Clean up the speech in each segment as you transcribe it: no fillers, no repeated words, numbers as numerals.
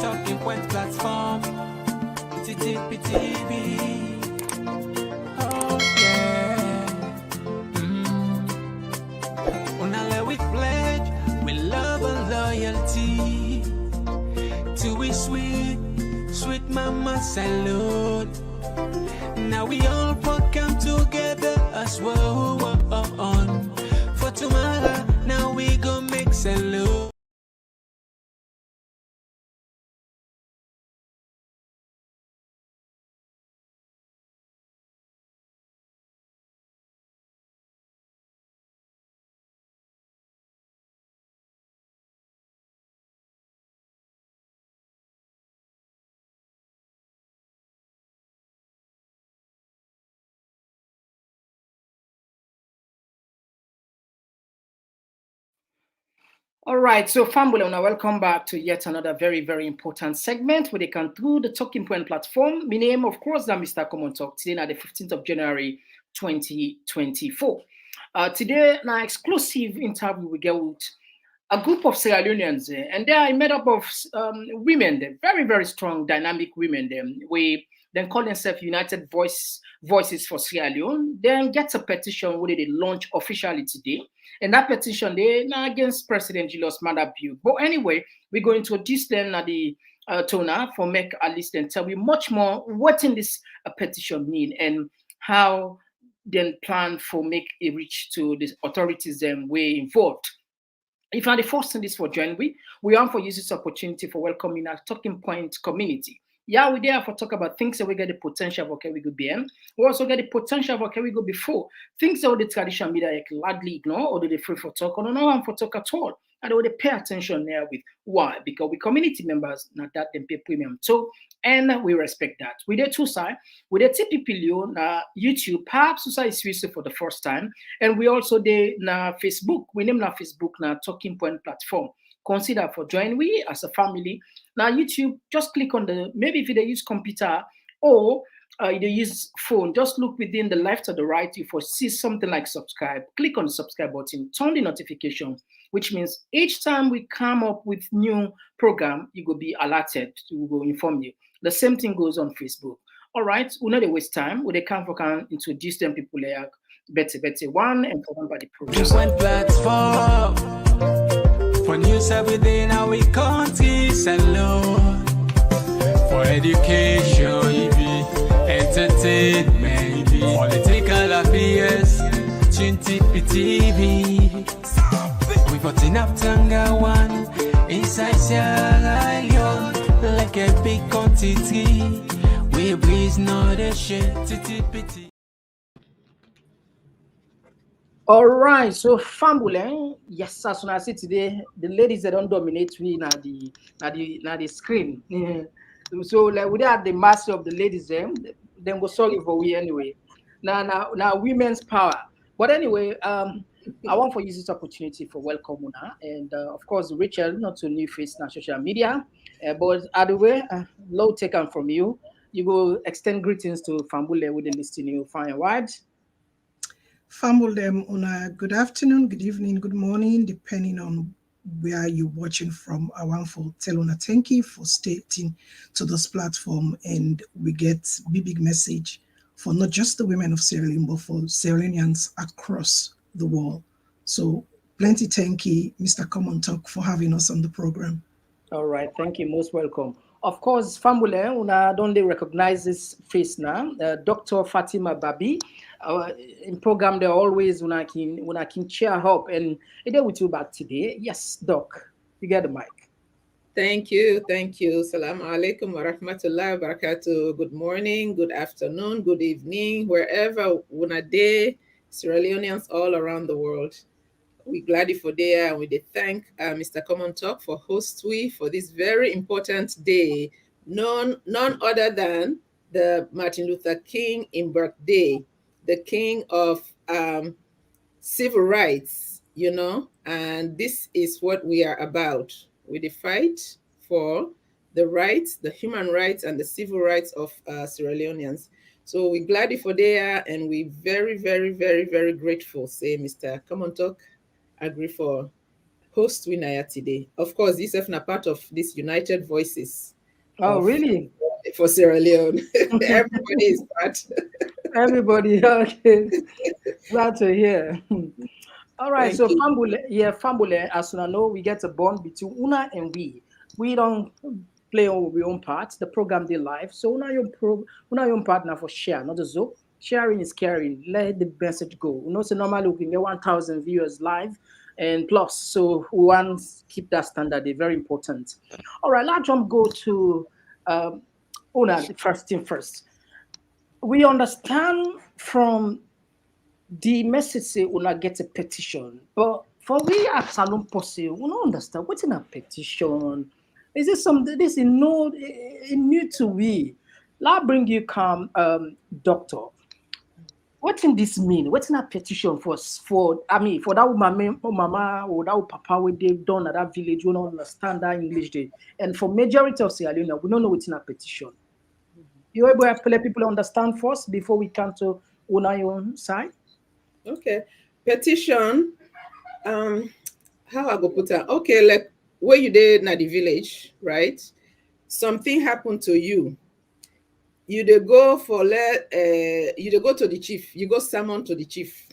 Talking Point platform. TTPTV. Oh yeah. Unale we pledge with love and loyalty to we sweet mama salute. Now we all come together as well on for tomorrow. Now we go make salute. All right, so family, and welcome back to yet another very, very important segment where they can through the Talking Point platform. My name, of course, is Mr. Komon-Tok. Today, na the 15th of January, 2024. Today, an exclusive interview we get with a group of Sierra Leoneans, and they are made up of women, very, very strong, dynamic women. We then call themselves United Voices for Sierra Leone. Then get a petition where they launch officially today. And that petition, they now against President Julius Maada Bio. But anyway, we're going to introduce them at the Tona for make a list and tell you much more what in this petition mean and how then plan for make a reach to the authorities and way involved. If you are the first in this for join we want for use this opportunity for welcoming our Talking Point community. Yeah, we're there for talk about things that we get the potential of okay we go BM. We also get the potential of okay we go before. Things that the traditional media like gladly ignore or do they free for talk or no one for talk at all. And they pay attention there with why? Because we community members, not that them pay premium. So and we respect that. We did two sides. We did TPP na YouTube, perhaps society is for the first time. And we also did na Facebook. We name na Facebook na Talking Point platform. Consider for join we as a family. Now YouTube, just click on the maybe if they use computer or they use phone, just look within the left or the right. If you see something like subscribe, click on the subscribe button, turn the notification, which means each time we come up with new program, you will be alerted. We will inform you. The same thing goes on Facebook. All right, we not waste time. We come for can introduce them people like better one and for one by the program. Just one platform for news within our country alone. For education, entertainment, political affairs, TV. We got enough Tanga one inside Sierra Leone, like a big quantity. We breeze not a shit. All right, so family, yes, as soon as I see today, the ladies that don't dominate me now the screen. So like we are the master of the ladies, then go sorry for we anyway. Now women's power. But anyway, I want to use this opportunity for welcome Una and of course Rachel, not to new face on social media, but either way, low taken from you. You go extend greetings to Fambule with the listening you fine words. Fambule Una, good afternoon, good evening, good morning, depending on where you're watching from. I want to tell Una thank you for stating to this platform, and we get big message for not just the women of Sierra Leone, but for Sierra Leoneans across the world. So plenty thank you, Mr. Komon-Tok, for having us on the program. All right, thank you, most welcome. Of course, Fambule, Una don't they recognize this face now? Dr. Fatima Babi. In program, they always when I can cheer up and they're with you back today. Yes, Doc, you get the mic. Thank you. Assalamu alaikum wa rahmatullahi wa barakatuh. Good morning, good afternoon, good evening, wherever una day, Sierra Leoneans all around the world. We're glad for there, and we thank Mr. Komon-Tok for hosting we for this very important day, none other than the Martin Luther King birthday, the king of civil rights, and this is what we are about. We fight for the rights, the human rights, and the civil rights of Sierra Leoneans. So we're glad for there, and we're very, very, very, very grateful, say Mr. Komon-Tok agree for host winner today. Of course, this is not part of this United Voices. Oh, really? For Sierra Leone. Everybody is part. Everybody, okay. Glad to hear. All right, Thank so you. Fambule, as you know, we get a bond between Una and we. We don't play on our own part. The program they live. So Una your partner for share, not a zo. Sharing is caring. Let the message go. You know, so normally we can get 1,000 viewers live and plus. So we want to keep that standard. They're very important. All right, let's go to Una, the first thing first. We understand from the message say una get a petition, but for we at Salon Posse, we don't understand what's in a petition. Is this something this is no new to we? Let bring you come doctor. What in this mean? What's in a petition for I mean for that mama or that papa what they've done at that village, we don't understand that English day. And for majority of Sierra Leone, we don't know what's in a petition. You able to let people understand first before we come to una your own side? Okay. Petition. How I go put that? Okay, like where you did na the village, right? Something happened to you. You dey go for you dey go to the chief. You go summon to the chief.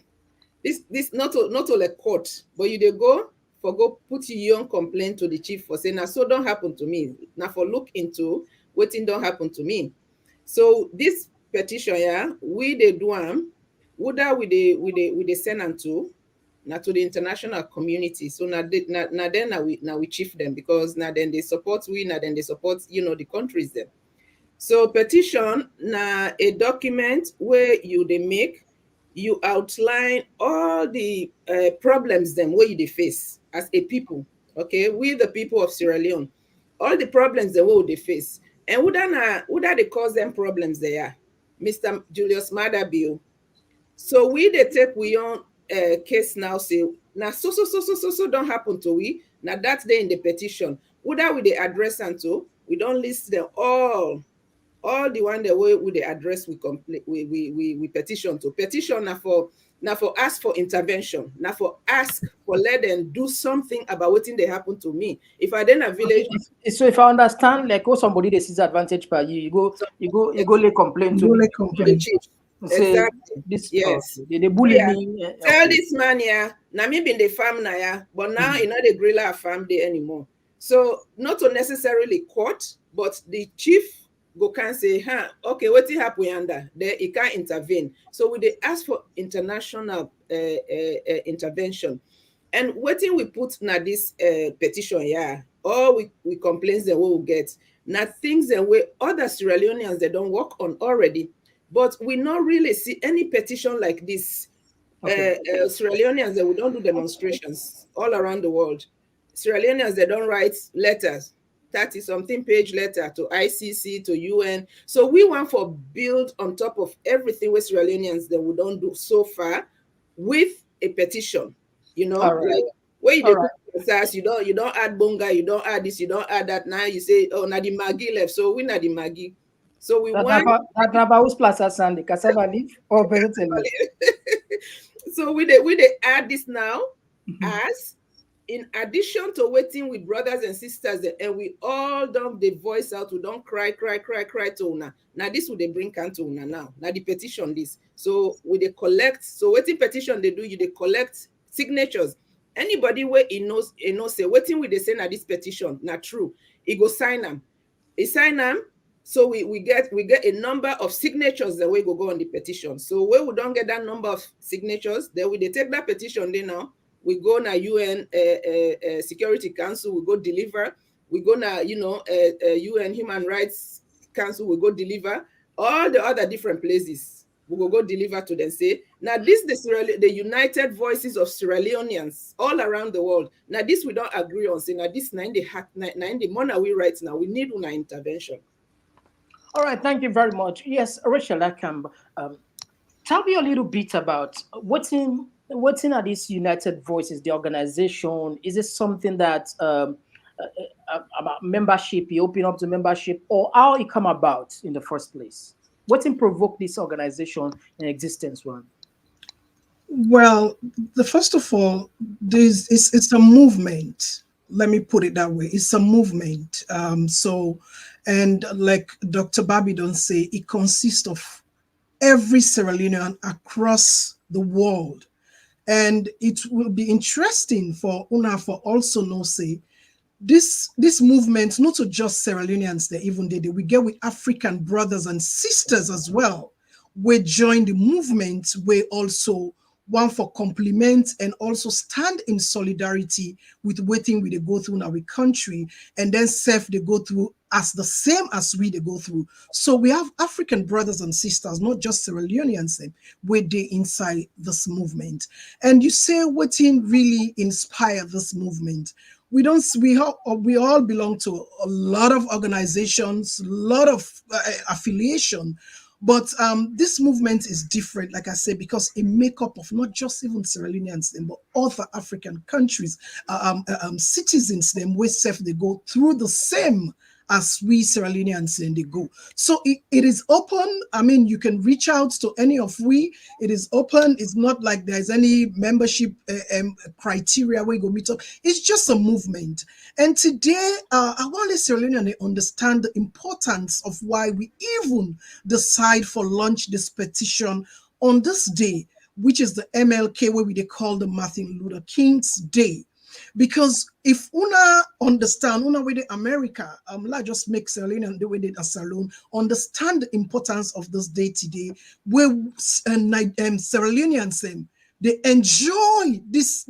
This not only court, but you dey go put your own complaint to the chief for saying, now so don't happen to me. Now for look into wetin don't happen to me. So this petition, yeah, we dey do am. Whether we dey send am to the international community. So now we chief them because now then they support we, now then they support the countries them. So petition na a document where you outline all the problems them where you they face as a people. Okay, we the people of Sierra Leone, all the problems that we they face, and would they cause them problems there, Mr. Julius Madabiu. So we they take we on case now say now so don't happen to we now that's there in the petition. Would they address and to we don't list them all the one the way we the address we petition to petition now for ask for intervention now for ask for let them do something about what thing they happen to me. If I then a village, so if I understand, like oh somebody they sees advantage by you go lay complaint to the chief. Say, Exactly. This yes. They bully me. Tell this man here, now me been the farm now, yeah, but now you know the griller farm there anymore. So not to necessarily court, but the chief go can say, okay, what happen under there? He can't intervene. So we they ask for international intervention, and what thing we put now this petition, yeah, or we complaints that we will get now things that way other Sierra Leoneans they don't work on already. But we not really see any petition like this. Okay. Sierra Leoneans, they don't do demonstrations all around the world. Sierra Leoneans, they don't write letters, 30-something page letter to ICC, to UN. So we want for build on top of everything with Sierra Leoneans that we don't do so far with a petition. Right. Like where you you don't add bonga, you don't add this, you don't add that. Now you say, oh, na the Maggi left. So we na the Maggi. So we want that Plaza Sandy, cassava leaf or So we add this now as in addition to waiting with brothers and sisters, and we all don't the voice out, we don't cry to una. Now this would they bring can to una now. Now the petition this. So we they collect. So waiting petition they do, they collect signatures. Anybody where he knows say waiting with they say now this petition, not true. He go sign them. He sign them. So we get a number of signatures that we go on the petition. So where we don't get that number of signatures, then they take that petition. Then now we go na UN Security Council. We go deliver. We go na UN Human Rights Council. We go deliver. All the other different places we go deliver to them. Say now this the United Voices of Sierra Leoneans all around the world. Now this we don't agree on. Say now this 90 money we right now. We need una intervention. All right, thank you very much. Yes, Rachel, I can tell me a little bit about what's in these United Voices, the organization. Is it something that about membership, you open up to membership, or how it come about in the first place? What provoke this organization in existence, one? Well, the first of all, it's a movement. Let me put it that way. It's a movement. And like Dr. Babi don't say, it consists of every Sierra Leonean across the world. And it will be interesting for Una for also know say this movement, not to just Sierra Leoneans, they even did it. We get with African brothers and sisters as well. We join the movement. We also one for compliment and also stand in solidarity with waiting we they go through in our country, and then self they go through as the same as we they go through. So we have African brothers and sisters, not just Sierra Leoneans, where they inside this movement. And you say what in really inspire this movement? We all belong to a lot of organizations, a lot of affiliation, but this movement is different, like I said, because it make up of not just even Sierra Leoneans, but other African countries, citizens, them with self they go through the same as we Sierra Leoneans and they go. So it is open. I mean, you can reach out to any of we. It is open. It's not like there's any membership criteria where you go meet up. It's just a movement. And today, I want the Sierra Leonean they understand the importance of why we even decide for launch this petition on this day, which is the MLK, where we they call the Martin Luther King's Day. Because if una understand, una with the America, like just make Sierra Leone and the way they alone understand the importance of this day today, where Sierra Leoneans they enjoy this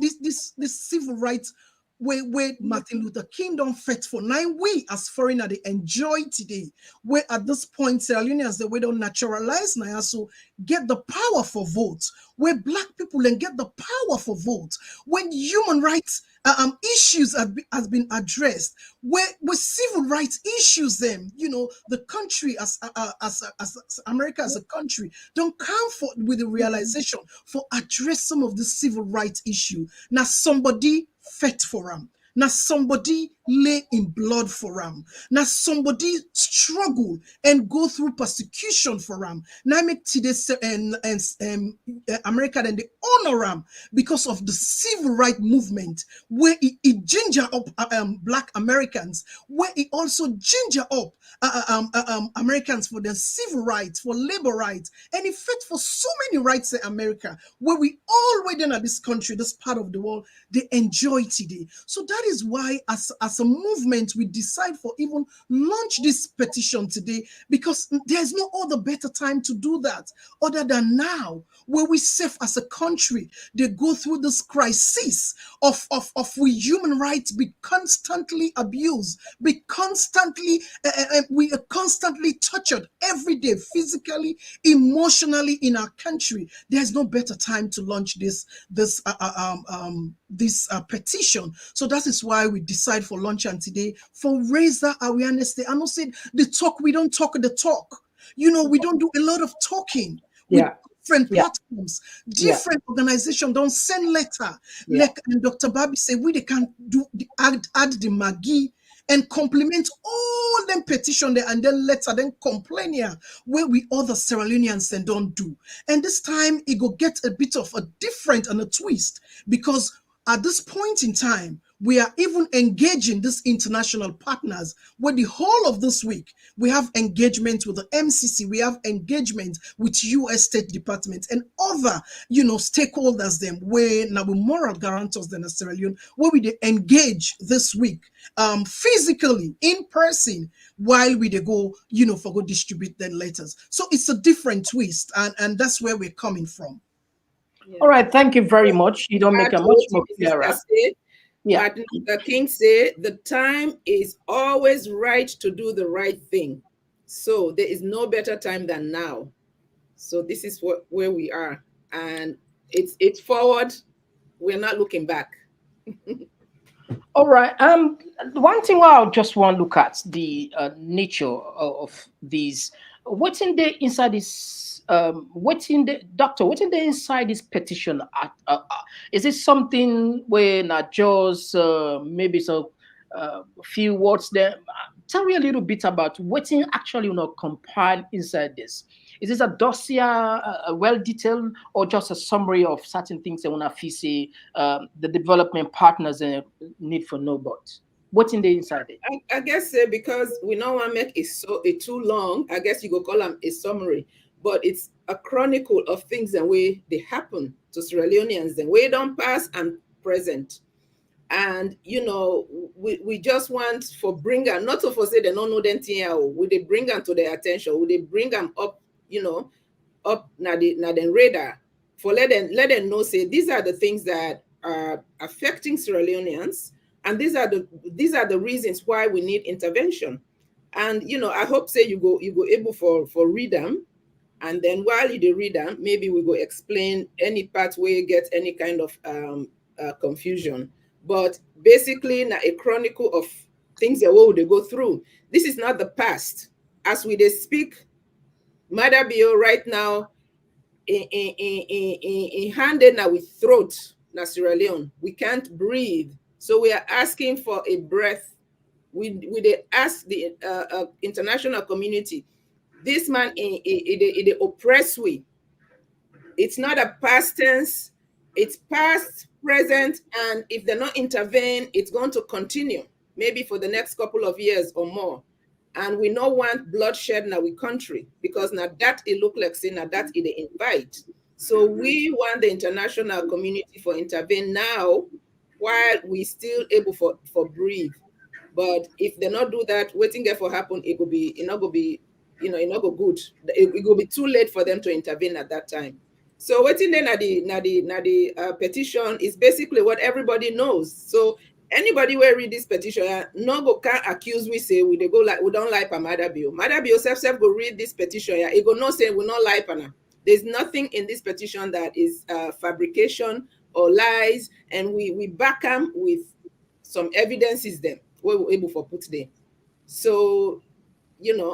civil rights where Martin Luther King don't fight for 9 we as foreigner they enjoy today. Where at this point Sierra Leoneans the way don't naturalize now so get the power for votes. Where black people then get the power for votes. When human rights issues has been addressed, where civil rights issues them, the country as America as a country don't come for with the realization for address some of the civil rights issue. Now somebody fought for them. Now somebody lay in blood for them. Now somebody struggle and go through persecution for them. Now make today and America then they honor them because of the civil rights movement where it ginger up black Americans, where it also ginger up Americans for their civil rights, for labor rights, and it fit for so many rights in America, where we all within this country, this part of the world, they enjoy today. So that is why as a movement, we decide for even launch this petition today, because there's no other better time to do that other than now, where we safe as a country, they go through this crisis of we human rights be constantly abused, be constantly we are constantly tortured every day, physically, emotionally in our country. There's no better time to launch this petition. So that is why we decide for launch and today for raise that awareness day. I know said the talk, we don't talk the talk. We don't do a lot of talking. Yeah. Different platforms, different organizations don't send letter. Like and Dr. Babi say, we they can do the add the Maggie and compliment all them petition there and then letter, then complain here where we other Sierra Leoneans and don't do. And this time it go get a bit of a different and a twist, because at this point in time, we are even engaging these international partners where the whole of this week, we have engagement with the MCC, we have engagement with US State Department and other, stakeholders them where now we moral guarantors than Sierra Leone, where we they engage this week physically, in person, while we they go, for go distribute their letters. So it's a different twist, and that's where we're coming from. Yeah. All right, thank you very much. You don't make a much more clearer. Martin Luther King said, the time is always right to do the right thing. So there is no better time than now. So this is where we are. And it's forward. We're not looking back. All right. One thing I just want to look at the nature of these. What's in the inside this? What's in the doctor? What's in the inside this petition? Is it something where not just maybe so few words there? Tell me a little bit about what's in actually compiled inside this. Is this a dossier, well detailed, or just a summary of certain things that wanna see the development partners need for know about? What's in the inside it? I guess because we don't want to make it too long, I guess you go call them a summary, but it's a chronicle of things and way they happen to Sierra Leoneans, the way don't pass and present. And we just want for bring them, not to for say they don't know them thing, would they bring them to their attention? Would they bring them up, up na the radar for let them know, say these are the things that are affecting Sierra Leoneans, and these are the reasons why we need intervention. And I hope say you go able for read them, and then while you read them, maybe we go explain any part where you get any kind of confusion. But basically, now a chronicle of things that what would they go through. This is not the past. As we they speak, Mother Bio right now in handed now with throat na Sierra Leone. We can't breathe. So we are asking for a breath. We ask the international community. This man in oppress we. It's not a past tense. It's past, present, and if they're not intervene, it's going to continue maybe for the next couple of years or more. And we don't want bloodshed in our country because now that it look like saying now that it invite. So we want the international community for intervene now while we still able for breathe. But if they not do that, waiting there for happen, it will be it not go be it not go good. It will be too late for them to intervene at that time. So waiting then at the petition is basically what everybody knows. So anybody will read this petition, no go can't accuse we say we they go like we don't like Mother Bio. Mother Bio self go read this petition. Yeah, it go not say we not like Pana. There's nothing in this petition that is fabrication or lies, and we back them with some evidences them we're able for put there. So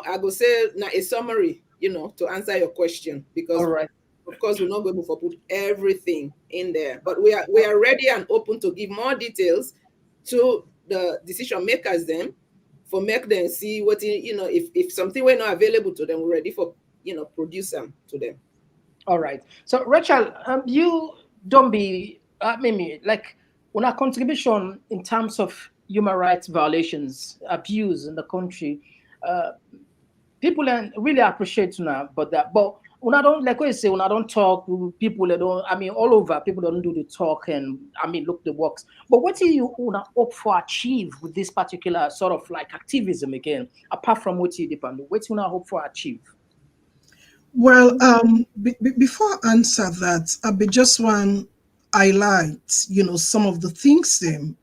I go say now a summary, to answer your question, because All right. of course we're not going to put everything in there, but we are ready and open to give more details to the decision makers them for make them see what if something were not available to them, we're ready for produce them to them. All right. So Rachel, you don't be maybe like on a contribution in terms of human rights violations, abuse in the country. People really appreciate now about that, but when I don't, like what you say, when I don't talk, people that don't, all over, people don't do the talk and, look the works. But what do you want to hope for achieve with this particular sort of like activism again, apart from what you depend on? What do you want to hope for achieve? Well, before I answer that, I be just want highlight, some of the things them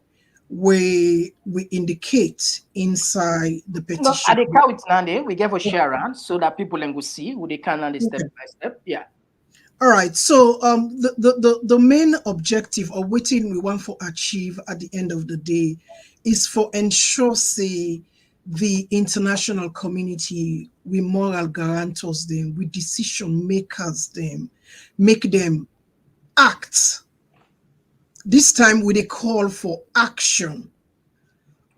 we indicate inside the petition. No, at the count now, we give a share around so that people can go see who they can understand step by step. Yeah. All right. So the main objective or what we want to achieve at the end of the day is for ensure say the international community, we moral guarantors them, we decision makers them, make them act. This time with a call for action,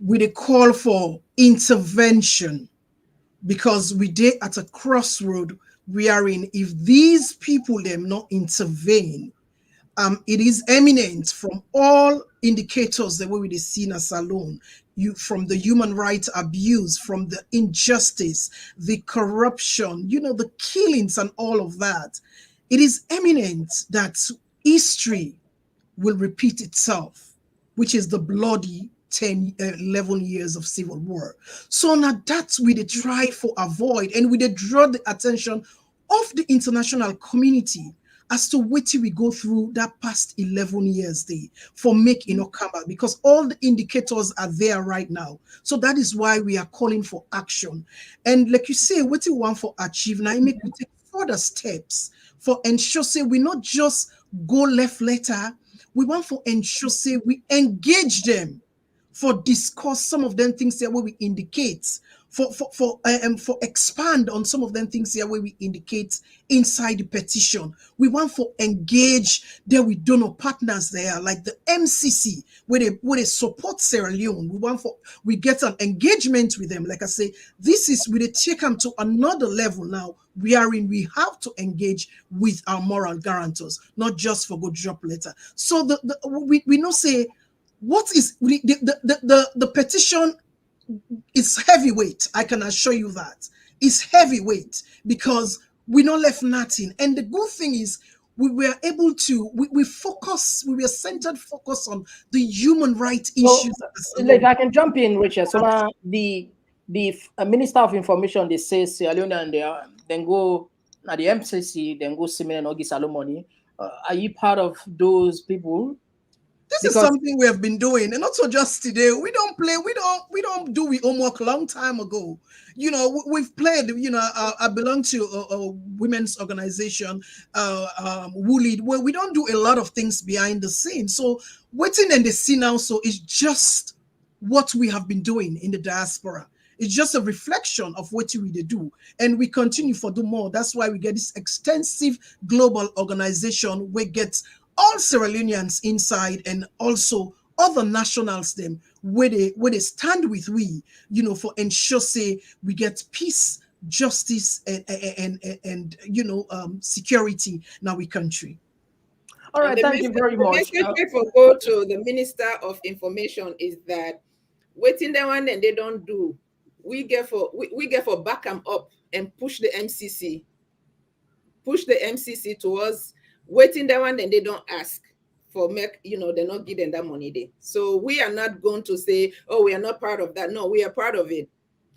with a call for intervention, because we did at a crossroad we are in. If these people them not intervene, it is eminent from all indicators that we see as alone, from the human rights abuse, from the injustice, the corruption, the killings and all of that. It is eminent that history will repeat itself, which is the bloody 11 years of civil war. So now that's we they try for avoid, and we they draw the attention of the international community as to what we go through that past 11 years there for make come back, because all the indicators are there right now. So that is why we are calling for action. And like you say, what you want for achieve now, make we take further steps for ensure say we not just go left letter. We want to ensure say we engage them for discuss some of them things that we indicate for expand on some of them things here where we indicate inside the petition. We want for engage there with donor partners there, like the MCC, where they support Sierra Leone. We get an engagement with them. Like I say, this is we take them to another level now, wherein we have to engage with our moral guarantors, not just for go drop letter. So we know say what is the petition. It's heavyweight. I can assure you that it's heavyweight because we not left nothing. And the good thing is we were able to we were centered focus on the human rights issues. So, like I can jump in, Richard. So now the Minister of Information, they say Sierra Leone and they then go at the MCC, then go Simen and Ogi Salomoni. Are you part of those people? This is something we have been doing, and also just today. We don't play. We don't do homework a long time ago. You know, we've played. You know, I belong to a women's organization, Woolid, where we don't do a lot of things behind the scenes. So waiting and the scene also is just what we have been doing in the diaspora. It's just a reflection of what we do, and we continue for do more. That's why we get this extensive global organization where gets all Sierra Leoneans inside and also other nationals them where they stand with we, you know, for ensure say we get peace, justice and security in our country. All right, thank you very much. The message for go to the Minister of Information is that waiting the one and they don't do. We get for back them up and push the MCC towards waiting the one and they don't ask for they're not giving that money there. So we are not going to say, oh, we are not part of that. No, we are part of it.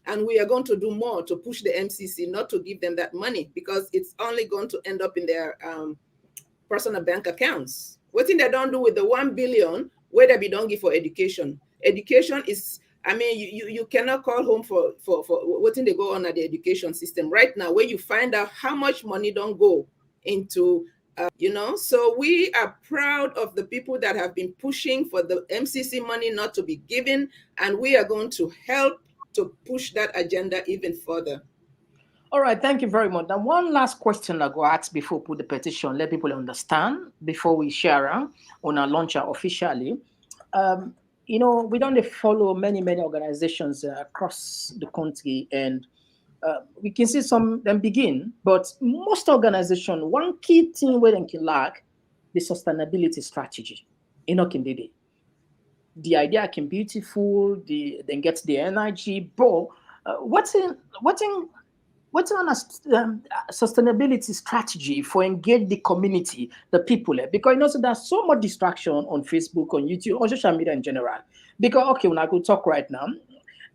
And we are going to do more to push the MCC not to give them that money because it's only going to end up in their personal bank accounts. What thing they don't do with the 1 billion, where they be don't give for education. Education is, I mean, you cannot call home for what thing they go on at the education system right now, where you find out how much money don't go into so we are proud of the people that have been pushing for the MCC money not to be given, and we are going to help to push that agenda even further. All right, thank you very much. Now, one last question I go ask before we put the petition, let people understand before we share on our launcher officially. We don't follow many organizations across the country, and we can see some them begin, but most organizations, one key thing where they can lack the sustainability strategy. The idea can be beautiful, then get the energy, but what's in a sustainability strategy for engage the community, the people? Because so there's so much distraction on Facebook, on YouTube, on social media in general. Because when I could talk right now,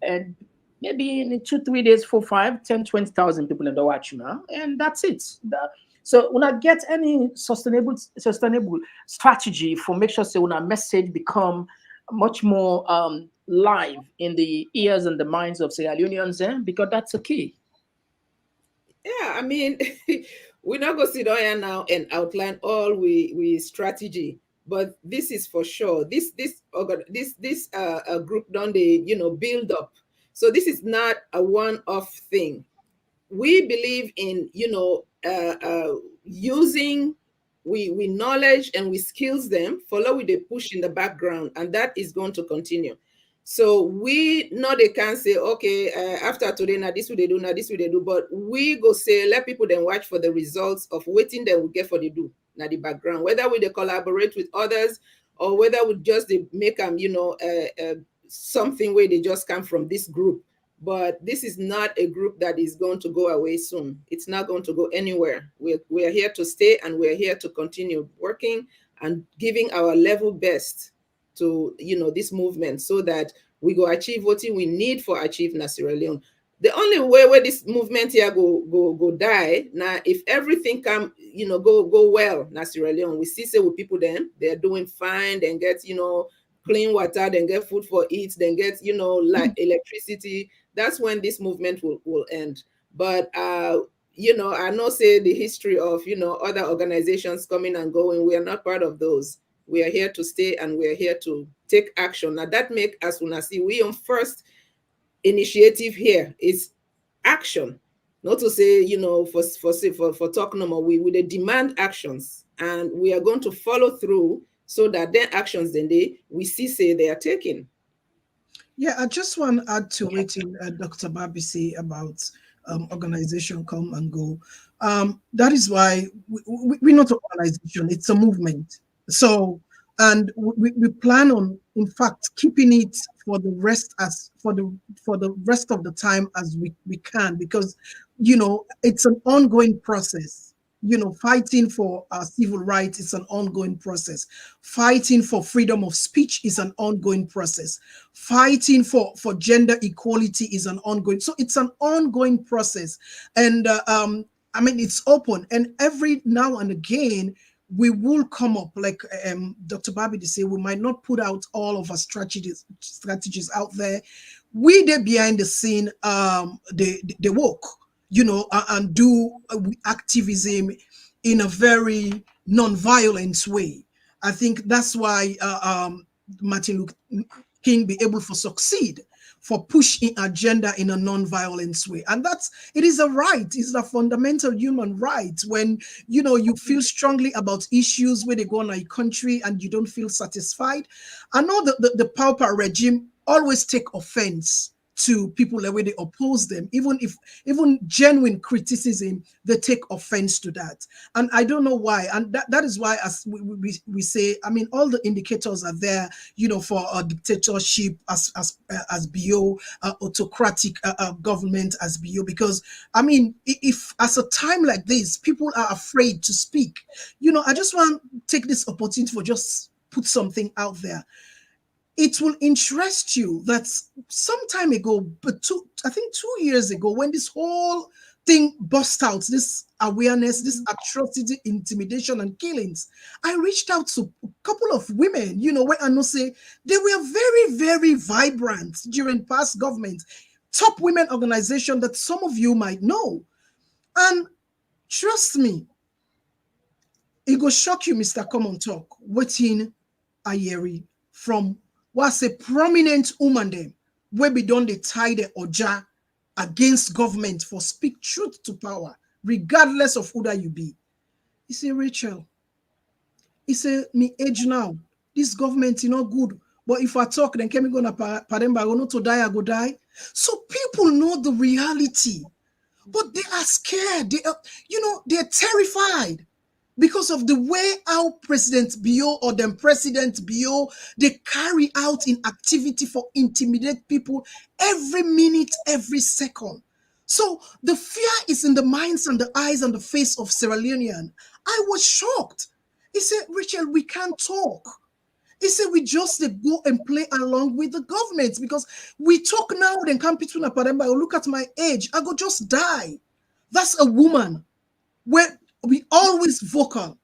and maybe in 2-3 days, 4, 5, 10, 20,000 people in the watch now, and that's it. So when I get any sustainable strategy for make sure when our message become much more live in the ears and the minds of Sierra Leoneans, because that's the key. Yeah, I mean, we're not going to sit down here now and outline all we strategy, but this is for sure. This group done the build up. So this is not a one-off thing. We believe in using we knowledge and we skills them, follow with the push in the background, and that is going to continue. So we know they can't say, okay, after today, now this will they do, now this will they do, but we go say, let people then watch for the results of waiting they will get for the do, now the background, whether we they collaborate with others or whether we just they make them, something where they just come from this group. But this is not a group that is going to go away soon. It's not going to go anywhere. We're here to stay, and we're here to continue working and giving our level best to this movement so that we go achieve what we need for achieving Sierra Leone. The only way where this movement here go die now, if everything come go well na Sierra Leone, we see say with people then they're doing fine, then get clean water, then get food for eat, then get like electricity. That's when this movement will end. But I know say the history of other organizations coming and going, we are not part of those. We are here to stay, and we are here to take action. Now that make us when I see we on first initiative here. It's action. Not to say, for talk no more, we would demand actions, and we are going to follow through so that their actions then we say they are taking. Yeah, I just want to add to it, Dr. Babi say about organization come and go. That is why we're not an organization; it's a movement. So, and we plan on, in fact, keeping it for the rest of the time as we can, because it's an ongoing process. Fighting for civil rights is an ongoing process. Fighting for freedom of speech is an ongoing process. Fighting for gender equality is an ongoing. So it's an ongoing process, and I mean it's open. And every now and again, we will come up, like Dr. Babi say, we might not put out all of our strategies out there. We there behind the scene, they work. And do activism in a very non-violent way. I think that's why Martin Luther King be able to succeed for pushing agenda in a non-violent way. And it is a right, it's a fundamental human right. When, you feel strongly about issues where they go on a country and you don't feel satisfied. I know that the pauper regime always take offense to people the way they oppose them, even genuine criticism, they take offense to that. And I don't know why. And that is why, as we say, I mean, all the indicators are there, for a dictatorship as BO, autocratic government as BO, because I mean, if as a time like this, people are afraid to speak, I just want to take this opportunity for just put something out there. It will interest you that some time ago, but I think 2 years ago, when this whole thing burst out, this awareness, this atrocity, intimidation, and killings, I reached out to a couple of women, where I know say they were very, very vibrant during past government, top women organization that some of you might know. And trust me, it will shock you, Mr. Komon-Tok, waiting a year from was a prominent woman them where we don't tie the oja against government for speak truth to power, regardless of who that you be. He say, Rachel, he say, me age now, this government is not good. But if I talk, then can we go to Pademba, I go not to die, I go die. So people know the reality, but they are scared. They are, they're terrified. Because of the way our President Bio or then President Bio, they carry out in activity for intimidate people every minute, every second. So the fear is in the minds and the eyes and the face of Sierra Leonean. I was shocked. He said, Rachel, we can't talk. He said, we just go and play along with the government because we talk now, then come between a Pademba, look at my age, I go just die. That's a woman where we always vocal.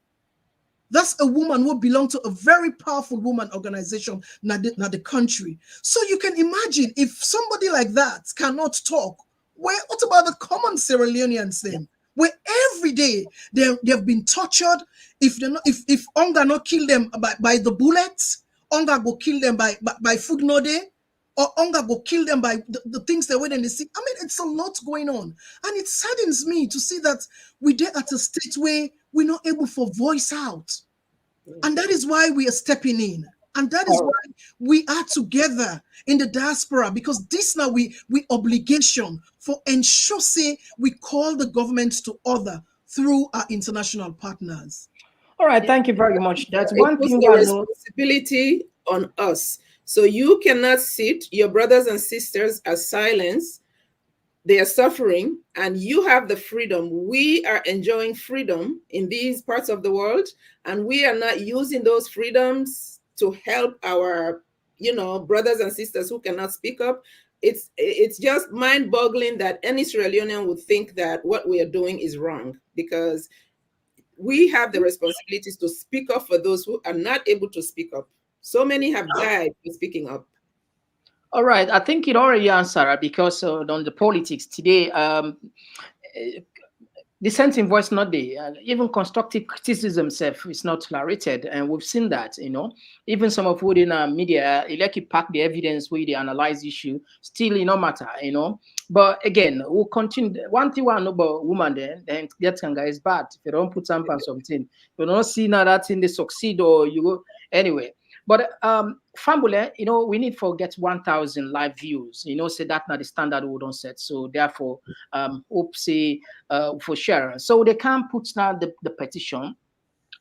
That's a woman who belongs to a very powerful woman organization, not the country. So you can imagine if somebody like that cannot talk, what about the common Sierra Leoneans then? Where every day they've been tortured. If hunger not kill them by the bullets, hunger go kill them by food no day, or hunger go kill them by the things they wait and they see. I mean, it's a lot going on. And it saddens me to see that we're there at a state where we're not able to voice out. And that is why we are stepping in. And that is why we are together in the diaspora, because this now we obligation for ensure say we call the government to order through our international partners. All right, thank you very much. That's one thing that responsibility on us. So you cannot sit, your brothers and sisters are silenced, they are suffering, and you have the freedom. We are enjoying freedom in these parts of the world, and we are not using those freedoms to help our, brothers and sisters who cannot speak up. It's just mind-boggling that any Sierra Leonean would think that what we are doing is wrong, because we have the responsibilities to speak up for those who are not able to speak up. So many have died for speaking up. All right, I think it already answered because on the politics today, dissenting voice not there. Even constructive criticism self is not tolerated, and we've seen that. Even some of who in media, like you pack the evidence where they analyze issue, still it no matter. But again, we'll continue. One thing I know about woman then that guy is bad. If you don't put stamp on something, you don't see now that thing they succeed or you go anyway. But Fambule, we need to get 1,000 live views. Say that not the standard we don't set. So therefore, hope say for share. So they can put now the petition.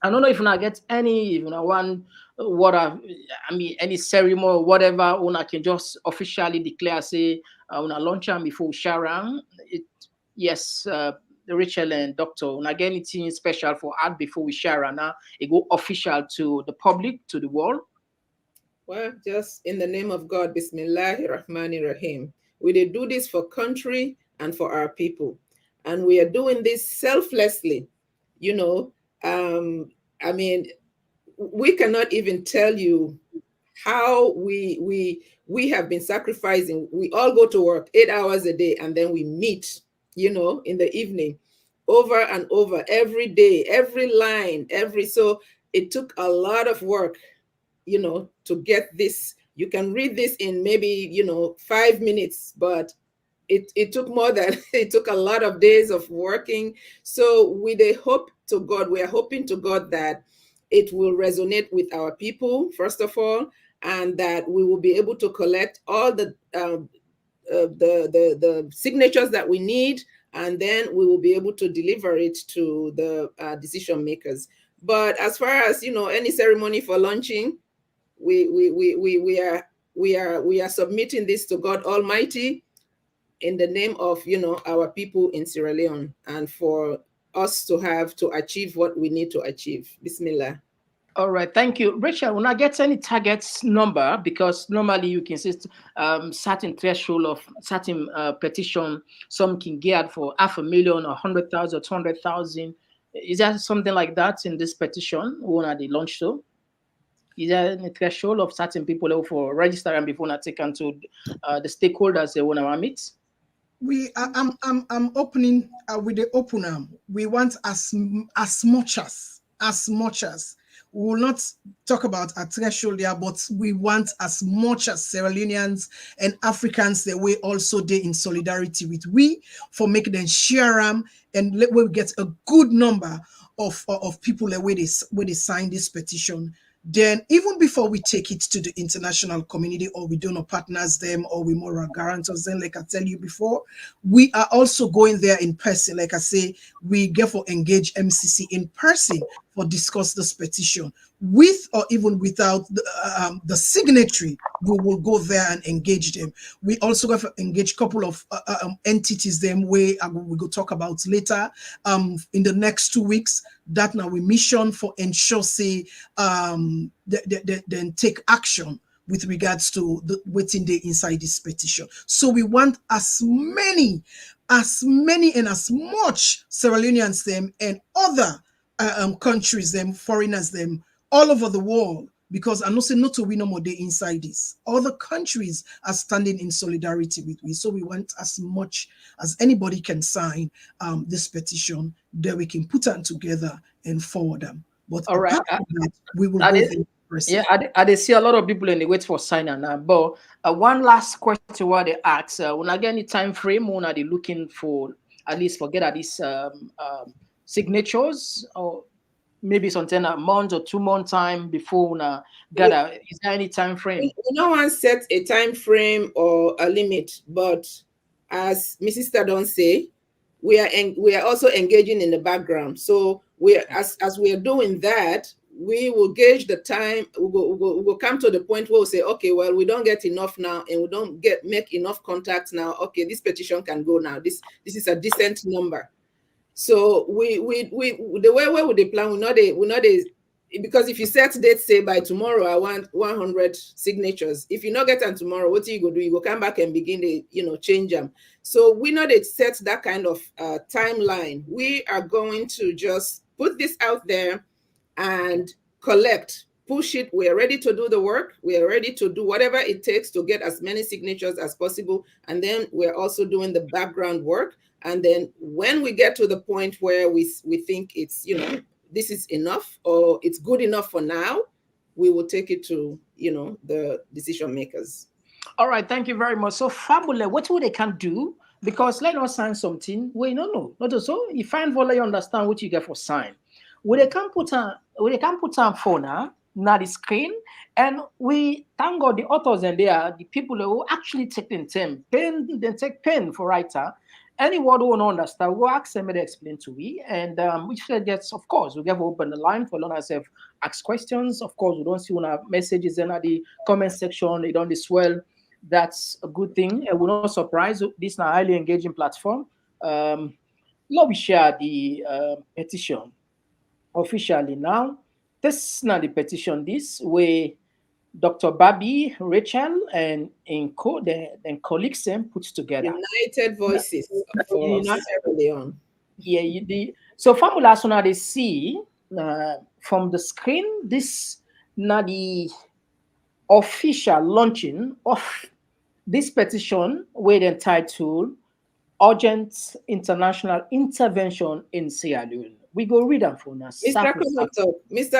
I don't know if I get any, one any ceremony or whatever, I can just officially declare, say, launch them before Sharon. Yes, Rachel and Doctor, when I get anything special for art before we share, now it go official to the public, to the world. Well, just in the name of God, Bismillahir Rahmanir Rahim. We did do this for country and for our people. And we are doing this selflessly. We cannot even tell you how we have been sacrificing. We all go to work 8 hours a day, and then we meet, in the evening, over and over, every day, every line, so it took a lot of work, to get this. You can read this in maybe, 5 minutes, but it took more than, it took a lot of days of working. So we are hoping to God that it will resonate with our people, first of all, and that we will be able to collect all the signatures that we need, and then we will be able to deliver it to the decision makers. But as far as, any ceremony for launching, we are submitting this to God Almighty in the name of, our people in Sierra Leone, and for us to achieve what we need to achieve. Bismillah. All right, thank you. Rachel, when I get any targets number, because normally you can say certain threshold of certain petition, some can get for 500,000 or 100,000 or 200,000. Is there something like that in this petition when at the launch show? Is there any threshold of certain people for registering before not taken to the stakeholders they want to meet? I'm opening with the open arm. We want as much as. We will not talk about a threshold there, but we want as much as Sierra Leoneans and Africans that we also there in solidarity with we for making them share them, and let we get a good number of people that where they sign this petition. Then even before we take it to the international community, or we donor partners them, or we moral guarantors them, like I tell you before, we are also going there in person. Like I say, we get for engage MCC in person for discuss this petition. With or even without the signatory, we will go there and engage them. We also have to engage a couple of entities them where we go talk about later in the next 2 weeks. That now we mission for ensure say then take action with regards to the waiting day inside this petition. So we want as many and as much Sierra Leoneans them and other countries them, foreigners them, all over the world, because I know say not to win no more day inside this. Other countries are standing in solidarity with me. So we want as much as anybody can sign this petition that we can put them together and forward them. But all right, that, we will go in person. Yeah, I see a lot of people in the wait for signing now. But one last question what they ask, when I get any time frame, when are they looking for at least forget at least signatures, or maybe something a month or 2 month time before gather? Is there any time frame? No one set a time frame or a limit, but as Mrs. Stadon say, we are also engaging in the background. So as we are doing that, we will gauge the time. We'll come to the point where we'll say, okay, well, we don't get enough now, and we don't make enough contacts now. Okay, this petition can go now. This is a decent number. So we the way we the plan, we not because if you set date, say by tomorrow I want 100 signatures. If you not get them tomorrow, what you go do? You go come back and begin to change them. So we not set that kind of timeline. We are going to just put this out there and collect, push it. We are ready to do the work. We are ready to do whatever it takes to get as many signatures as possible. And then we're also doing the background work. And then when we get to the point where we think it's, this is enough or it's good enough for now, we will take it to, the decision makers. All right, thank you very much. So, Fabule, what they can do? Because let us sign something. We no. Not so. You find volley, you understand what you get for sign. They can put on phone now the screen, and we thank God the authors and they are the people who actually take in time pen, then take pen for writer. Anyone who don't understand, we'll ask them to explain to we, and which gets, of course, we get open the line for learners have ask questions. Of course, we don't see one messages in the comment section. They don't swell. That's a good thing. And we're not surprised. This is a highly engaging platform. Let me share the petition officially now. This is not the petition. This way, Dr. Babi, Rachel, and colleagues puts together. United Voices for Sierra Leone. Yeah, so formula so now they see from the screen. This now the official launching of this petition with entitled Urgent International Intervention in Sierra Leone. We go read them for us. Mr.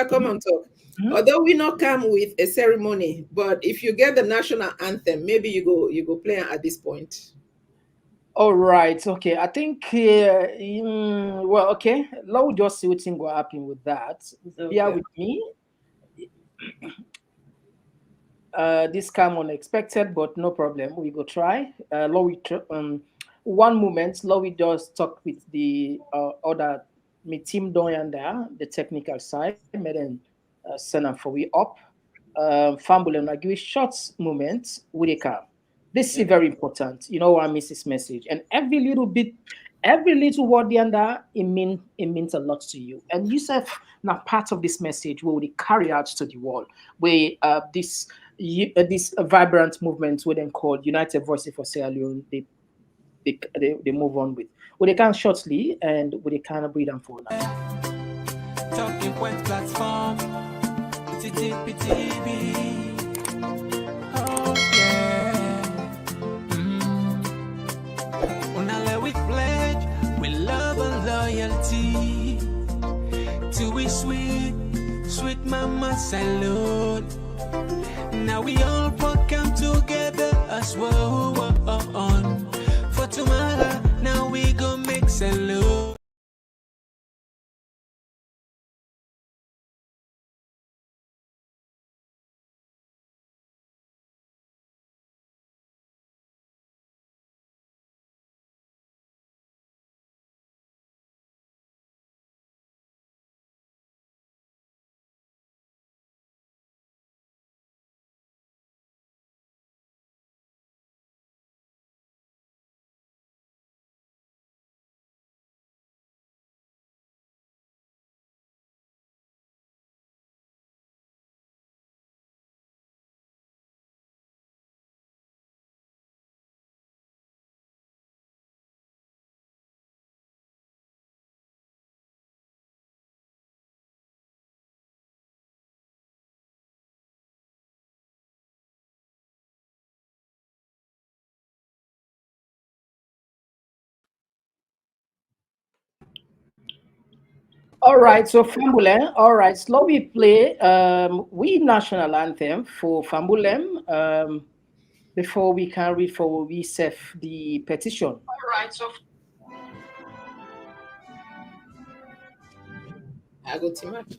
Komon-Tok. Although we not come with a ceremony, but if you get the national anthem, maybe you go play at this point. All right. Okay. I think. Well. Okay. Let me just see what thing will happen with that. Okay. Bear with me. This come unexpected, but no problem. We go try. One moment. Let me just talk with the other me team down there, the technical side. Then send them for we up. Fumble and I give a short moment. We come. This is very important. You know, I miss this message, and every little word under it means a lot to you. And yourself now part of this message will be carried out to the world. Where this vibrant movement, what they call United Voices for Sierra Leone, they move on with. Well, they can shortly and they can breathe and for now. Talking point platform, oh yeah. Unale we pledge with love and loyalty to we sweet mama salute. Now we all come together as one for tomorrow. Now we go make salute. All right, so Fambulem. All right, so we play we national anthem for Fambulem before we can read for we set the petition. All right, so I go to much.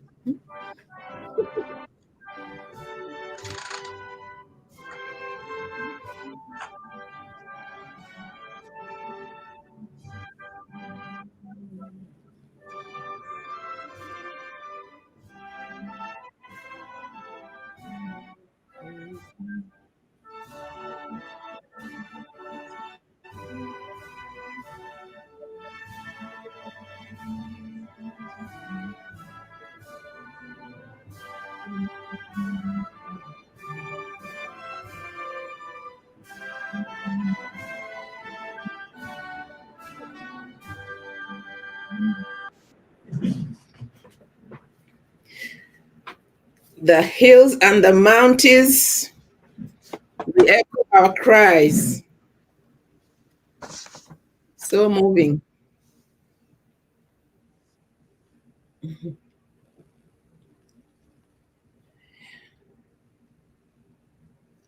The hills and the mountains, we echo our cries. So moving.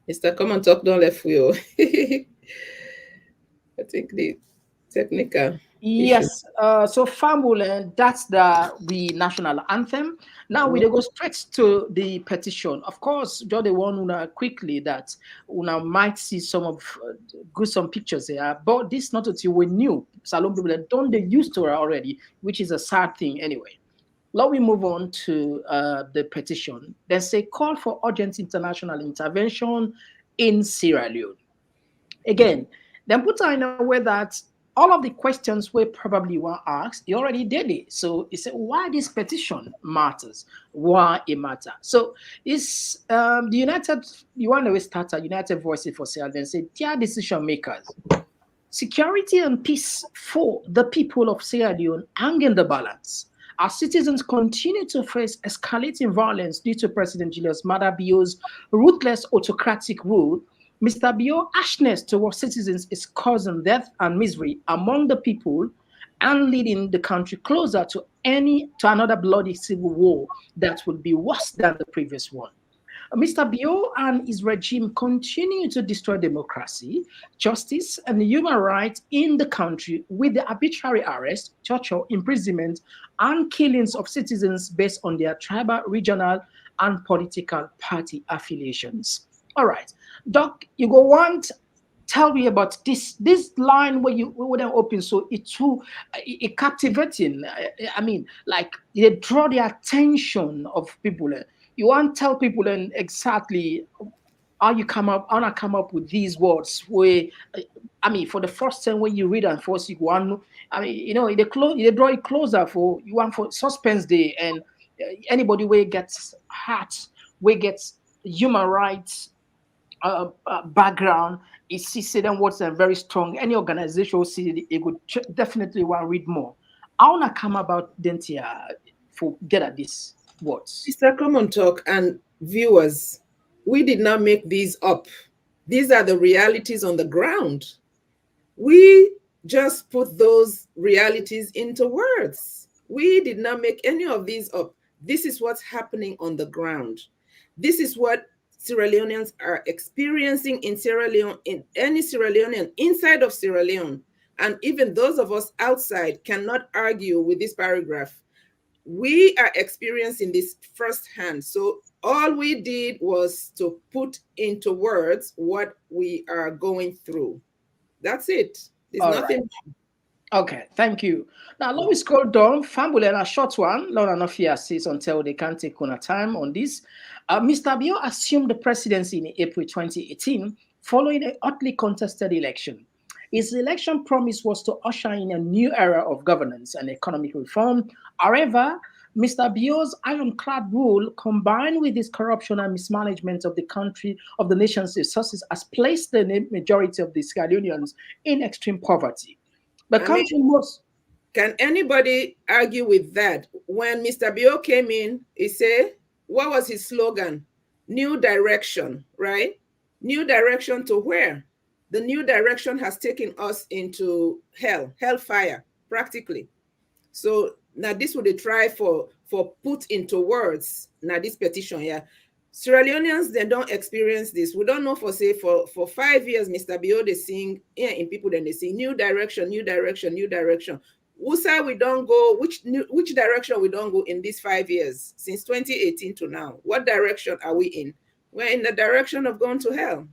Mr. Komon-Tok, don't left you. I think the technical issue. Yes, so Fambulen, that's the national anthem. Now we go straight to the petition. Of course, just the one una quickly that una might see some of good some pictures here, but this not until we knew Salon people that don't they used to her already, which is a sad thing anyway. Now we move on to the petition. There's a call for urgent international intervention in Sierra Leone. Again, then put her in a way that all of the questions we probably were asked, he already did it. So he said, why this petition matters, why it matters. So it's the United, you want to start a United Voices for Sierra Leone, say, dear decision makers, security and peace for the people of Sierra Leone hang in the balance. Our citizens continue to face escalating violence due to President Julius Maada Bio's ruthless autocratic rule. Mr. Bio's harshness towards citizens is causing death and misery among the people and leading the country closer to another bloody civil war that will be worse than the previous one. Mr. Bio and his regime continue to destroy democracy, justice, and human rights in the country with the arbitrary arrest, torture, imprisonment, and killings of citizens based on their tribal, regional, and political party affiliations. All right, Doc, you go want tell me about this line where you would have open so it's too captivating. I mean, like they draw the attention of people. You want to tell people and exactly how you come up with these words where I mean for the first time when you read and first you want I mean you know they draw it closer for you want for suspense day and anybody where gets hurt where gets human rights background is see them words are very strong. Any organization will see it would definitely want to read more. I wanna come about Dentia for get at this words. Mr. Komon-Tok and viewers, we did not make these up. These are the realities on the ground. We just put those realities into words. We did not make any of these up. This is what's happening on the ground. This is what Sierra Leoneans are experiencing in Sierra Leone, in any Sierra Leonean inside of Sierra Leone. And even those of us outside cannot argue with this paragraph. We are experiencing this firsthand. So all we did was to put into words what we are going through. That's it. There's All nothing. Right. Okay, thank you. Now let me scroll down. Family and a short one. Not enough here says until they can take on a time on this. Mr. Bio assumed the presidency in April 2018 following a hotly contested election. His election promise was to usher in a new era of governance and economic reform. However, Mr. Bio's ironclad rule, combined with his corruption and mismanagement of the country, of the nation's resources, has placed the majority of the Sierra Leoneans in extreme poverty. The country most. Can anybody argue with that? When Mr. Bio came in, he said, what was his slogan? New direction, right? New direction to where? The new direction has taken us into hellfire, practically. So now this would try for put into words. Now this petition, yeah. Sierra Leoneans, they don't experience this. We don't know for 5 years, Mr. Bio, they sing in people, then they sing new direction, new direction, new direction. Usa, we don't go, which direction we don't go in these 5 years, since 2018 to now? What direction are we in? We're in the direction of going to hell.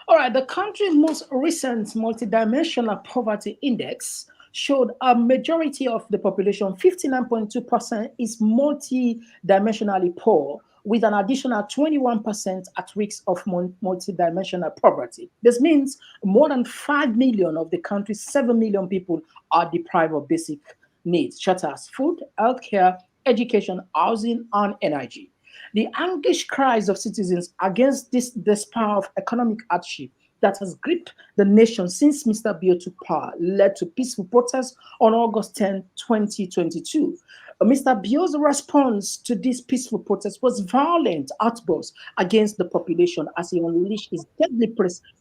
All right, the country's most recent multidimensional poverty index showed a majority of the population, 59.2%, is multidimensionally poor, with an additional 21% at risk of multidimensional poverty. This means more than 5 million of the country's 7 million people are deprived of basic needs, such as food, healthcare, education, housing, and energy. The anguished cries of citizens against this despair of economic hardship that has gripped the nation since Mr. Bio took power led to peaceful protests on August 10, 2022. Mr. Bio's response to this peaceful protest was violent outbursts against the population as he unleashed his deadly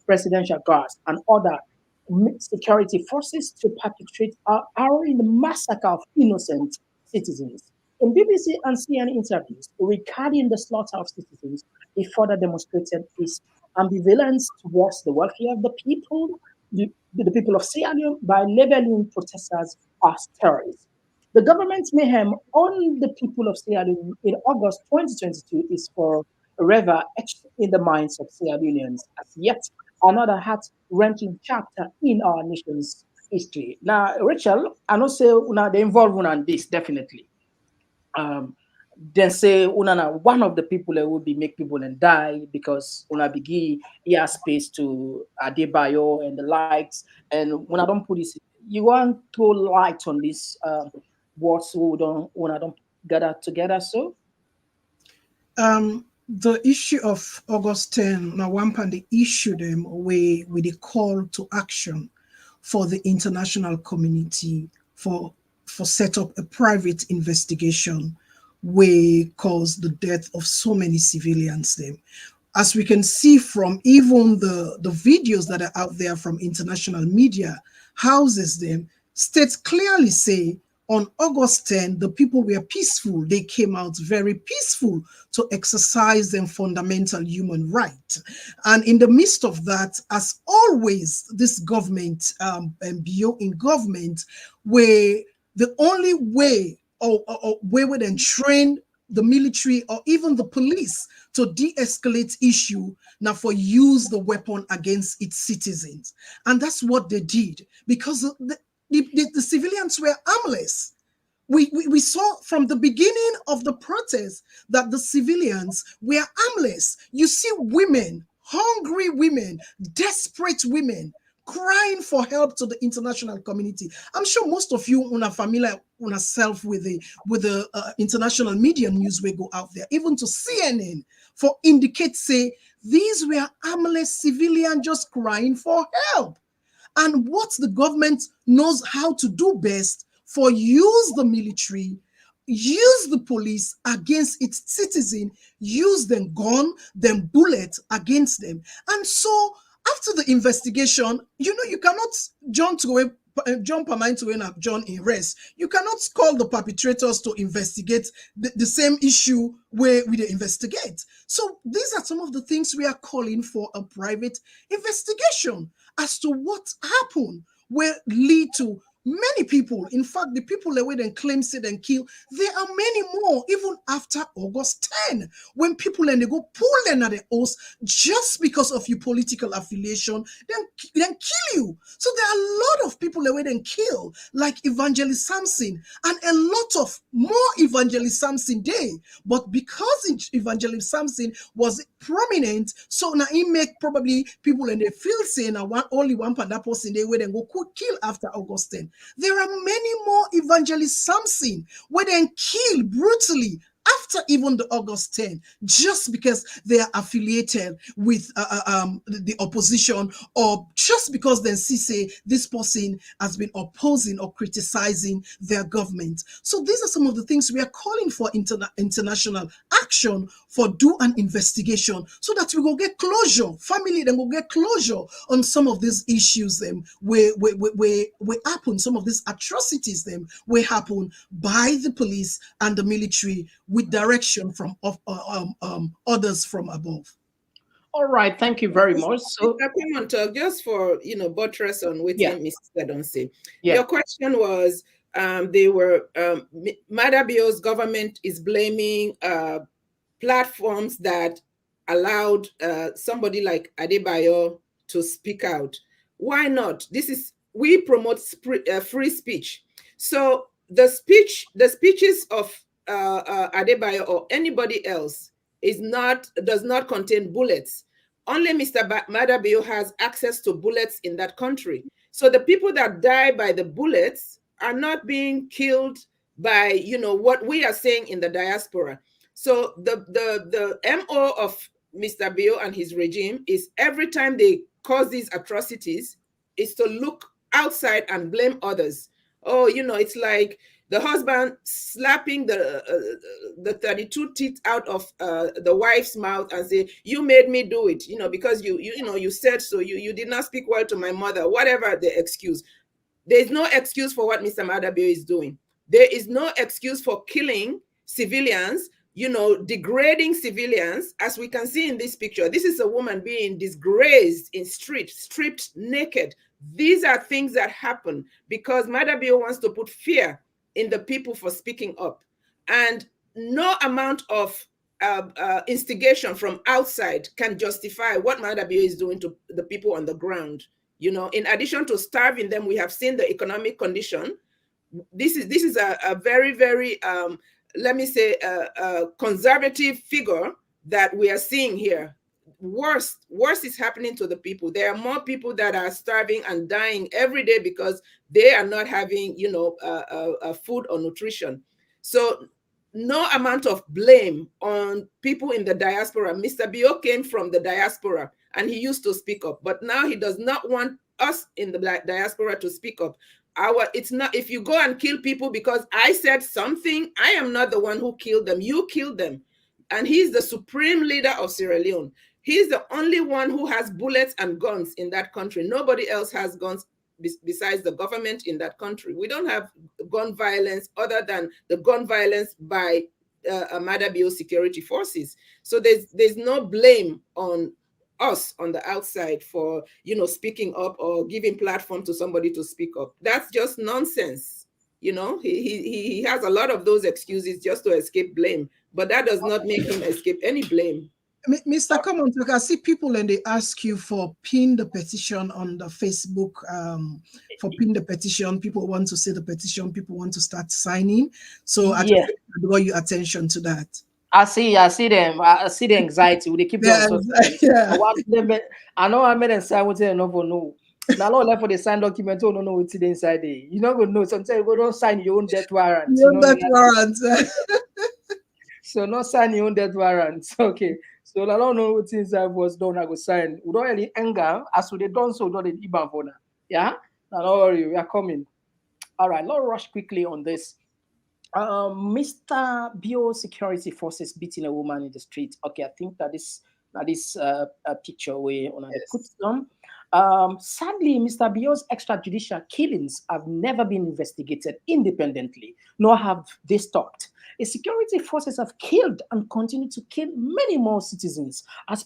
presidential guards and other security forces to perpetrate a harrowing massacre of innocent citizens. In BBC and CNN interviews regarding the slaughter of citizens, he further demonstrated his ambivalence towards the welfare of the people, the people of Sierra Leone, by labeling protesters as terrorists. The government's mayhem on the people of Sierra Leone in August 2022 is forever etched in the minds of Sierra Leoneans as yet another heart-wrenching chapter in our nation's history. Now, Rachel, I know say una they involve una in this definitely. Um, then say una na one of the people that will be make people and die because una bigi yeah space to Adebayo and the likes. And when I don't put this, you want to light on this words who don't when I don't gather together. So The issue of August 10, now one pan they issue them away with a call to action for the international community for set up a private investigation where caused the death of so many civilians them. As we can see from even the videos that are out there from international media houses them, states clearly say on August 10, the people were peaceful. They came out very peaceful to exercise their fundamental human right. And in the midst of that, as always, this government and BO in government, where the only way or way would then train the military or even the police to de-escalate issue now for use the weapon against its citizens. And that's what they did because the civilians were armless. We saw from the beginning of the protest that the civilians were armless. You see women, hungry women, desperate women, crying for help to the international community. I'm sure most of you are familiar yourself with the international media news we go out there, even to CNN, for indicate say these were armless civilians just crying for help. And what the government knows how to do best for use the military, use the police against its citizen, use them gun, them bullets against them. And so after the investigation, you know, you cannot jump a mind to end up John in rest. You cannot call the perpetrators to investigate the same issue where we investigate. So these are some of the things we are calling for a private investigation as to what happened, will lead to many people. In fact, the people that were then claim, said and kill, there are many more, even after August 10, when people and they go pull them at the house just because of your political affiliation, then kill you. So there are a lot of people that were then killed, like Evangelist Samson, and a lot of more Evangelist Samson day. But because Evangelist Samson was prominent, so now he make probably people and they feel saying only one that person they were then go kill after August 10. There are many more Evangelist Samson where they kill brutally after even the August 10, just because they are affiliated with the opposition, or just because they say this person has been opposing or criticizing their government. So these are some of the things we are calling for international action for do an investigation so that we will get closure. Family then will get closure on some of these issues where happen, some of these atrocities will happen by the police and the military with direction from others from above. All right, thank you very much. So, Komon-Tok, just for buttress on what Mr. Sedon say. Your question was they were Madabio's government is blaming platforms that allowed somebody like Adebayo to speak out. Why not? We promote free speech. So the speeches of Adebayo or anybody else does not contain bullets. Only Mr. Madabio has access to bullets in that country. So the people that die by the bullets are not being killed by what we are saying in the diaspora. So the MO of Mr. Bio and his regime is every time they cause these atrocities is to look outside and blame others. Oh, it's like The husband slapping the 32 teeth out of the wife's mouth and say, "You made me do it, because you said so. You did not speak well to my mother." Whatever the excuse, there is no excuse for what Mr. Madabio is doing. There is no excuse for killing civilians, degrading civilians, as we can see in this picture. This is a woman being disgraced in street, stripped naked. These are things that happen because Madabio wants to put fear in the people for speaking up. And no amount of instigation from outside can justify what Madabio is doing to the people on the ground. In addition to starving them, we have seen the economic condition. This is a very, very, let me say, a conservative figure that we are seeing here. Worse is happening to the people. There are more people that are starving and dying every day because they are not having, food or nutrition. So no amount of blame on people in the diaspora. Mr. Bio came from the diaspora and he used to speak up, but now he does not want us in the diaspora to speak up. It's not, if you go and kill people because I said something, I am not the one who killed them. You killed them. And he's the supreme leader of Sierra Leone. He's the only one who has bullets and guns in that country. Nobody else has guns besides the government in that country. We don't have gun violence other than the gun violence by Madabio security forces. So there's no blame on us on the outside for speaking up or giving platform to somebody to speak up. That's just nonsense. He has a lot of those excuses just to escape blame, but that does not make him escape any blame. Mr. Komon-Tok, I see people and they ask you for pin the petition on the Facebook. For pin the petition, people want to see the petition. People want to start signing. So I just draw your attention to that. I see them. I see the anxiety. They keep on. I know I made them sign with no. Now, not left for the signed document. Oh no, what's inside there? You're not gonna know. Sometimes you don't sign your own death warrant. So not sign your own death warrant. Okay. So I don't know what inside was done. I go sign. We don't any anger as we done so. Not in Iban for now. Yeah. Now don't worry, we are coming. All right. Let's rush quickly on this. Mr. Bio security forces beating a woman in the street. Okay, I think that is a picture where on the put them. Sadly, Mr. Bio's extrajudicial killings have never been investigated independently, nor have they stopped. The security forces have killed and continue to kill many more citizens, as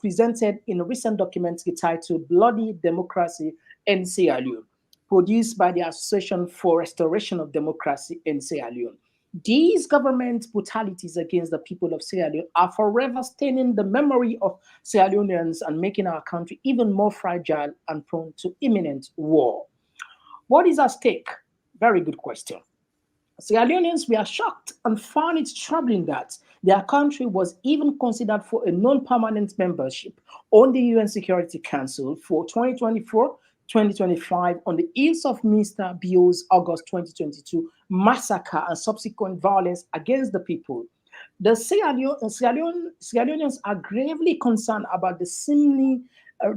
presented in a recent document titled "Bloody Democracy in Sierra Leone," produced by the Association for Restoration of Democracy in Sierra Leone. These government brutalities against the people of Sierra Leone are forever staining the memory of Sierra Leoneans and making our country even more fragile and prone to imminent war. What is at stake? Very good question. Sierra Leoneans were shocked and found it troubling that their country was even considered for a non-permanent membership on the UN Security Council for 2024-2025 on the heels of Mr. Bio's August 2022 massacre and subsequent violence against the people. The Sierra Leoneans are gravely concerned about the seemingly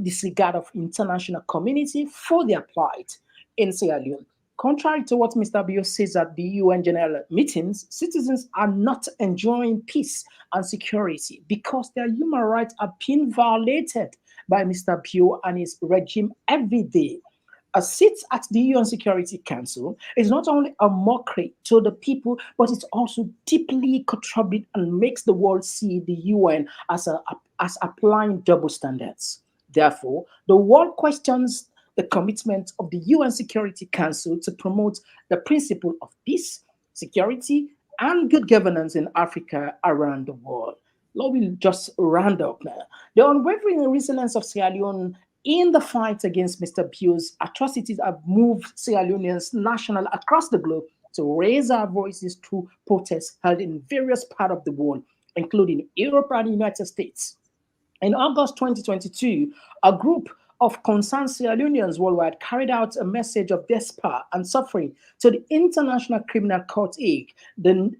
disregard of international community for their plight in Sierra Leone. Contrary to what Mr. Bio says at the UN General meetings, citizens are not enjoying peace and security because their human rights are being violated by Mr. Bio and his regime every day. A seat at the UN Security Council is not only a mockery to the people, but it's also deeply contribute and makes the world see the UN as applying double standards. Therefore, the world questions the commitment of the UN Security Council to promote the principle of peace, security, and good governance in Africa around the world. Let me just round up now. The unwavering resilience of Sierra Leone in the fight against Mr. Bio's atrocities have moved Sierra Leoneans national across the globe to raise our voices through protests held in various parts of the world, including Europe and the United States. In August 2022, a group of concerned Sierra Leoneans worldwide carried out a message of despair and suffering to the International Criminal Court Hague, the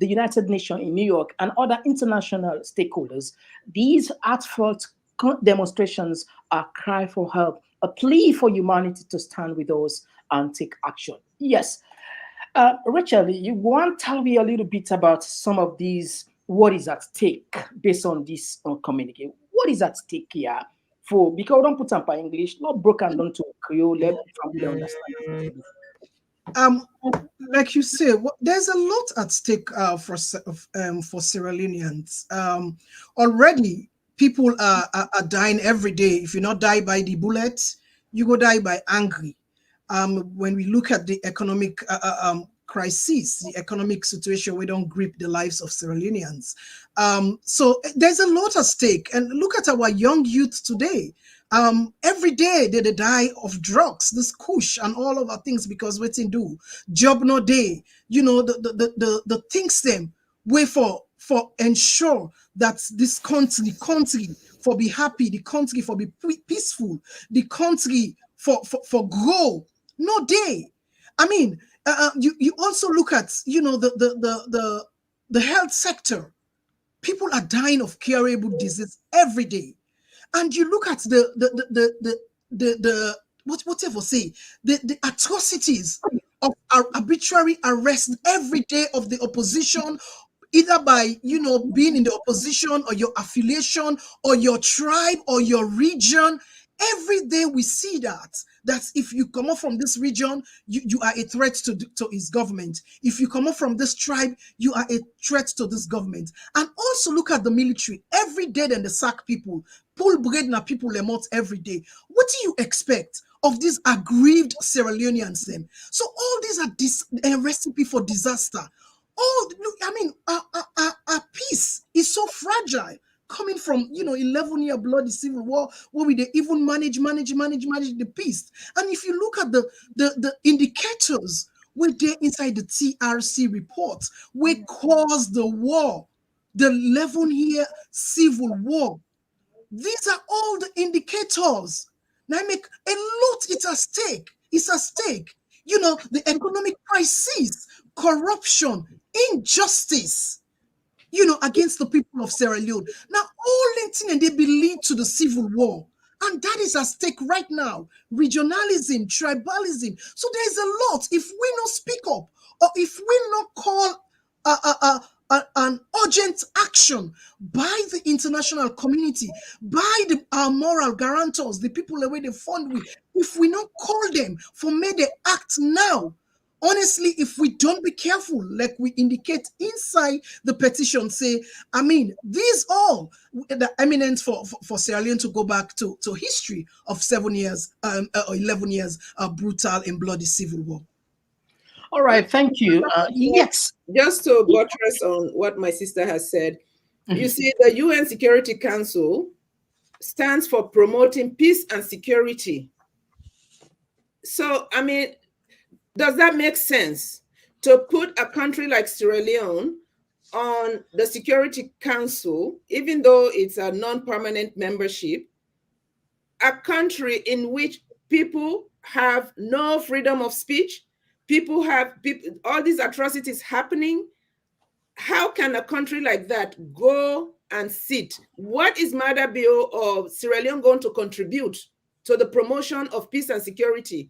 United Nations in New York, and other international stakeholders. These heartfelt demonstrations are a cry for help, a plea for humanity to stand with us and take action. Yes, Rachel, you want to tell me a little bit about some of these, what is at stake based on this communique? What is at stake here? For because we don't put up by English, not broken down to Creole, let family understand. Um, like you say, there's a lot at stake for Sierra Leoneans. Already, people are dying every day. If you not die by the bullet, you go die by angry. When we look at the economic crisis, the economic situation, we don't grip the lives of Sierra Leoneans. So there's a lot at stake. And look at our young youth today. Every day they die of drugs, this kush and all of our things because what they do, job no day, the things them way for ensure that this country for be happy, the country for be peaceful, the country for grow, no day. I mean, you also look at the health sector. People are dying of curable disease every day. And you look at the whatever say the atrocities of arbitrary arrest every day of the opposition, either by being in the opposition or your affiliation or your tribe or your region. Every day we see that if you come up from this region, you are a threat to his government. If you come up from this tribe, you are a threat to this government. And also look at the military. Every day then they sack people, pull bread na people lemot every day. What do you expect of these aggrieved Sierra Leoneans then? So all these are a recipe for disaster. Our peace is so fragile. Coming from 11-year bloody civil war, where we they even manage the peace. And if you look at the indicators where they're inside the TRC report, where caused the war, the 11-year civil war, these are all the indicators. Now I make a lot. It's at stake. It's at stake. The economic crisis, corruption, injustice. Against the people of Sierra Leone. Now, all things and they be lead to the civil war. And that is at stake right now. Regionalism, tribalism. So there's a lot. If we not speak up, or if we not call an urgent action by the international community, by our moral guarantors, the people the way they fund with, if we not call them for may they act now, honestly, if we don't be careful, like we indicate inside the petition, say, I mean, these all the eminence for Sierra Leone to go back to history of 7 years or 11 years of brutal and bloody civil war. All right, thank you. Yes. Just to buttress on what my sister has said, you see, the UN Security Council stands for promoting peace and security. So, I mean, does that make sense to put a country like Sierra Leone on the Security Council, even though it's a non-permanent membership, a country in which people have no freedom of speech, all these atrocities happening? How can a country like that go and sit? What is Mada Bio or Sierra Leone going to contribute to the promotion of peace and security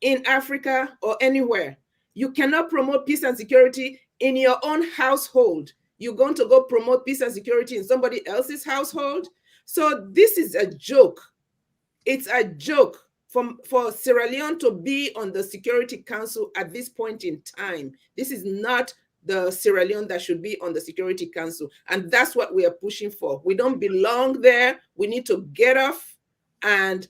in Africa or anywhere? You cannot promote peace and security in your own household. You're going to go promote peace and security in somebody else's household. So this is a joke. It's a joke for Sierra Leone to be on the Security Council at this point in time. This is not the Sierra Leone that should be on the Security Council. And that's what we are pushing for. We don't belong there. We need to get off and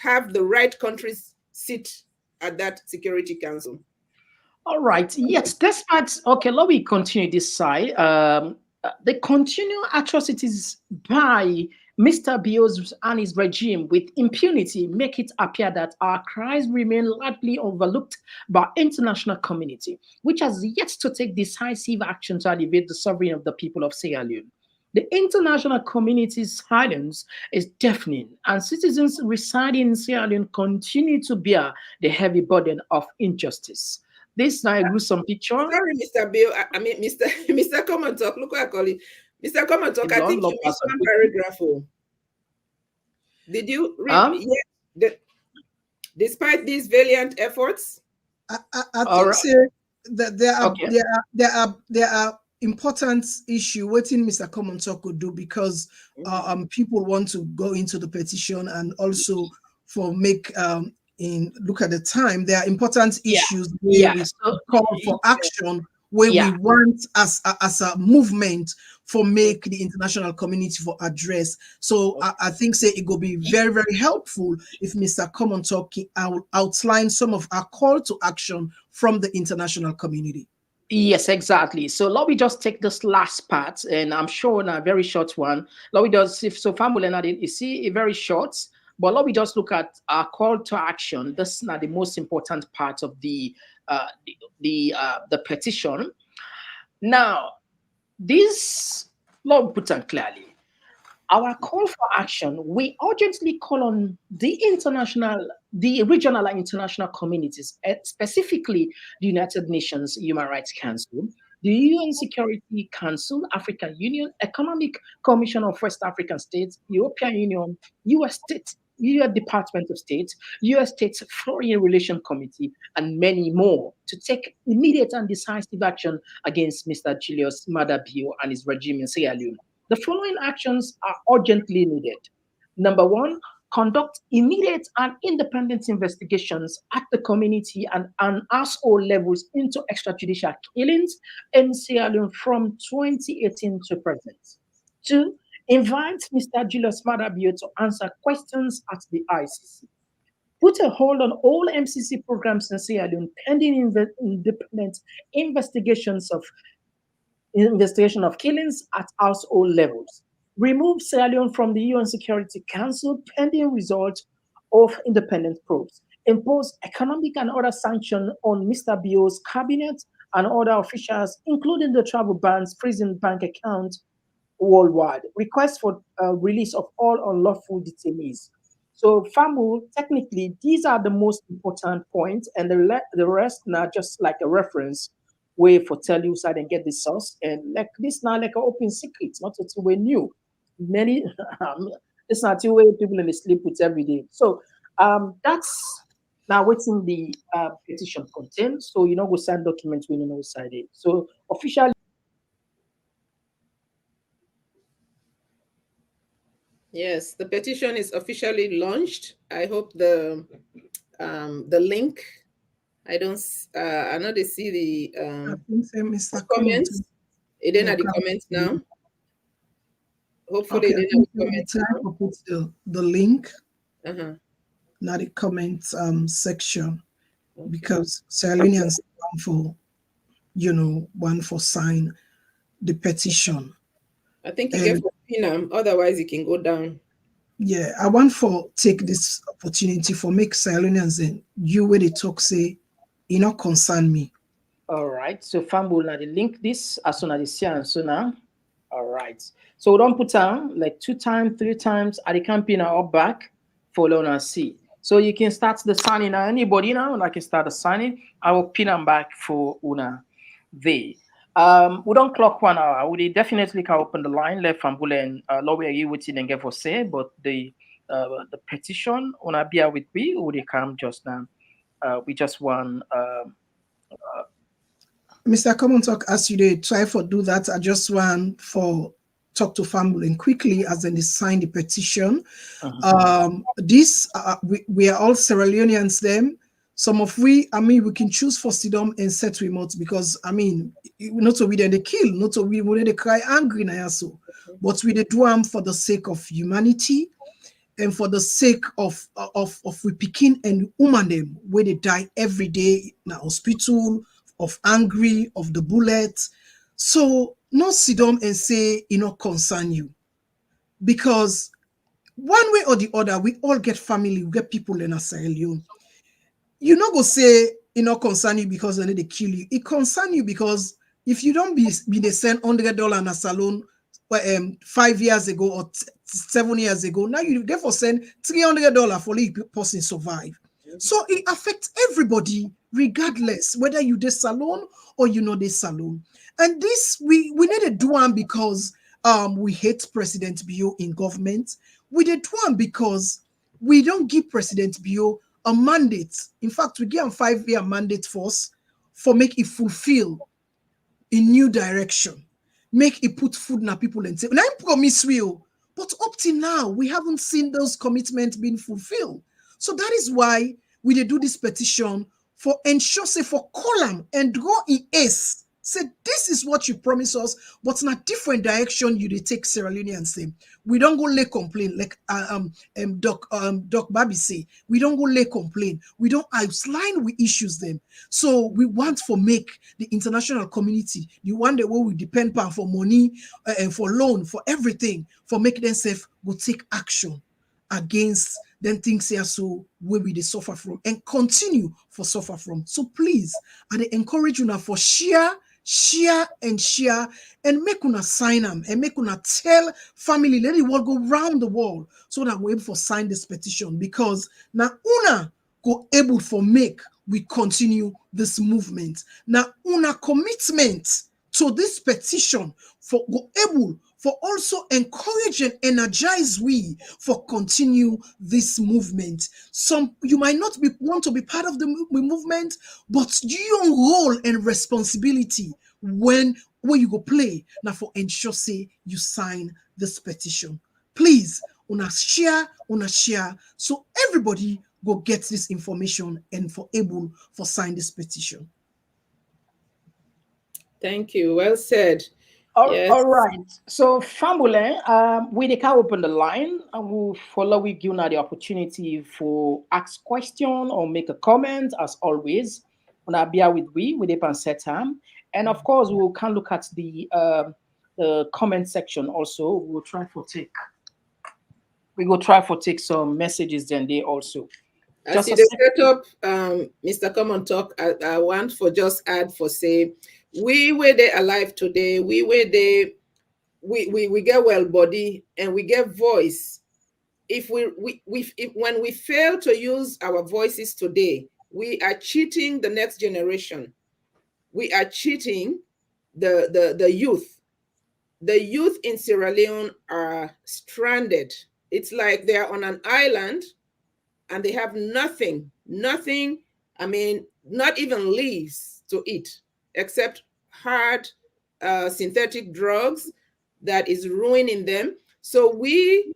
have the right countries sit at that Security Council. All right. Yes, despite, okay, let me continue this side. The continued atrocities by Mr. Bios and his regime with impunity make it appear that our cries remain largely overlooked by international community, which has yet to take decisive action to elevate the sovereignty of the people of Sierra Leone. The international community's silence is deafening, and citizens residing in Sierra Leone continue to bear the heavy burden of injustice. This now a gruesome picture. Sorry, Mr. Bill. I mean, Mr. Komon-Tok. Look what I call it. Mr. Komon-Tok, I think you missed one paragraph. Did you read? Despite these valiant efforts? I think, right. there are important issue waiting Mr. Komon-Tok could do, because people want to go into the petition, and also for make in look at the time, there are important issues where we call for action, where we want as a movement for make the international community for address. So I think say it will be very, very helpful if Mr. Komon-Tok outline some of our call to action from the international community. Yes, exactly. So let me just take this last part, and I'm sure in a very short one. Let me just, if so, family, you see a very short, but let me just look at our call to action. This is not the most important part of the petition. Now, this, let me put it clearly. Our call for action, we urgently call on the regional and international communities, specifically the United Nations Human Rights Council, the UN Security Council, African Union, Economic Commission of West African States, European Union, US Department of State, US States Foreign Relations Committee, and many more to take immediate and decisive action against Mr. Julius Maada Bio and his regime in Sierra Leone. The following actions are urgently needed. Number one, conduct immediate and independent investigations at the community and household levels into extrajudicial killings in Sierra Leone from 2018 to present. Two, invite Mr. Julius Maada Bio to answer questions at the ICC. Put a hold on all MCC programs in Sierra Leone pending independent investigation of killings at household levels. Remove Sierra Leone from the UN Security Council pending results of independent probes. Impose economic and other sanctions on Mr. Bio's cabinet and other officials, including the travel bans, freezing bank accounts worldwide. Request for release of all unlawful detainees. So, FAMU, technically, these are the most important points, and the rest now just like a reference way for tell you so I didn't get the source. And like this now like an open secret, not until we new. Many it's not two way people in the sleep with every day. So that's now waiting the petition content. So we sign documents when you know side it. So officially. Yes, the petition is officially launched. I hope the link. I know they see the comments. It didn't have the comments now. Hopefully, okay, they didn't have the comments now. Put the link. Now the comments section, because Sierra Leoneans one for sign the petition. I think you get for pin, otherwise it can go down. Yeah, I want for take this opportunity for make Sierra Leoneans and you where they talk say. It not concern me. All right. So fam will now link this as soon as they see and so now. All right. So we don't put on like 2 times, 3 times at the campaign or back for Leone see. So you can start the signing now. Anybody now, and I can start the signing. I will pin them back for Una. We don't clock 1 hour. We definitely can open the line left from Bulen lower you waiting and get for say, but the petition Una be with me, or they come just now. We just want Mr. Komon-Tok, as you did try for do that, I just want for talk to family and quickly as they sign the petition. This we are all Sierra Leoneans them. Some of we can choose for Sidom and set remote because not to we they kill, not to we they cry angry now so, but we do them for the sake of humanity. And for the sake of we picking and woman them where they die every day in a hospital, of angry, of the bullets. So not sit down and say concern you. Because one way or the other, we all get family, we get people in a Sierra Leone. You not go say concern you because they kill you. It concern you because if you don't be they send $100 in a salon 5 years ago or 7 years ago, now you therefore send $300 for the person survive. So it affects everybody, regardless whether you the salon or the salon. And this we need to do one because we hate President Bio in government. We did one because we don't give President Bio a mandate. In fact, we give him 5-year mandate for make it fulfill in new direction. Make it put food in people and say, and I promise you, but up till now, we haven't seen those commitments being fulfilled. So that is why we dey do this petition for ensure, say, for column and draw in ace. Say, this is what you promise us, but in a different direction, you dey take Sierra Leone and say, we don't go lay complaint, like Doc Babi say, we don't go lay complaint. We don't outline, we issues them. So we want for make the international community, the one that we depend on for money and for loan, for everything, for make themselves go take action against them things here, so where we they suffer from and continue for suffer from. So please, I they encourage you now for share and make una sign them and make una tell family, let it world go round the world so that we're able to sign this petition, because now una go able for make we continue this movement. Now una commitment to this petition for go able for also encourage and energize we for continue this movement. Some you might not want to be part of the movement, but your role and responsibility when you go play now for ensure say you sign this petition. Please, una share, so everybody go get this information and for able for sign this petition. Thank you. Well said. Yes. All right. So, family, we can open the line and we'll follow with you now the opportunity for ask question or make a comment as always. When I be with we can set time. And of course, we can look at the comment section also. We'll try for take. We go try for take some messages then they also. As you set up, Mr. Komon-Tok, I want for just add for say, we were there alive today. We were there. We get well body and we get voice. If when we fail to use our voices today, we are cheating the next generation. We are cheating the youth. The youth in Sierra Leone are stranded. It's like they are on an island and they have nothing. I mean, not even leaves to eat, except hard synthetic drugs that is ruining them. So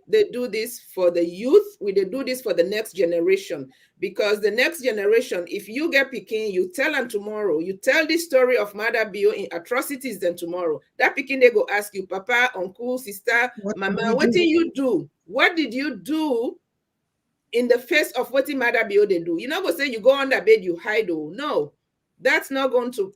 they do this for the youth. They do this for the next generation, because the next generation, if you get Peking, you tell them tomorrow, you tell this story of Mother Bio in atrocities, then tomorrow, that Peking, they go ask you, Papa, uncle, sister, mama, what did you do? What did you do in the face of what Mother Bio they do? You know, go say you go under bed, you hide. Oh, no. That's not going to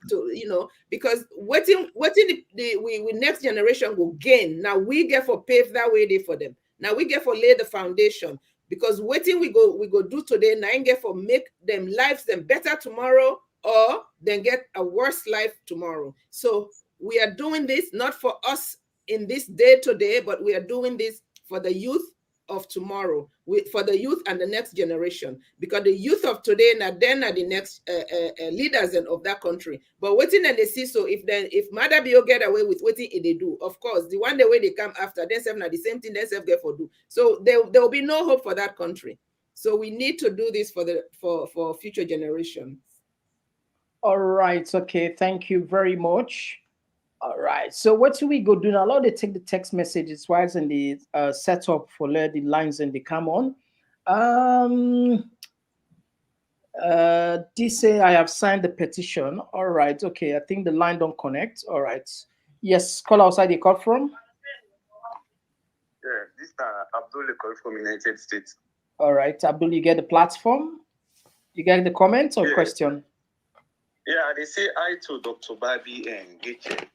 because what we next generation will gain. Now we get for pave that way there for them. Now we get for lay the foundation, because waiting we go do today, now get for make them lives them better tomorrow, or then get a worse life tomorrow. So we are doing this not for us in this day today, but we are doing this for the youth of tomorrow, for the youth and the next generation, because the youth of today then are the next leaders of that country. But waiting and they see, so if Mother Bio get away with waiting they do, of course the one the way they come after themselves now the same thing themselves get for do. So there will be no hope for that country. So we need to do this for future generations. All right. Okay. Thank you very much. All right. So what do we go do now? Allow they take the text messages while in the setup for let the lines and they come on. This say I have signed the petition. All right. Okay. I think the line don't connect. All right. Yes. Call outside. You call from? Yeah. This is Abdul call from United States. All right. Abdul, you get the platform? You get the comment or question? Yeah, they say hi to Dr. Babi and Geche.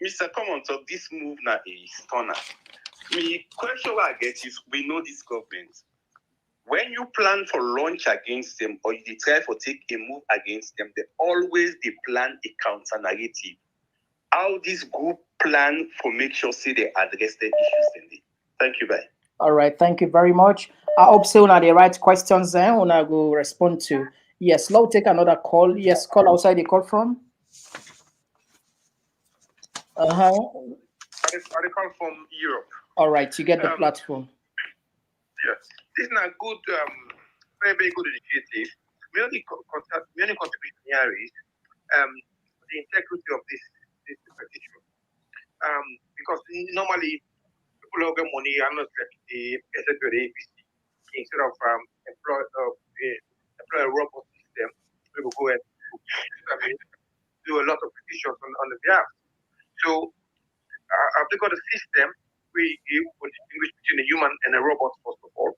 Mr. Komon-Tok, this move now is stunner. Me question I get is, we know this government. When you plan for launch against them or you try for take a move against them, they plan a counter narrative. How this group plan for make sure say they address the issues in it. Thank you, bye. All right, thank you very much. I hope so now the right questions there when I go respond to. Yes, let's take another call. Yes, call outside the call from. I call from Europe. All right, you get the platform. Yes, this is a good, very, very good initiative. many contribution here is the integrity of this petition. Because normally people who get money are not like the SFA instead of employ a robot system, we will go and do a lot of petitions on the behalf. So I've got a system we distinguish between a human and a robot, first of all.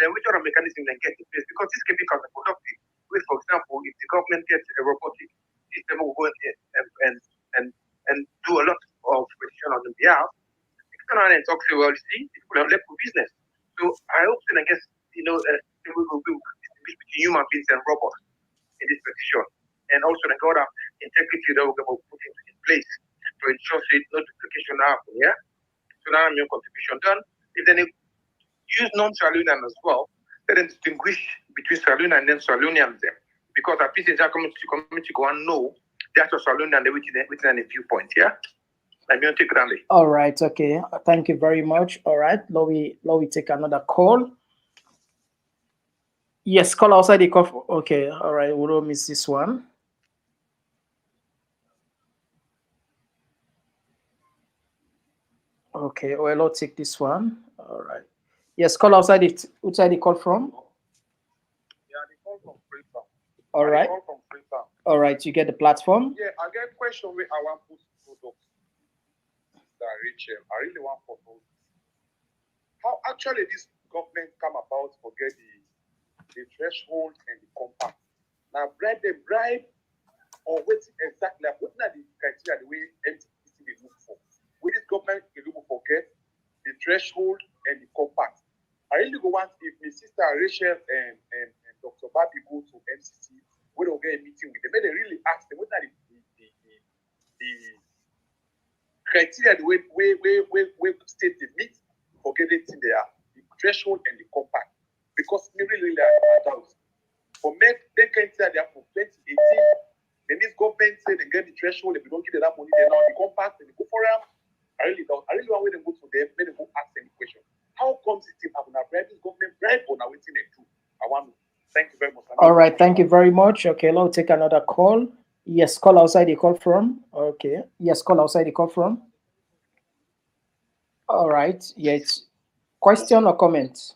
Then which other mechanism then get in place? Because this can be counterproductive. For example, if the government gets a robotic system, will go and do a lot of petition on the behalf. External and talk say, well, you see, people have left for business. So I hope that I guess we will distinguish between human beings and robots in this petition, and also the other integrity that we're going to put in place to ensure that no duplication happen. Yeah. So now I'm your contribution done. If then use non-Sierra Leonean as well, let them distinguish between Sierra Leone and then Sierra Leoneans them. Because our pieces are coming to go and know that's Sierra Leone and within a viewpoint, yeah? I'm going to take it. All right, okay. Thank you very much. All right, let me take another call. Yes, call outside the call. Okay, all right, we don't miss this one. Okay, well, I'll take this one. All right. Yes, call outside it. Which side the call from? Yeah, the call from Freetown. All right. Call from Freetown. All right, you get the platform. Yeah, I get a question where I want to put products that Rachel. I really want to know how actually this government come about to get the threshold and the compact. Now, bribe or what exactly? What are the criteria the way MTPC they look for? With this government they look for get the threshold and the compact. I really go want if my sister Rachel and Dr. Babi go to MCC, we don't get a meeting with them. They really ask them what are the criteria the way state they meet for getting in there, the threshold and the compact. Because we really doubt. For they can say they are from 2018. Then this government say they get the threshold, if we don't give them that money, they now the compact and they go for them. I really don't. I really want them to go to them, let them go ask them the question. How comes it if I'm not bribe this government bribe or now waiting they do? I want to thank you very much. All right, thank you very much. Okay, let's take another call. Yes, call outside the call from. Okay. Yes, call outside the call from. All right. Yes. Question or comment?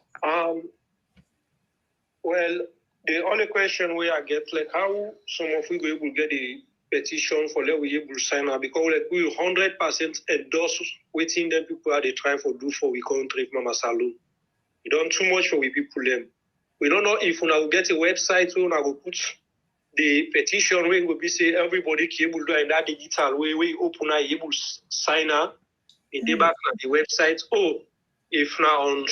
Well, the only question we are get like how some of we will get the petition for let we able to sign up because like we 100% endorse waiting them people are they trying for do for we country Mama Salou. We don't too much for we people them. We don't know if we will get a website we will put the petition we will be say everybody can able to do in that digital way we open a able sign up in the back of the website or if now on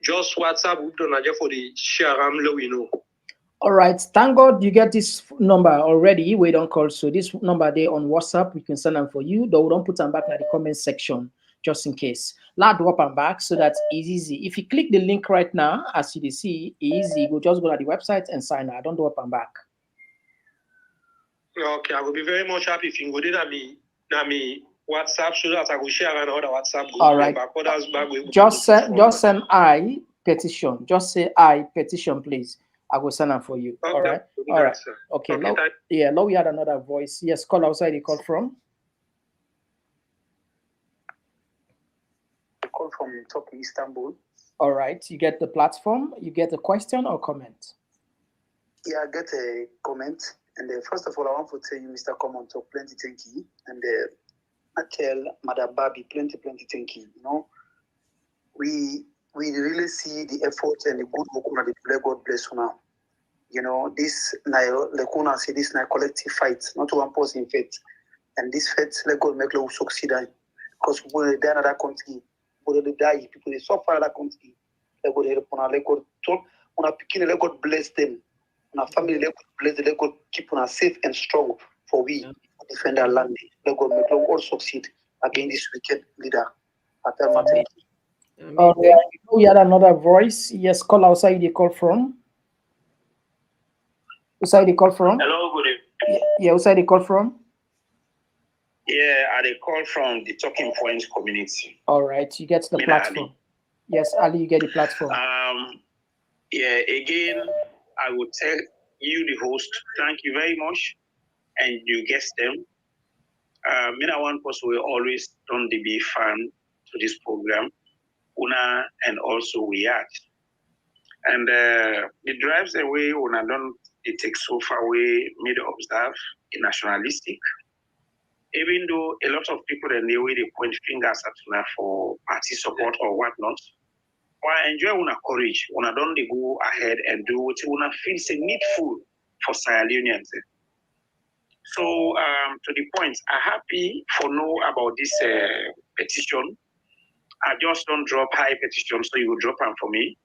just WhatsApp we don't have for the share we know. All right. Thank God you get this number already. We don't call. So this number there on WhatsApp, we can send them for you. Though we don't put them back in the comment section just in case. Lad drop them back so that's easy. If you click the link right now, as you see, easy. Go just go to the website and sign up. Don't drop them back. Okay, I will be very much happy if you go there me WhatsApp so that I will share another WhatsApp group. All right. Just send I petition. Just say I petition, please. I will send them for you. Okay. All right. All right. Okay. Now we had another voice. Yes, call outside. You call from? I call from Turkey, Istanbul. All right. You get the platform. You get a question or comment? Yeah, I get a comment. And first of all, I want to tell you, Mr. Komon-Tok, plenty thank you. And I tell Madam Babi, plenty thank you. You know, we really see the effort and the good work of the people. God bless you now. You know, this now, like I say, this now collective fight, not one person faith. And this faith, let God make us succeed. Because when they die in another country, when they die, people they suffer in another country. Let God help on. Let God talk on a picking. Let God bless them. On our family, let God bless them. Let God keep on us safe and strong for we defend our land. Let God make us all succeed against this wicked leader. Okay, we had another voice. Yes, call outside. You call from? Outside you call from? Hello, good evening. Yeah, outside you call from? Yeah, I call from the Talking Points community. All right, you get the platform. Ali. Yes, Ali, you get the platform. Yeah, again, I would tell you, the host, thank you very much, and you guess them. Me na one person we always don't be fan to this program, Una and also we are. And it drives away Una don't it takes so far away me to observe in nationalistic. Even though a lot of people in the way they point fingers at Una for party support or whatnot. Well, I enjoy Una courage. Una don't they go ahead and do what Una feels needful for Sierra Leoneans. So to the point, I'm happy for know about this petition. I just don't drop high petition, so you will drop them for me.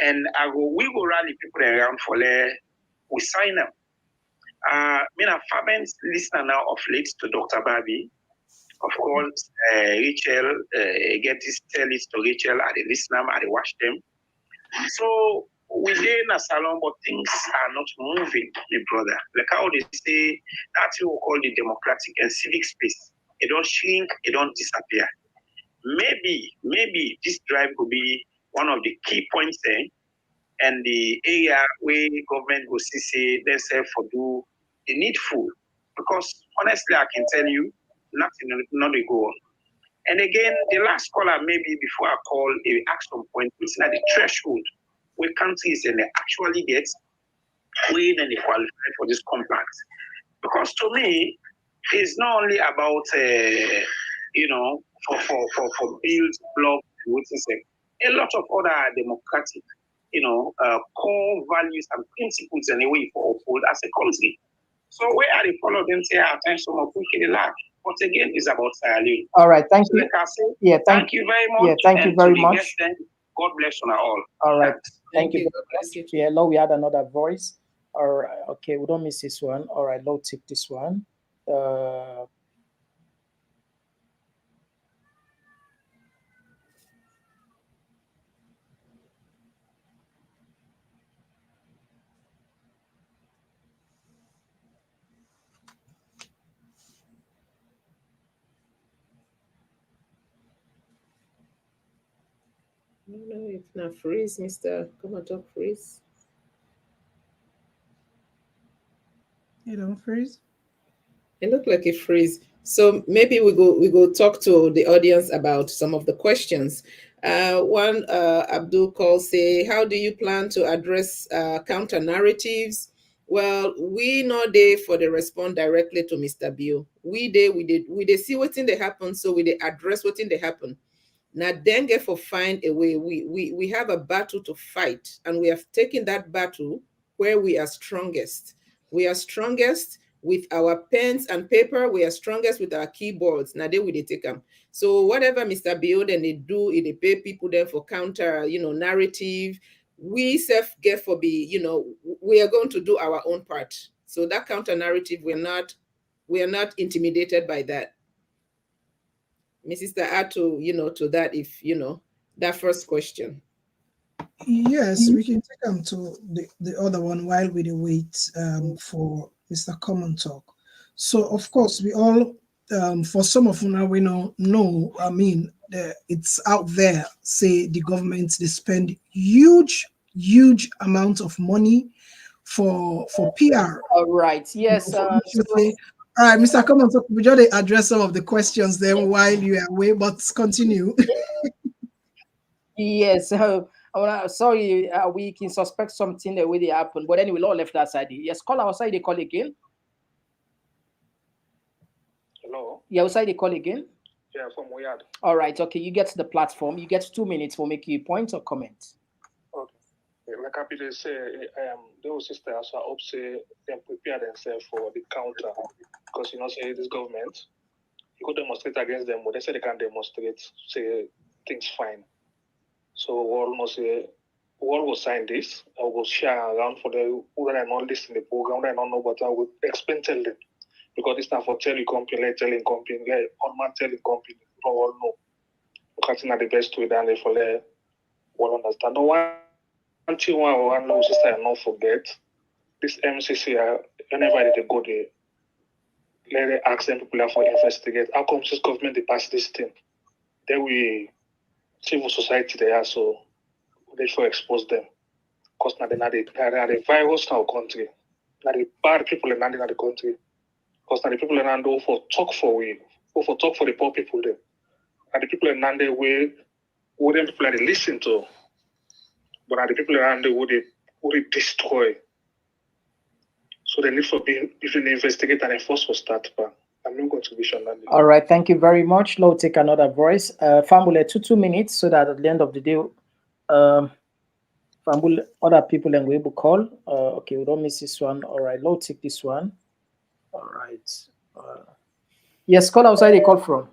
And we go rally people around for we sign them. Me a fervent listener now of late to Dr. Barbie. Of course, Rachel, get this tell it to Rachel, I listen them, I watch them. So within a salon, but things are not moving, my brother. Like how they say, that's what we call the democratic and civic space. It don't shrink, it don't disappear. Maybe this drive could be one of the key points there, and the area where government will say themselves for do the needful. Because honestly, I can tell you, nothing not to go on. And again, the last caller, maybe before I call a action point, it's at the threshold where countries and they actually get when they qualify for this compact. Because to me, it's not only about for build, block, a lot of other democratic, core values and principles and a way for uphold as a country. So where are the follow them say attention of quickly laugh? But again, it's about Sierra Leone. All right, thank you. Like I said, yeah, thank you very much. Yeah, thank you very much. God bless you all. All right, thank you. God bless you. Yeah, now we had another voice. All right, okay, we don't miss this one. All right, let's take this one. No, it's not freeze, Mr. Komon-Tok, freeze. You don't freeze? It looked like a freeze. So maybe we go talk to the audience about some of the questions. One Abdul call say, how do you plan to address counter narratives? Well, we not there for the respond directly to Mr. Bio. We did see what's in the happen, so we did address what's in the happen. Now, dengue for find a way. We have a battle to fight, and we have taken that battle where we are strongest. We are strongest with our pens and paper. We are strongest with our keyboards. Now, they will take them. So whatever Mr. Bio then they do, they pay people then for counter, narrative. We self get for be, we are going to do our own part. So that counter narrative, we are not intimidated by that. Mrs. add to to that if that first question. Yes, we can take them to the other one while we wait for Mr. Komon-Tok. So of course we all for some of now we know I mean it's out there, say the government they spend huge amount of money for PR. All right, yes. All right, Mr. Komon-Tok, we just address some of the questions then while you are away, but continue. Yes, sorry, we can suspect something the way they happen, but anyway, all left that side. Yes, call outside, they call again. Hello? Yeah, outside, they call again. Yeah, from Wiyad. All right, okay, you get to the platform. You get 2 minutes for making a point or comment. Okay. Like happy to say, those sisters are up say them prepare themselves for the counter because say this government, you go demonstrate against them, but they say they can demonstrate, say things fine. So we almost say all will sign this. I will share around for the who are not listening to the program, I don't know, but I will explain tell them because it's not for telecompany, like on-man telecompany, we all know. Because it's the best way than they for the all understand. No one knows this I not forget. This MCC, whenever they go there, let they ask them people for investigate. How come this government they pass this thing? Then we civil society they are so they should expose them. because now the virus in our country. Now the bad people in the country. Because now the people in Nando for talk for we, for talk for the poor people there. And the people in Nando we wouldn't people that they listen to. But now the people in Nando would they destroy. So the need for being if you investigate and enforce for start, but I'm no contribution. All right, thank you very much. Now take another voice. Fambule 2 minutes so that at the end of the day, Fambule, other people and we will call. Okay, we don't miss this one. All right, now take this one. All right. Yes, call outside. They call from.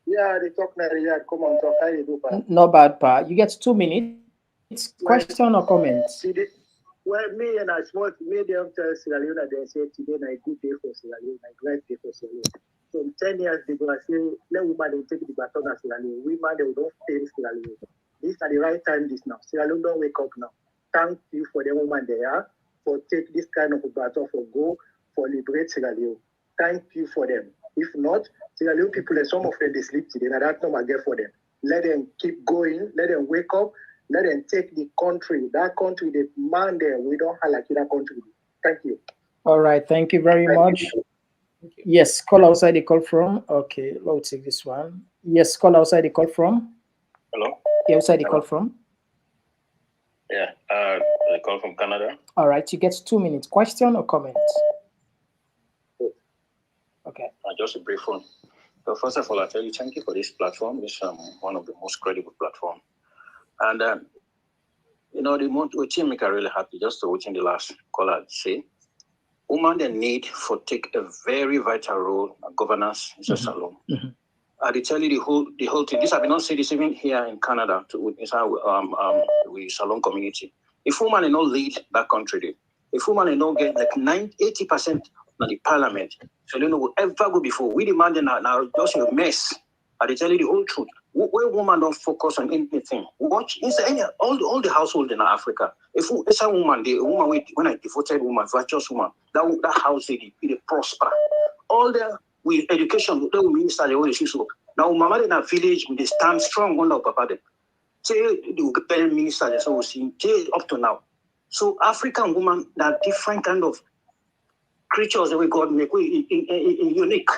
Yeah, they talk now. Yeah, come on, talk. How you do, pa? No bad, pa. You get 2 minutes. Question or comment? Well, me and I smart medium tell Sierra Leone they say today na a good day for Sierra Leone, a great day for Sierra Leone. From 10 years ago, I say let women they take the baton of Sierra Leone. Women they don't fail Sierra Leone. This are the right time. This now. Sierra Leone don't wake up now. Thank you for the woman there for take this kind of a baton for go for liberate Sierra Leone. Thank you for them. If not, Sierra Leone people and some of them they sleep today. Now that's not my gift for them. Let them keep going. Let them wake up. Let them take the country. That country, the man there, we don't have like that country. Thank you. All right, thank you very much. Yes, call outside the call from. Okay, let's take this one. Yes, call outside the call from. Hello? Yeah, outside the call from. Yeah, I call from Canada. All right, you get 2 minutes. Question or comment? Okay. Just a brief one. So first of all, I tell you, thank you for this platform. It's one of the most credible platforms. And, the team make me really happy just to watching the last caller say, women they need for take a very vital role in governance in the salon. I tell you the whole thing. This I will not say this even here in Canada inside we salon community. If women not lead that country, if women not get like 80% of the parliament, so they will ever go before. We demand now just a mess. I tell you the whole truth. Where women don't focus on anything, watch all the household in Africa. If it's a woman, when a devoted woman, virtuous woman, that house they prosper. All the education, they will minister the whole issue. So now, mama in a village, they stand strong under Papa. Them say the minister, so we see up to now. So African women, are different kind of creatures that we God make unique.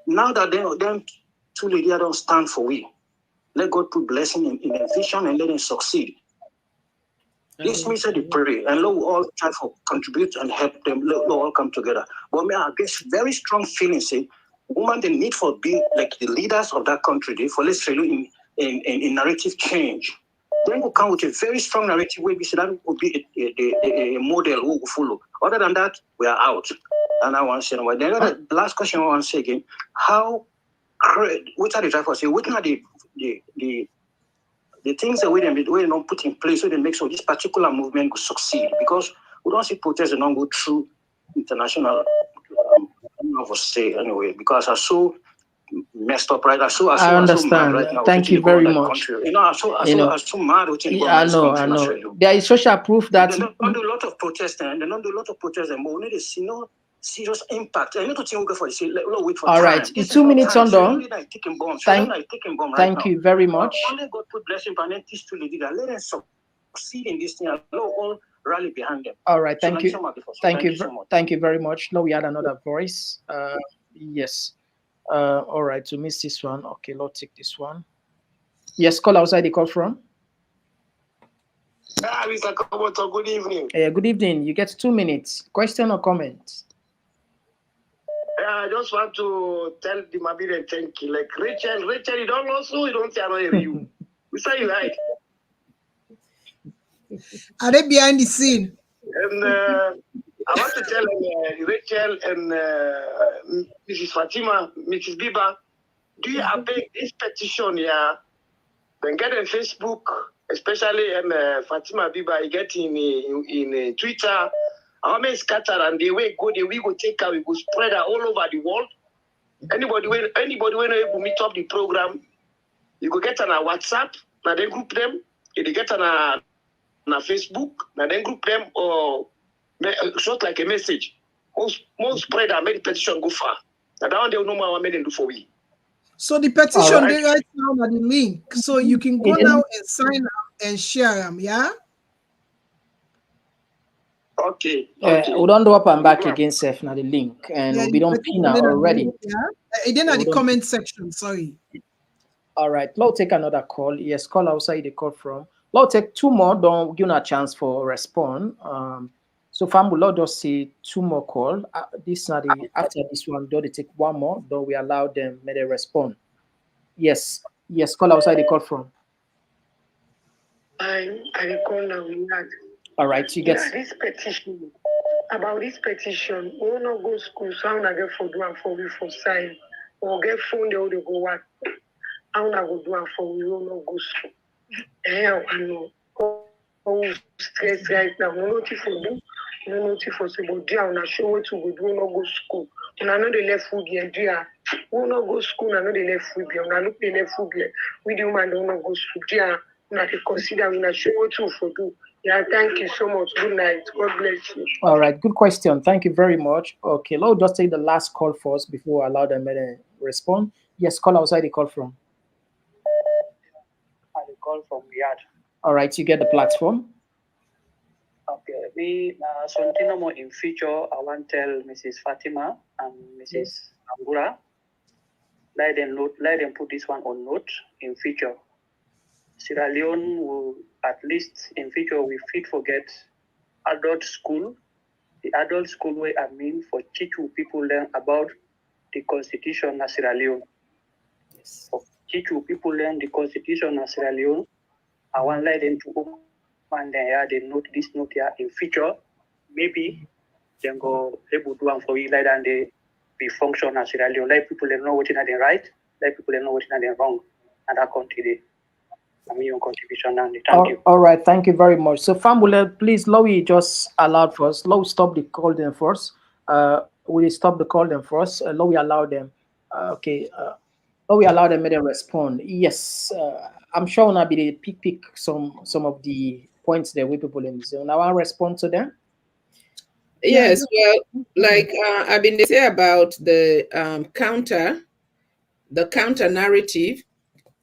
Now that them two ladies don't stand for we. Let God put blessing in their vision and let them succeed. This means that they pray and let all try to contribute and help them. Let all come together. But I guess very strong feeling say, women they need for being like the leaders of that country. They for let's say in narrative change. Then will come with a very strong narrative where we say that will be a model who will follow. Other than that, we are out. And I want to say, the last question I want to say again: what are the drivers? Say what are the things that we don't put in place so they make sure this particular movement will succeed? Because we don't see protests and don't go through international. I don't know what to say anyway. Because I so messed up, right? I understand. Right now, thank you very much. Country. I'm so mad with I know. There is social proof that they don't do a lot of protests and they don't do a lot of protests and we need to see no serious impact. I need to think for this. Wait for all time. right, it's 2 minutes on done. Thank you very much. Only God put blessing and then these two ladies let them succeed in this thing. All rally behind them. All right, thank you. Thank you very much. Now we had another voice. Yes. All right, to miss this one. Okay, let's take this one. Yes, call outside the call from. Mr. Komon-Tok, good evening. Good evening. You get 2 minutes. Question or comment? I just want to tell the Mabire thank you. Like Rachel, you don't also, you don't say I don't hear you. We say you right. Are they behind the scene? And I want to tell Rachel and Mrs. Fatima, Mrs. Biba, do you have this petition here? Then get on Facebook, especially Fatima Biba, get in Twitter. How many scatter and the way go, we go take her, we go spread her all over the world. Anybody when able meet up the program, you go get on a WhatsApp, now then group them. You get on a Facebook, now then group them or short like a message. Most spread and make the petition go far. Now that one they know more what they do for we. So the petition they write down at the link, so you can go now and sign up and share them. Yeah. Okay. We don't do up and back again, Seth, now the link, and Yeah, we don't pin already. Yeah, then at the comment section, sorry. All right, let's take another call. Yes, call outside the call from. Let's take two more. Don't give a chance for respond. So fam, we'll just see two more call. This not the after this one. Don't they take one more? Don't we allow them may they respond? Yes, call outside the call from. I recall now we had. All right, you get this petition. About this petition, we will not go school, so I'm not get for do and for we for sign. Or get phone they will go work. I'm not go do and for we will not go school. I know. Oh, stress right now. No notice for do. No notice for say, but dear, I'm not sure what to go do. Not go school. And I know they left food here, dear. We will not go school. I know they left food here. I know they left food here. We do man don't not go school, dear. Not to consider. We not sure what to for do. Yeah, thank you so much. Good night. God bless you. All right, good question. Thank you very much. Okay, let's just take the last call first before I allow them to respond. Yes, call outside the call from. I call from Riyadh. All right, you get the platform. Okay, we something no more in future. I want to tell Mrs. Fatima and Mrs. Angura. Let them put this one on note in future. Sierra Leone will, at least in future, we fit forget adult school. The adult school where I mean for teach people learn about the Constitution of Sierra Leone. Yes. For teach people learn the Constitution of Sierra Leone. I want let them to open their they note this note here in future. Maybe then go able to do for you like and they be function as Sierra Leone. Let people know what is not right. Let people know what is not wrong. And that country. Your contribution and thank you. All right, thank you very much. So, Fambule, please, Lowy just allowed for us. Lowy, stop the call them first. Will you stop the call them first? Lowy allow them. Okay. Lowy allow them to respond. Yes, I'm sure I'll be the pick some of the points there with people in the zone. Now I'll respond to them. Yes, well, like I've been say about the counter narrative.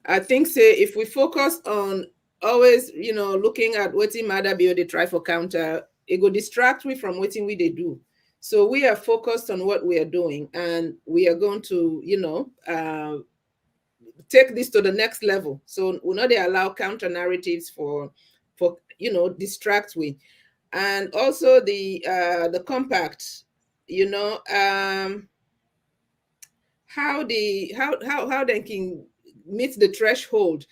I think say if we focus on always, looking at what in matter be they try for counter, it will distract me from what we they do. So we are focused on what we are doing, and we are going to, take this to the next level. So we know they allow counter narratives for distract we, and also the compact, how they can meet the threshold.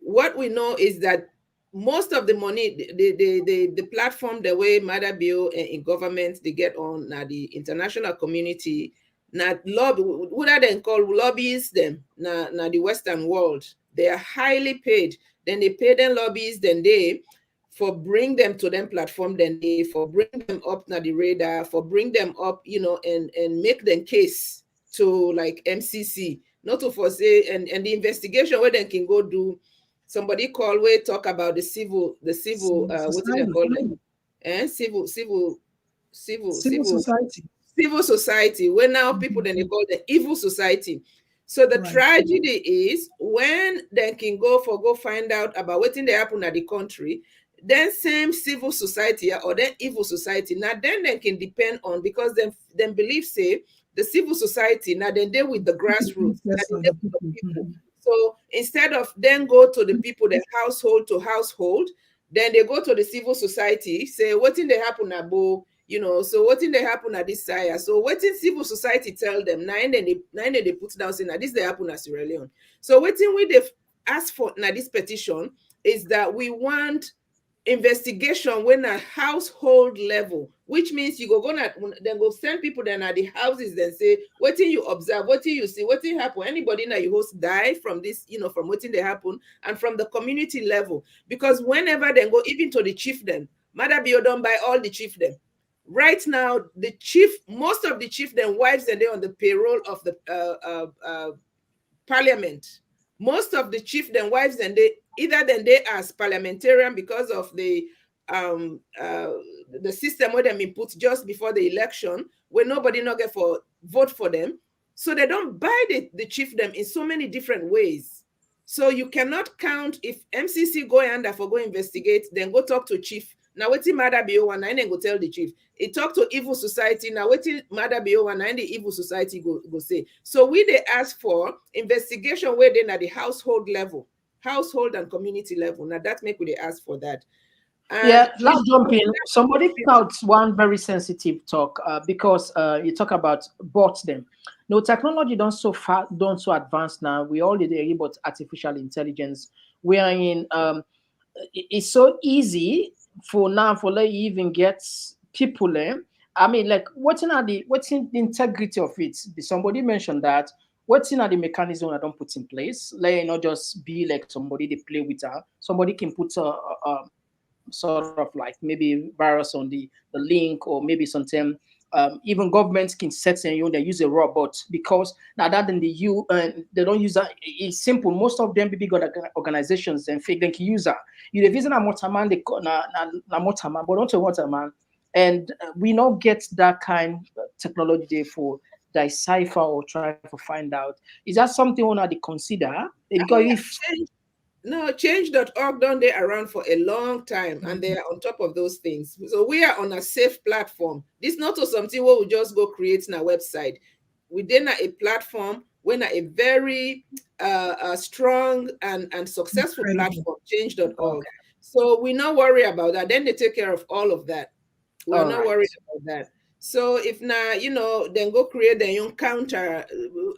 What we know is that most of the money, the platform, the way Mother Bill in government they get on now the international community, not lobby, what are they called lobbyists them now the Western world. They are highly paid. Then they pay them lobbyists, then they for bring them to them platform, then they for bring them up now the radar, for bring them up, and make them case to like MCC. Not to foresee and the investigation where they can go do. Somebody call where talk about the civil what do they call it? Civil society. Where now people then they call the evil society. So the tragedy is when they can go find out about what thing they happen at the country. Then same civil society or then evil society. Now then they can depend on because then believe say. The civil society, now then they with the grassroots. So instead of then go to the people, the household to household, then they go to the civil society, say, what in they happen at Bo, so what in they happen at this side? So what in civil society tell them, nine they put down saying, now this they happen at Sierra Leone. So what in we they've asked for now this petition is that we want investigation when at household level, which means you then go send people then at the houses then say what do you observe, what do you see, what did happen, anybody now you host die from this, from what did they happen, and from the community level, because whenever they go even to the chiefdom, Mother Bio done by all the chiefdom. Right now, most of the chiefdom wives and they're on the payroll of the parliament. Most of the chiefdom wives and they as parliamentarian because of the system where them input just before the election, where nobody not get for vote for them. So they don't buy the chiefdom in so many different ways. So you cannot count if MCC go investigate, then go talk to chief. Now wetin matter be one, and then go tell the chief. He talk to evil society. Now wetin matter be one, and the evil society go say. So we they ask for investigation where they at the household level, household and community level. Now that make we they ask for that. And yeah, let's jump in. Somebody out one very sensitive talk because you talk about bots them. No, technology done so far, done so advanced now. We already hear about artificial intelligence. We are in it's so easy for now for like you even get people I mean, like what's in the integrity of it? Somebody mentioned that. What's in the mechanism I don't put in place? Like not just be like somebody they play with her. Somebody can put a sort of like maybe virus on the link, or maybe sometimes even governments can set and they use a robot, because now that in the they don't use that. It's simple. Most of them big organizations and fake they can use that. You visit a motorman, they na motorman, but not a waterman, and we not get that kind of technology for decipher or try to find out. Is that something we want to consider? Because if no, change.org done they around for a long time, and they are on top of those things. So we are on a safe platform. This not something where we just go create a website. We then a platform when a very strong and successful platform, change.org. Okay. So we not worry about that. Then they take care of all of that. We're not worried about that. So if now, then go create their own counter.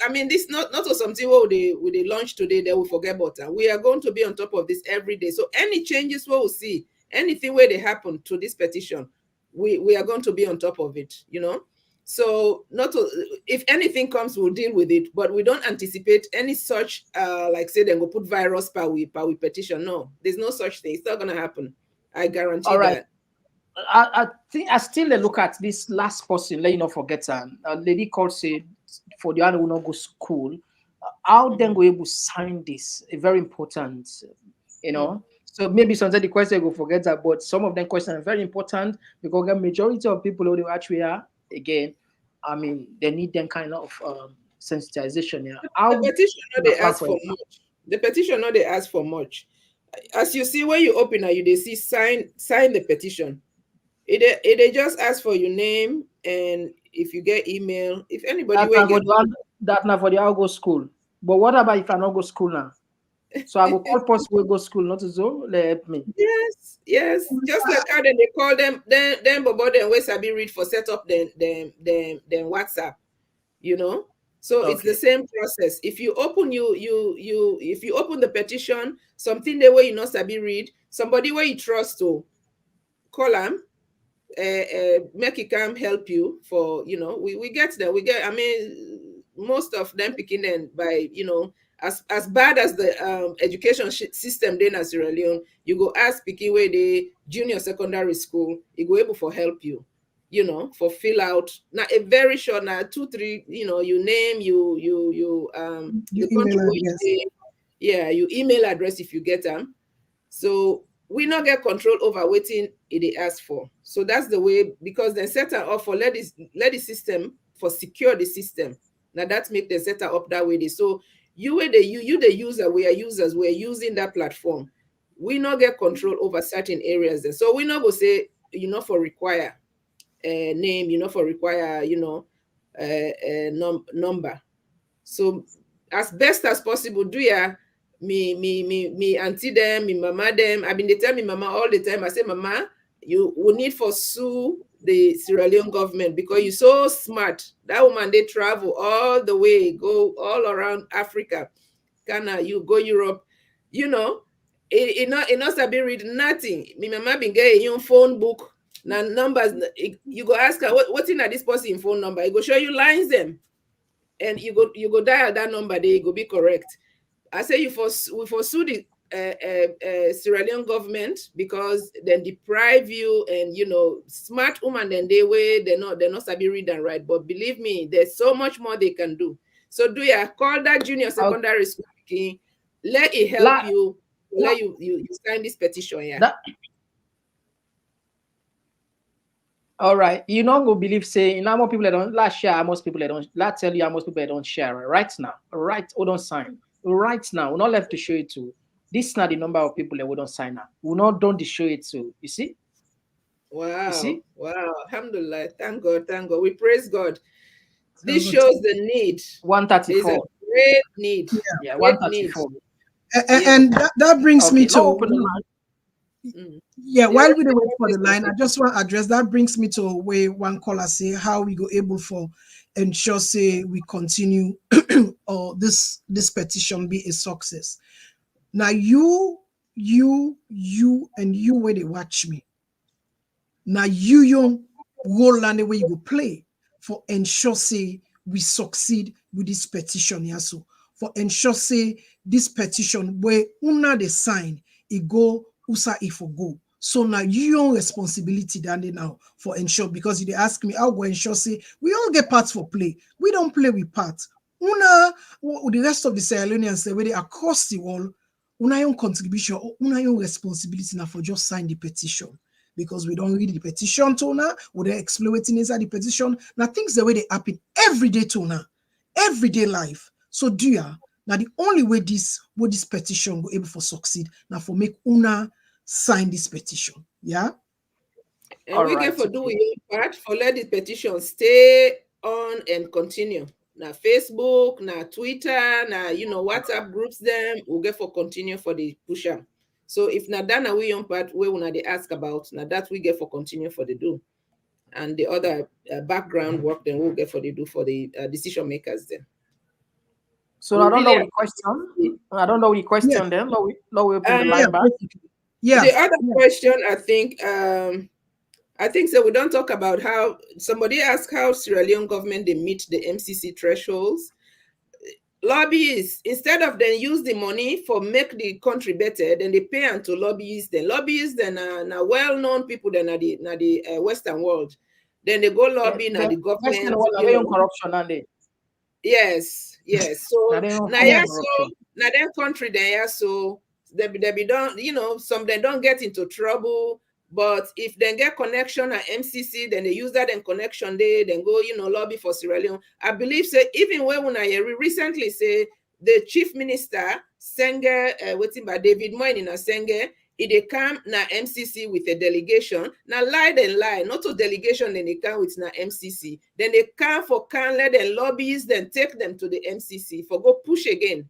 I mean, this not something what they launch today, they will forget about it. We are going to be on top of this every day. So any changes we will see, anything where they happen to this petition, we are going to be on top of it, So if anything comes, we'll deal with it, but we don't anticipate any such like say they go put virus per we petition. No, there's no such thing. It's not gonna happen. I guarantee that. I think I still look at this last person. Let you not forget a lady called said for the one who not go school. How then go able to sign this? Very important, So maybe sometimes the question go forget that, but some of them questions are very important because the majority of people who actually are again. I mean, they need them kind of sensitization. Yeah. The petition not they ask for much. The petition not they ask for much. As you see when you open it, they see sign the petition. It just ask for your name, and if you get email, if anybody that now for the I'll go school. But what about if I not go school now? So I will call possible go school, not to so let me. Yes. Just like how they call them, then Bobo then where Sabi read for set up then WhatsApp, So It's the same process. If you open if you open the petition, something there where you not Sabi read, somebody where you trust to call them. Make it come help you for we get them. I mean, most of them picking them by as bad as the education system then as Sierra Leone, you go ask picking where the junior secondary school, you go able for help you, for fill out now a very short 2-3 you name you the country your email address if you get them. So we not get control over waiting they ask for. So that's the way, because they set it up for let the system for secure the system. Now that make them set it up that way. So you the user, we are users, we're using that platform. We not get control over certain areas then. So we not go say, for require a name, for require, number. So as best as possible, do ya me auntie them, me mama them. I mean, they tell me mama all the time. I say, mama, you will need for sue the Sierra Leone government because you're so smart. That woman, they travel all the way, go all around Africa. Ghana, you go Europe, it not be read nothing. Me mama been getting your phone book. Now numbers, you go ask her what's in this person phone number. It go show you lines them, and you go dial that number. They go be correct. I say we foresue the Sierra Leone government because they deprive you, and smart woman then they're not sabi read and write. But believe me, there's so much more they can do. So do you call that junior secondary school? Let it help you. Let you sign this petition. Yeah. All right, you not go believe say more people that don't share, most people that don't tell you how most people that don't share right now. Right, or don't sign. Right now, we're not left to show it to. This is not the number of people that we don't sign up. We're not done to show it to. You see? Wow. You see? Wow. Alhamdulillah. Thank God. Thank God. We praise God. This shows the need. 134. There's a great need. Yeah, Great 134. need. And that brings me to open the line. Yeah, while we wait for the line, I just want to address that brings me to where one caller say how we go able for ensure say we continue or this petition be a success. Now you and you where they watch me. Now you role and the way you go play for ensure say we succeed with this petition here. So for ensure say this petition where una they sign it go usa if go. So now your responsibility Dandy now for ensure because they ask me how go ensure say we all get parts for play. We don't play with parts. Una the rest of the Sierra Leoneans say where they across the wall, una your contribution or una your responsibility now for just sign the petition. Because we don't read the petition to now, or they're exploiting inside the petition. Now things the way they happen every day to now, everyday life. So do ya now the only way this petition go able for succeed now for make una sign this petition. Yeah. And we get for do your part for let the petition stay on and continue. Now Facebook, now Twitter, now WhatsApp groups them, we'll get for continue for the push up. So if Nadana we on part where when they ask about now that we get for continue for the do, and the other background work then we'll get for the do for the decision makers then. So I don't know the question. I don't know the question then. We open the line back. Yeah. The other question I think so. We don't talk about how somebody asked how Sierra Leone government they meet the MCC thresholds. Lobbyists, instead of then use the money for make the country better, then they pay them to lobbyists. Then lobbyists, then now well-known people, then are the Western world. Then they go lobbying at the government. Corruption and they. Yes. So now their country there, so they be don't some they don't get into trouble. But if they get connection at MCC, then they use that in connection day, then go, lobby for Sierra Leone. I believe say even when I recently say the chief minister, Senge, waiting by David Moyne in a Senge, they come na MCC with a delegation. Now lie, not a delegation, then they come with na MCC. Then they come for let them lobbies, then take them to the MCC for go push again,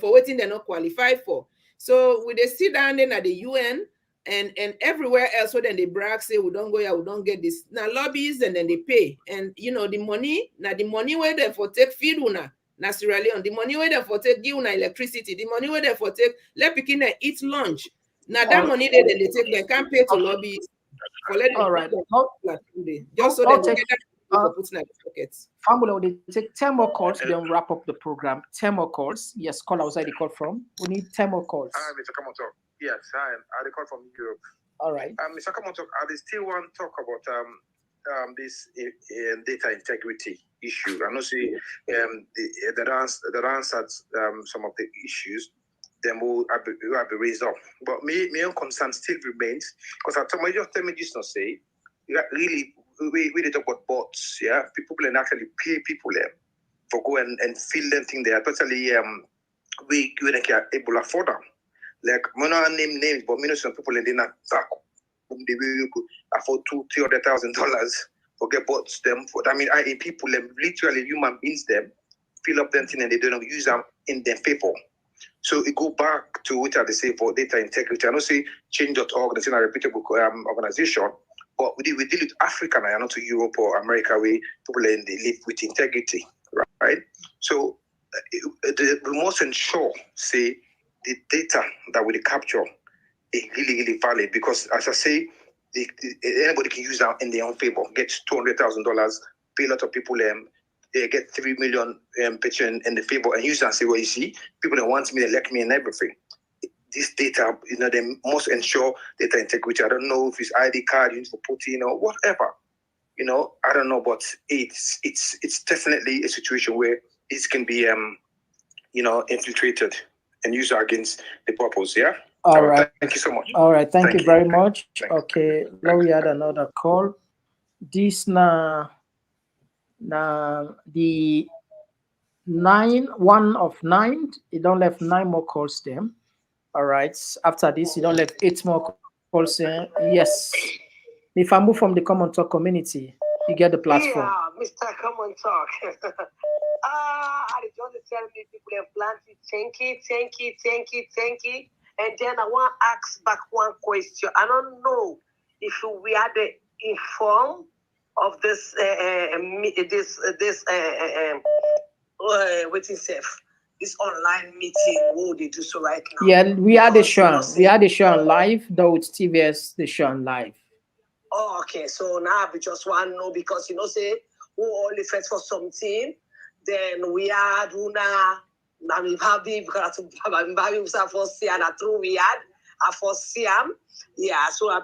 for waiting they're not qualified for. So we they sit down then at the UN, and everywhere else where then they brag say we don't go here, we don't get this. Now lobbies and then they pay. And the money where they for take feed una na Sierra Leone, the money where they for take give una electricity, the money where they for take let pikin eat lunch. Now that money they take, they can't pay to lobbies for let all right. Just so they get that put in their pockets. Family, they take 10 more calls, then wrap up the program. 10 more calls. Yes, call outside the call from. We need 10 more calls. Hi, Mr. Komon-Tok. Yes, I call from Europe. All right. Mr. Komon-Tok, I still want to talk about this data integrity issue. I know see that answered some of the issues. Then will be raised up. But my own concern still remains because I just tell me this not say really we talk about bots. Yeah, people can actually pay people for go and fill them thing there. Especially we can able to afford them. Like I'm not name names, but some people in the not they will afford $200,000 for get bots them. For I mean, people them literally human beings them fill up them thing and they don't use them in their favor. So it go back to what they say for data integrity. I don't say change.org, that's a reputable organization, but we deal with Africa now, not to Europe or America, where people they live with integrity, right? So we must ensure, say, the data that we capture is really, really valid because, as I say, anybody can use that in their own favor, get $200,000, pay a lot of people get 3 million petition in the favor and use that and say, well, you see, people that want me, they elect me and everything. This data, they must ensure data integrity. I don't know if it's ID card you need for putting or whatever. I don't know, but it's definitely a situation where this can be, infiltrated and used against the purpose. Yeah. All right. Thank you so much. All right. Thank you very much. Thanks. Okay. Now we had another call. This now the 1 of 9. You don't left 9 more calls there. All right. After this, you don't left 8 more calls there. Yes. If I move from the Komon-Tok community, you get the platform. Yeah, Mr. Komon-Tok. I just tell me people have planted, thank you. And then I want to ask back one question. I don't know if we are the informed of this this online meeting. What they do so right now? Yeah, we are the show. We are the show live, though it's TVS the show live. Oh, okay. So now we just want to know because say who only first for something, then we are Duna. Now we have because for Siam, a true we had a for Siam. Yeah, so I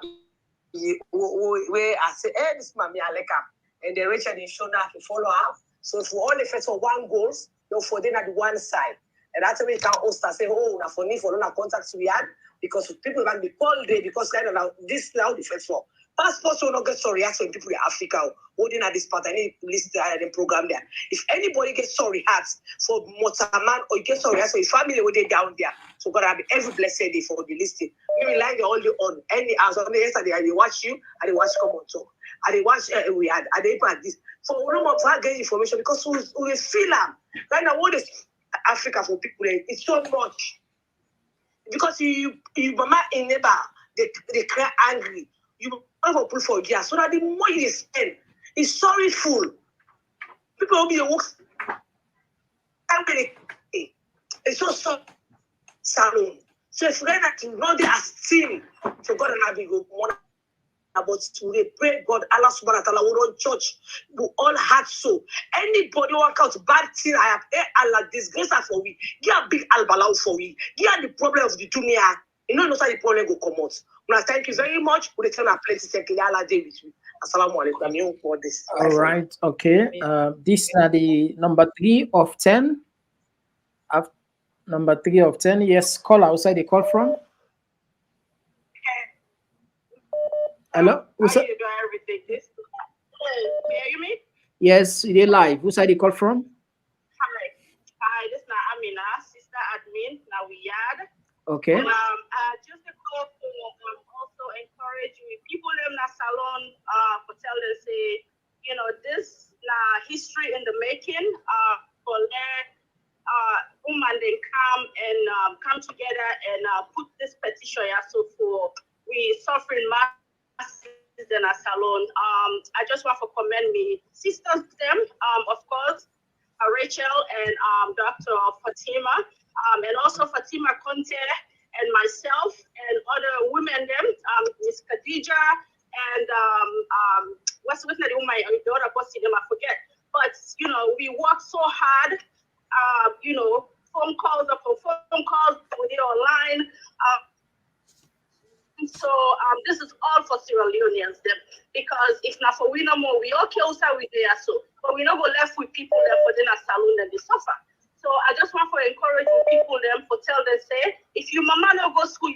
say, hey, this mommy Aleka, and the Rachel in show now to follow up. So for all the first for one goals, you for them at one side. And that's why we can host and say, oh, now for me for no contacts we had because people can be called there because kind of this now the first for. Passports will not get sorry ask when people in Africa holding at this part. I need list the program there. If anybody gets sorry ask for Motaman or you get sorry ask for your family when they down there. So God have every blessed day for the listing. Maybe like the only on any hours on the yesterday I watch you, I watch Komon-Tok. I watch we had I at this. So we don't want to get information because we feel them. Right now what is Africa for people it's so much. Because you mama in neighbor they cry angry. You for people for years, so that the more you spend, it's sorrowful. People will be the work. It's so salon. So if we're not to run the esteem, so God and I will go more about to pray God, Allah subhanahu wa ta'ala will run church. We all had so. Anybody work out bad thing, I have Allah disgrace for we. Give a big albalau for we. Give the problem of the dunya. You know, the problem will come out. Thank you very much. We return our place to Allah day with you. Assalamu alaikum for this. All right, okay. This are the number 3 of 10. Number 3 of 10. Yes, call outside the call from. Hello? Who's that? Can you hear me? Yes, you're live. Who's the call from? Hi, this is Amina, sister admin, Nawiyad. Okay. Just a call to also encourage you. People in the salon for tell them say, this history in the making for let women then come together and put this petition so for we suffering masses in a salon. I just want to commend me sisters them of course Rachel and Dr. Fatima and also Fatima Conte and myself and other women them Miss Khadija and what's the name of my daughter bossy them I forget, but we work so hard, phone calls upon phone calls, we did online. So this is all for Sierra Leoneans them because if not for we no more we okay also we there so but we not go left with people there for dinner salon and they suffer. So I just want to encourage people them for tell them say if your mama no go school.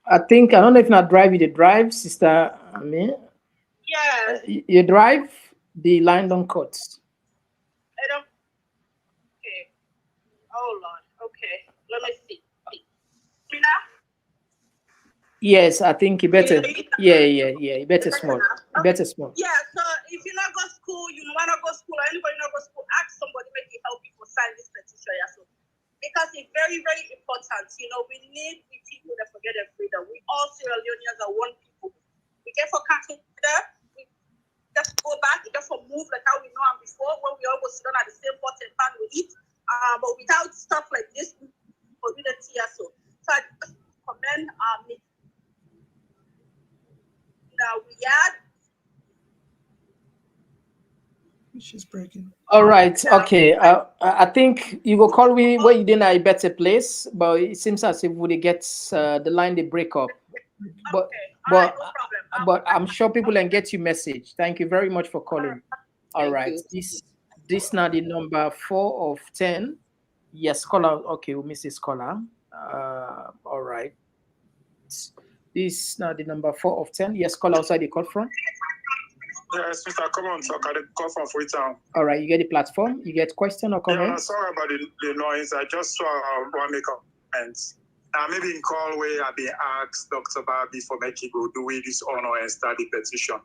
I don't know if not drive you drive, sister. I mean, yes. You drive the line don't cut. I don't. Okay. Oh Lord. Okay. Let me see. Yes, I think you better. Yeah. You better small. You better small. Yeah. So if you not go school, you wanna go school, or anybody not go school, ask somebody make it help you sign this petition. Yeah. So because it's very very important. We need the people that forget their freedom. We all Sierra Leoneans are one people. We get for Canada. We just go back. We just for move like how we know them before when we always sit down at the same pot and pan we eat. But without stuff like this, for the TSO. So I just commend me. We had. She's breaking. All right. Okay. I think you will call me where you didn't a better place, but it seems as if we get the line they break up. But I'm sure people can get your message. Thank you very much for calling. All right. This now the number 4 of 10. Yes, caller. Okay, we miss this caller. All right. This now the number 4 of 10. Yes, call outside the call from. Yes, Mr. Komon-Tok, I call from Freetown. All right, you get the platform. You get question or comment? Yeah, sorry about the noise. I just saw one make comments. maybe in call where I've been asked Dr. Barbie for making go do we this honor and start the petition.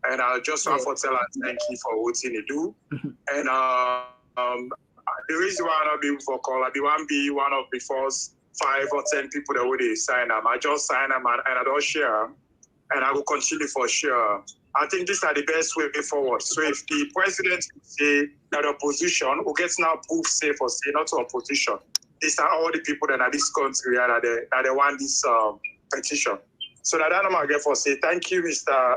And I just want to tell her thank you for what you do. And the reason why I'm not be for call, I be one of the first 5 or 10 people that would sign them. I just sign them and I don't share them. And I will continue for sure. I think these are the best way forward. So if the president say that opposition who gets now proof safe or say not to opposition, these are all the people that are this country that they want this petition. So that I'm going to say thank you, Mr.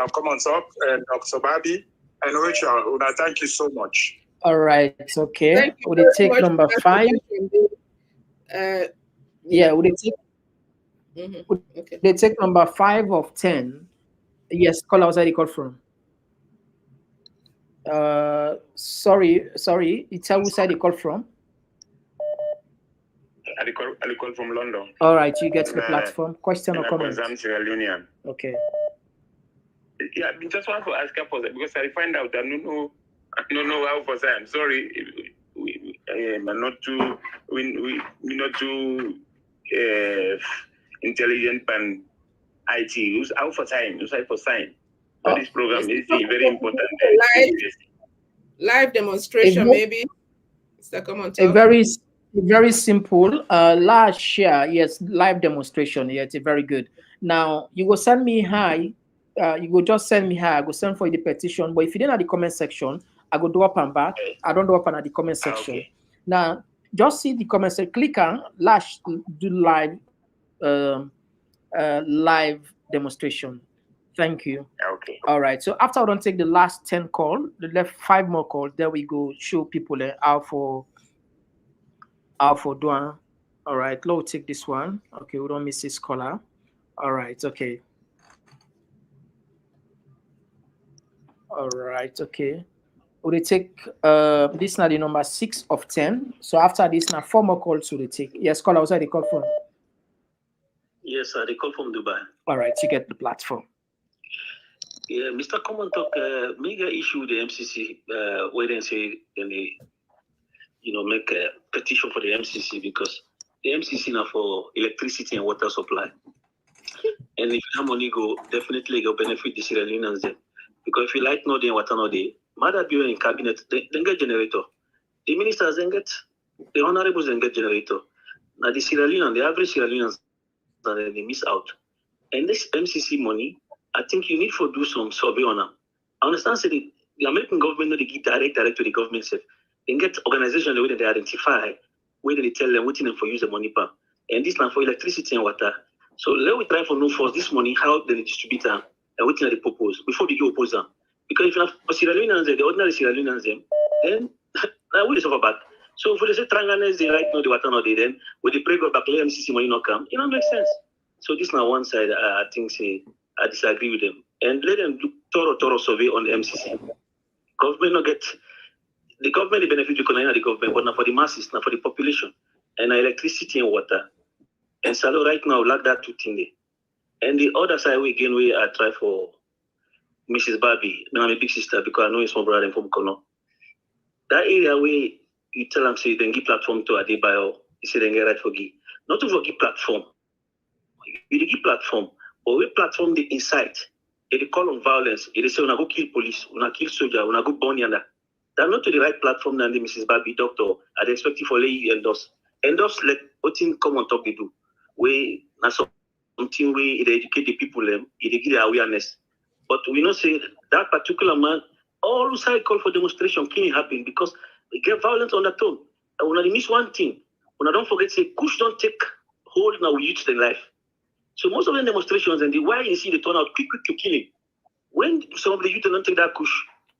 Komon-Tok and Dr. Barbie and Rachel. Thank you so much. All right, okay. Would it take number 5? Yeah, would it take? Okay. They take number 5 of 10. Yes, call outside the call from. Sorry. It's how we side the call from. I call from London. All right, you get the platform. Question or comment? Leone. Okay. Yeah, I just want to ask her for that because I find out that no how for that. I'm sorry, I'm not too we not too intelligent and IT. Use out for time. Use for sign. But this program is very important. Live demonstration, maybe. Mr. Komon-Tok. A very simple large share. Yes, live demonstration. Yeah, it's a very good. Now you go send me hi. You go just send me hi. I go send for you the petition. But if you didn't have the comment section, I go do up and back. I don't do up and at the comment section. Okay. Now just see the comment section. Click on lash do live live demonstration. Thank you. Okay. All right. So after I don't take the last 10 call, the left 5 more calls. There we go. Show people how for doing. All right. Let's take this one. Okay. We don't miss this caller. All right. Okay. All right. Okay. Would they take this now the number 6 of 10? So after this now 4 more calls would they take? Yes, caller. What's that they call from? Yes, they call from Dubai. All right. You get the platform. Yeah, Mr. Komon-Tok, mega issue the MCC where they say they make a petition for the MCC because the MCC now for electricity and water supply. And if that money go, definitely go benefit the Sierra Leoneans then. Because if you light no day and water no day, Mother Bureau in cabinet, then get generator. The ministers then get, the honorables then get generator. Now the Sierra Leoneans, the average Sierra Leoneans, they miss out. And this MCC money, I think you need to do some survey on them. I understand say the American government, they give direct to the government self. They get organizations the way that they identify, where they tell them what them for use the money per. And this now for electricity and water. So let we try for know first this money, how they distribute them and what they propose before they go oppose them. Because if you have Sierra Leoneans, the ordinary Sierra Leoneans, then I will suffer back. So if they say Tranganes, they right now the water no they then with the pray go back, let MCC money not come, it don't make sense. So this now one side I think say I disagree with them. And let them do thorough survey on the MCC. Government not get the government the benefit because the government, but not for the masses, not for the population. And electricity and water. And so right now lack that two things. And the other side we again we try for Mrs. Barbie, now I'm a big sister because I know it's my brother from Kono. That area where you tell them say then give platform to Adebayo, you say then get right for give. Not to forgive platform. You give platform. But we platform the incite, they call on violence, they say, when I go kill police, when I kill soldier, when I go burn yonder. They're not to the right platform than the Mrs. Barbie doctor. I'd expect you for lay endorse. Endorse like what in Komon-Tok they do. We not something where they educate the people, they give their awareness. But we not say that particular man, all side call for demonstration can't happen because they get violence on the tone. And when I miss one thing, when I don't forget, say, Kush don't take hold now we youth in life. So most of the demonstrations and the why you see the turnout quick to killing. When some of the youth don't take that push,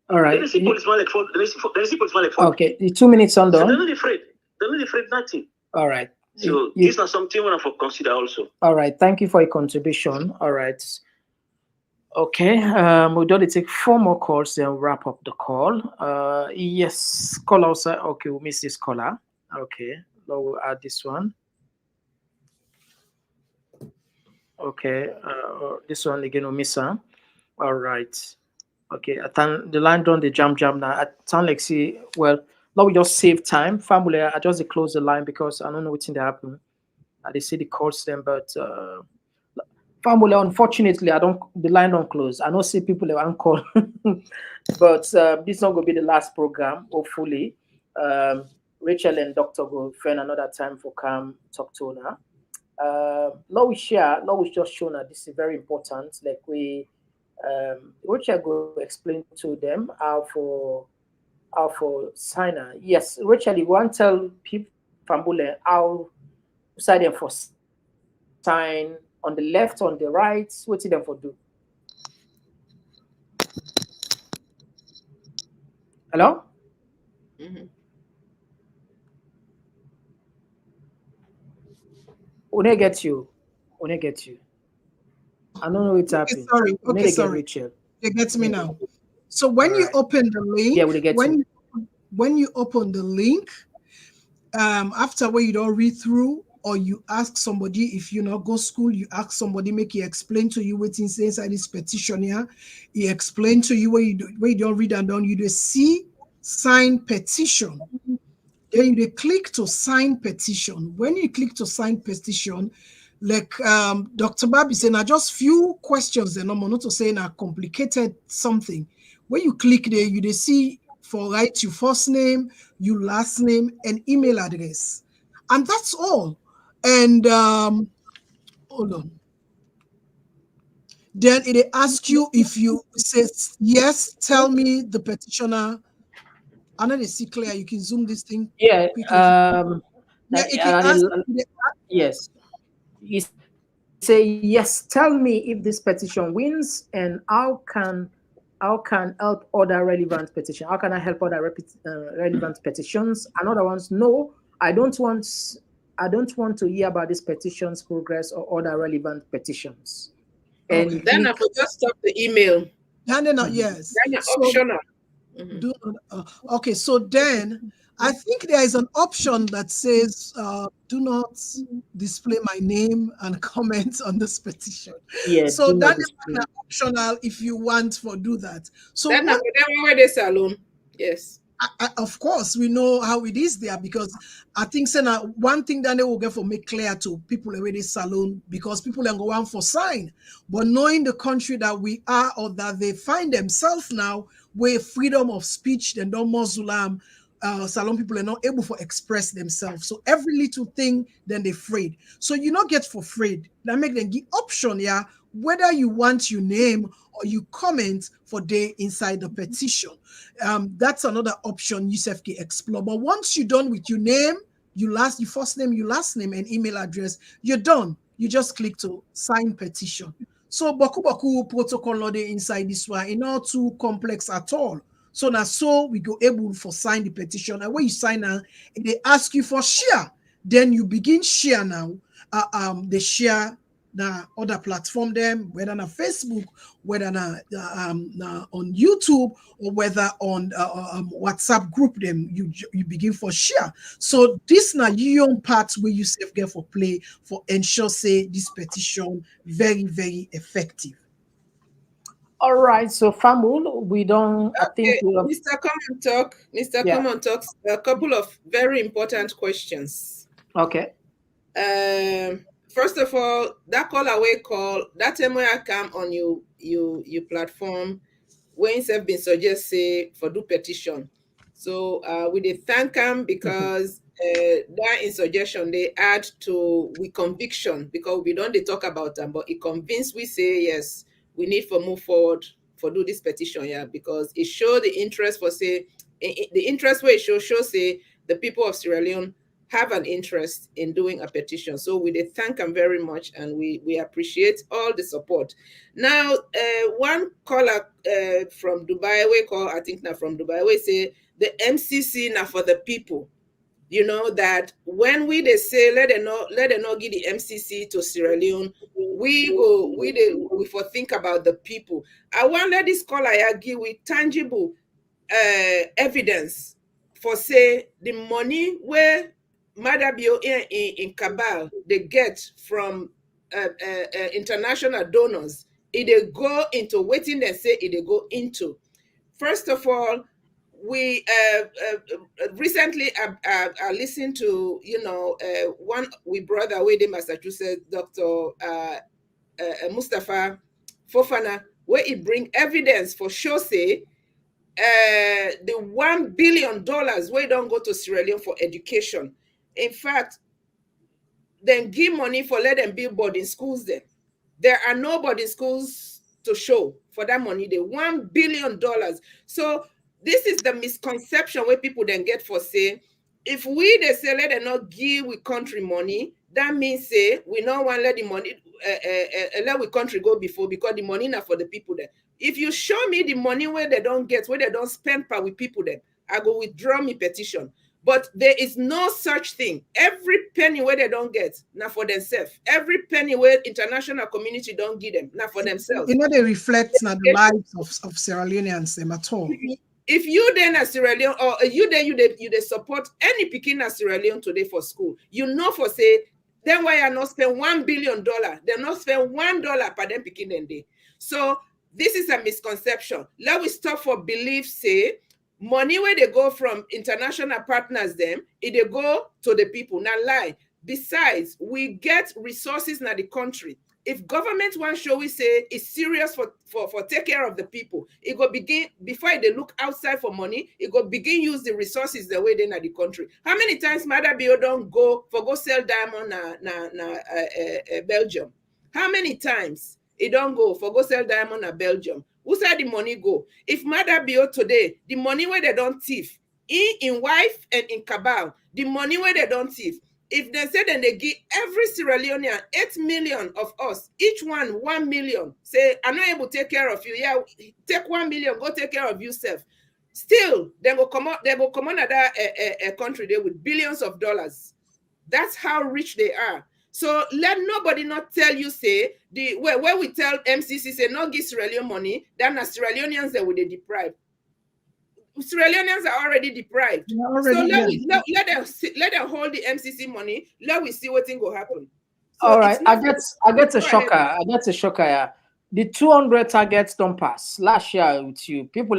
all right. Then they see policeman like fall. Okay, the 2 minutes on so they're not afraid. They're not afraid nothing. All right. So this is something we have to consider also. All right. Thank you for your contribution. All right. Okay. We'll only take 4 more calls then wrap up the call. Yes. Call outside. Okay, we'll miss this caller. Okay. Now we'll add this one. Okay, this one again will miss her. All right. Okay, I think the line done the jam now. I sound like well, now we just save time. Family, I just close the line because I don't know what's in the happen. They say the calls them, but family, unfortunately, the line don't close. I don't see people that want call, but this not gonna be the last program. Hopefully, Rachel and Doctor will find another time for come talk to her. Now we just shown that this is very important. Like Rachel go explain to them how for signer. Yes, Rachel, you want to tell people Fambule how side them for sign on the left, on the right, what them for do? Hello? Mm-hmm. When get you. I don't know what's happening. Sorry. You get me now. So when you open the link, when you open the link, after where you don't read through, or you ask somebody, if you not go school, you ask somebody, make he explain to you what's inside this petition here. He explain to you where you don't read and down, you do see sign petition. Then you click to sign petition. When you click to sign petition, like Dr. Babi said, now just few questions, and I'm not to say now complicated something. When you click there, you see for write your first name, your last name, and email address. And that's all. And hold on. Then it asks you if you say yes, tell me the petitioner. I know they see clear. You can zoom this thing. Yeah. Quickly. Yes. You say yes. Tell me if this petition wins, and how can help other relevant petitions. How can I help other relevant petitions? And other ones, no, I don't want to hear about this petition's progress or other relevant petitions. And okay. Then I could just stop the email. Yes. Then optional. Okay, so then I think there is an option that says do not display my name and comment on this petition. Yeah, so that is optional if you want to do that. So then where they salon. Yes. Of course, we know how it is there, because I think one thing that they will get for make clear to people away this salon, because people are going for sign, but knowing the country that we are, or that they find themselves now, where freedom of speech, then don't Muslim salon people are not able to express themselves. So every little thing, then they're afraid. So you not get for afraid. That make them give option, yeah, whether you want your name or you comment for day inside the petition. That's another option you can explore. But once you're done with your name, your first name, your last name, and email address, you're done. You just click to sign petition. So Boku protocol inside this one, it's not too complex at all. So now, we go able for sign the petition. And when you sign now, they ask you for share. Then you begin share now. They share the other platform them, whether on Facebook, whether on YouTube, or whether on WhatsApp group them, you begin for share. So this now your part where you save get for play for ensure say this petition very, very effective. All right, so Famul, we don't. Okay, I think Mr. Komon-Tok. Komon-Tok, a couple of very important questions. Okay. First of all, that call away call, that time when I come on your platform, when have been suggested for do petition. So we did thank them because that in suggestion they add to we conviction, because we don't talk about them, but it convinced we say yes, we need for move forward for do this petition, yeah, because it show the interest for say the interest where it show say the people of Sierra Leone have an interest in doing a petition. So we did thank them very much, and we appreciate all the support. Now, one caller from Dubai, we call, I think now from Dubai, we say the MCC now for the people. You know that when they say let them not give the MCC to Sierra Leone, we for think about the people. I want let this caller give with tangible evidence for say the money where Madabio in Cabal they get from international donors, it they go into waiting they say it they go into. First of all, we recently I listened to, one we brought away in Massachusetts, Dr. Mustafa Fofana, where he bring evidence for sure say the $1 billion where don't go to Sierra Leone for education. In fact, then give money for let them build boarding schools then. There are no boarding schools to show for that money, the $1 billion. So this is the misconception where people then get for say, if they say let them not give we country money, that means say we don't want to let the money let we country go before, because the money not for the people there. If you show me the money where they don't get, where they don't spend per with people then, I go withdraw my petition. But there is no such thing. Every penny where they don't get, not for themselves. Every penny where international community don't give them, not for themselves. They reflect not the lives of Sierra Leoneans at all. If you then as Sierra Leone, or you then support any Pekin as Sierra Leone today for school, for say, then why I not spend $1 billion? They not spend $1 per them Pekin then day. So this is a misconception. Let we stop for belief say, money where they go from international partners them, they go to the people. Now lie. Besides, we get resources in the country. If government one show we say is serious for take care of the people, it go begin before they look outside for money, it go begin use the resources the way they in the country. How many times Mother Bio don't go sell diamond na Belgium? How many times it don't go sell diamond na Belgium? Who said the money go? If Mother Bio today, the money where they don't thief, in wife and in cabal, the money where they don't thief, if they say then they give every Sierra Leonean 8 million of us, each one 1 million, say, I'm not able to take care of you. Yeah, take 1 million, go take care of yourself. Still, they will come out another country there with billions of dollars. That's how rich they are. So let nobody not tell you, say, where we tell MCC, say, not give Sierra Leone money, then the Sierra Leoneans that will they deprive. Sierra Leoneans are already deprived. So let them hold the MCC money. Let we see what thing will happen. So all right, I get a shocker. I get a shocker. Yeah. The 200 targets don't pass. Last year with you, people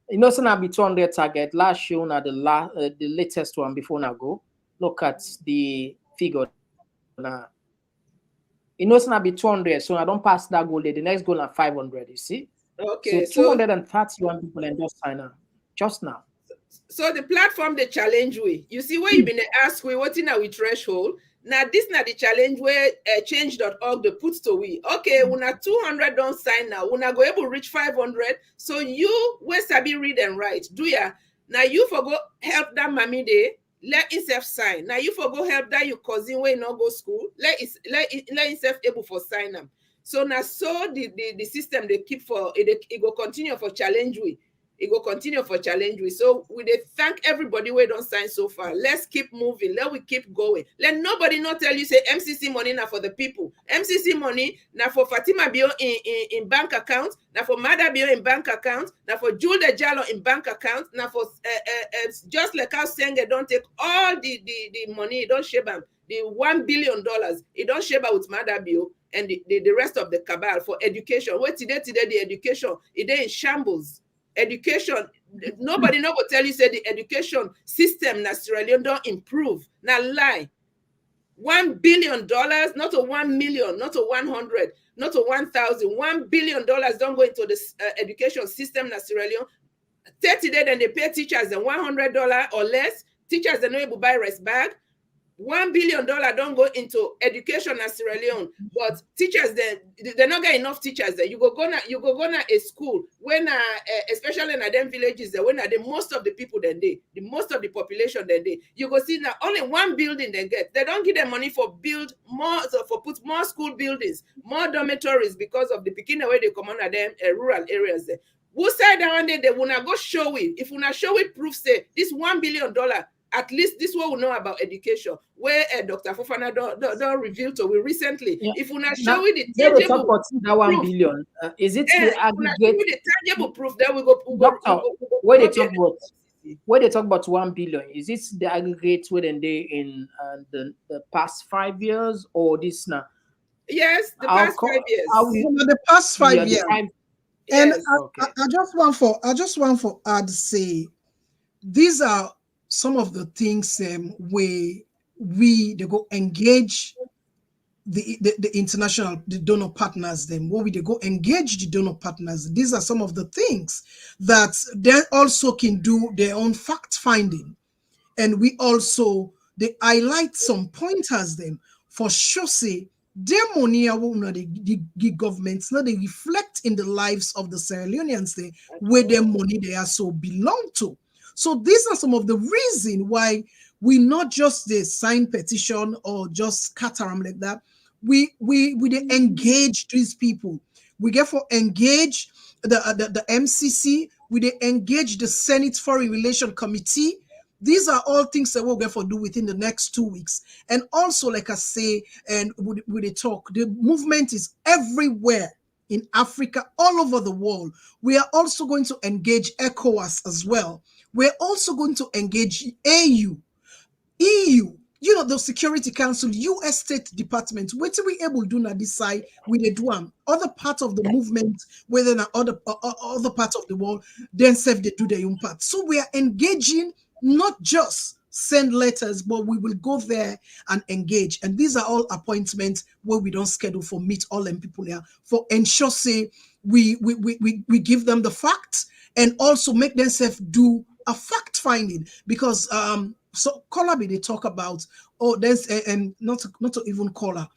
it's not be 200 target. Last year, the latest one before now go. Look at the figure now. It's not be 200, so I don't pass that goal. The next goal at 500. You see. Okay, so 231 people and just sign up just now. So the platform they challenge we. You see where you been asked we what in our threshold. Now this not the challenge where change.org they put to we. Okay, when 200 don't sign now, when I go able to reach 500. So you where sabi read and write, do ya? Now you forgo help that mommy day. Let himself sign. Now you forgo help that your cousin where not go school. Let himself able for sign them. So now, so the system they keep for it will continue for challenge we. It will continue for challenge we. So we thank everybody who don't sign so far. Let's keep moving. Let we keep going. Let nobody not tell you say MCC money now for the people. MCC money now for Fatima Bio in bank account. Now for Mada Bio in bank account. Now for Jules Jalo in bank account. Now for just like how Senge don't take all the money. Don't share them. The $1 billion. It don't share with Mada Bio. And the rest of the cabal for education. Where today the education, it in shambles. Education, nobody will tell you say the education system in Sierra Leone don't improve. Now lie. $1 billion, not a 1 million, not a 100, not a 1,000. $1 billion don't go into the education system in Sierra Leone. 30 days then they pay teachers $100 or less. Teachers they not able to buy rest bag. $1 billion don't go into education in Sierra Leone, but teachers they're not getting enough teachers there. You go a school when especially in them villages there when the most of the people then the most of the population then you go see now only one building they get. They don't give them money for build more for put more school buildings, more dormitories because of the Pekin where they come on them rural areas there. Who said that one day they will not go show it? If we not show it, proof say this $1 billion. At least this one we know about education, where Dr. Fofana don't reveal to we recently. Yeah. If we not show it the tangible proof, that 1 billion, is it the aggregate? The tangible proof that we go. Where they talk about 1 billion, is it the aggregate within in the past 5 years or this now? Yes, the past 5 years. The past 5 years. And Yes. I just want for add say these are some of the things where they go engage the international the donor partners them where we they go engage the donor partners. These are some of the things that they also can do their own fact finding, and we also they highlight some pointers them for sure say their money the governments now they reflect in the lives of the Sierra Leoneans they where their money they are so belong to. So these are some of the reason why we not just the sign petition or just scatter them like that. We they engage these people. We get for engage the MCC. We they engage the Senate Foreign Relation Committee. These are all things that we'll get for do within the next 2 weeks. And also, like I say, and with the talk, the movement is everywhere in Africa, all over the world. We are also going to engage ECOWAS as well. We're also going to engage AU, EU, the Security Council, US State Department. What are we able to do now this side with the DUAM? Other parts of the movement, whether in other parts of the world, then self they do their own part. So we are engaging, not just send letters, but we will go there and engage. And these are all appointments where we don't schedule for meet all them people here for ensure say we give them the facts and also make themselves do a fact finding, because so Kolabi they talk about there's and not to even call her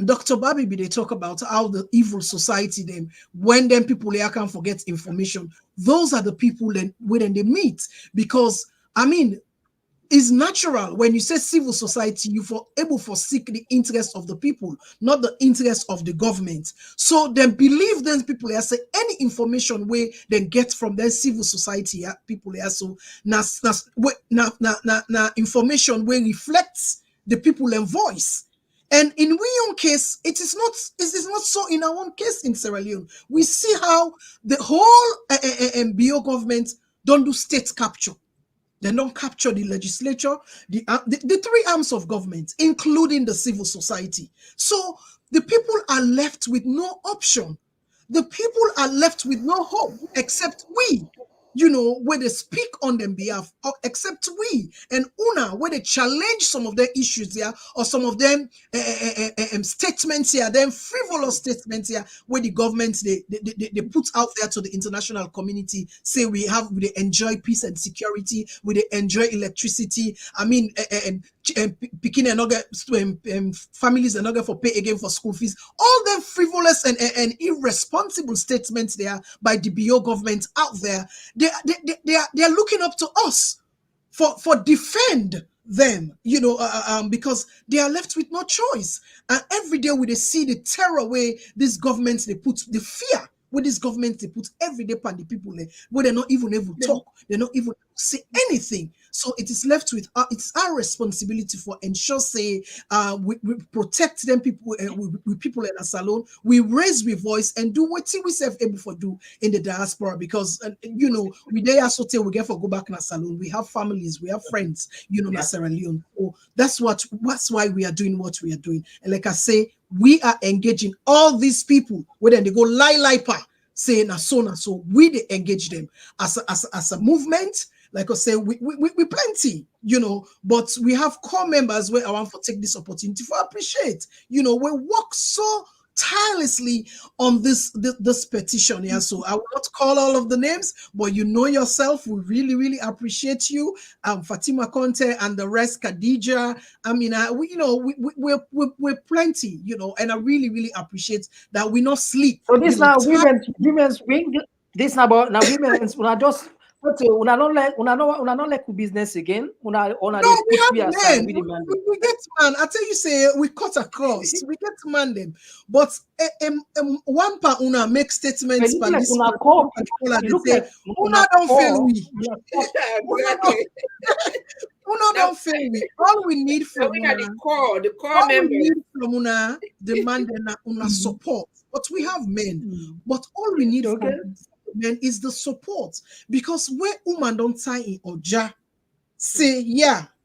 Dr. Babi they talk about how the evil society them when them people here can't forget information. Those are the people then when they meet, because I mean it's natural when you say civil society, you for able to seek the interest of the people, not the interest of the government. So then believe those people here say any information where they get from their civil society people here. So now information where reflects the people and voice. And in we own case, it is not so in our own case in Sierra Leone. We see how the whole BO government don't do state capture. They don't capture the legislature, the three arms of government, including the civil society. So the people are left with no option. The people are left with no hope except we, where they speak on their behalf, except we and UNA, where they challenge some of their issues here or some of them statements here, them frivolous statements here, where the government they put out there to the international community, say we enjoy peace and security, we enjoy electricity. I mean, picking another families and not for pay again for school fees. All them frivolous and irresponsible statements there by the BO government out there. They are looking up to us for defend them, because they are left with no choice. And every day we they see the terror way these governments they put, the fear with these governments they put every day upon the people where they're not even able to talk, they're not even say anything. So it is left with it's our responsibility for ensure say we protect them people with people in a salon. We raise we voice and do what we self able for do in the diaspora, because we they also tell we get for go back in a salon. We have families, we have friends, in Sierra Leone. So that's why we are doing what we are doing. And like I say, we are engaging all these people where then they go lie pa saying so we they engage them as a movement. Like I say, we plenty, but we have core members where I want to take this opportunity for appreciate, we work so tirelessly on this petition here. So I will not call all of the names, but yourself, we really, really appreciate you. Fatima Conte and the rest, Khadija. I mean, we're plenty, and I really, really appreciate that we not sleep. So this now women's wing. This now about now women's. When I just una not like business again. We have men. We get man. I tell you, say we cut across. We get man them, but one part una make statements. Una don't fail we. Una don't fail we. All we need from una, the core members from una, demand una support. But we have men. But all we need from men is the support, because where woman don't tie in Oja say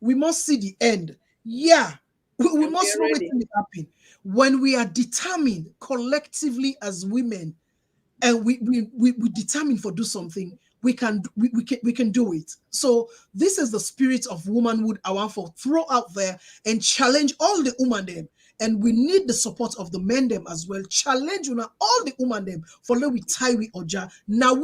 we must see the end. We must know what will happen when we are determined collectively as women and we determine for do something, we can do it. So this is the spirit of womanhood I want for throw out there and challenge all the women them. And we need the support of the men them as well. Challenge all the women them for let we tie we oja. Now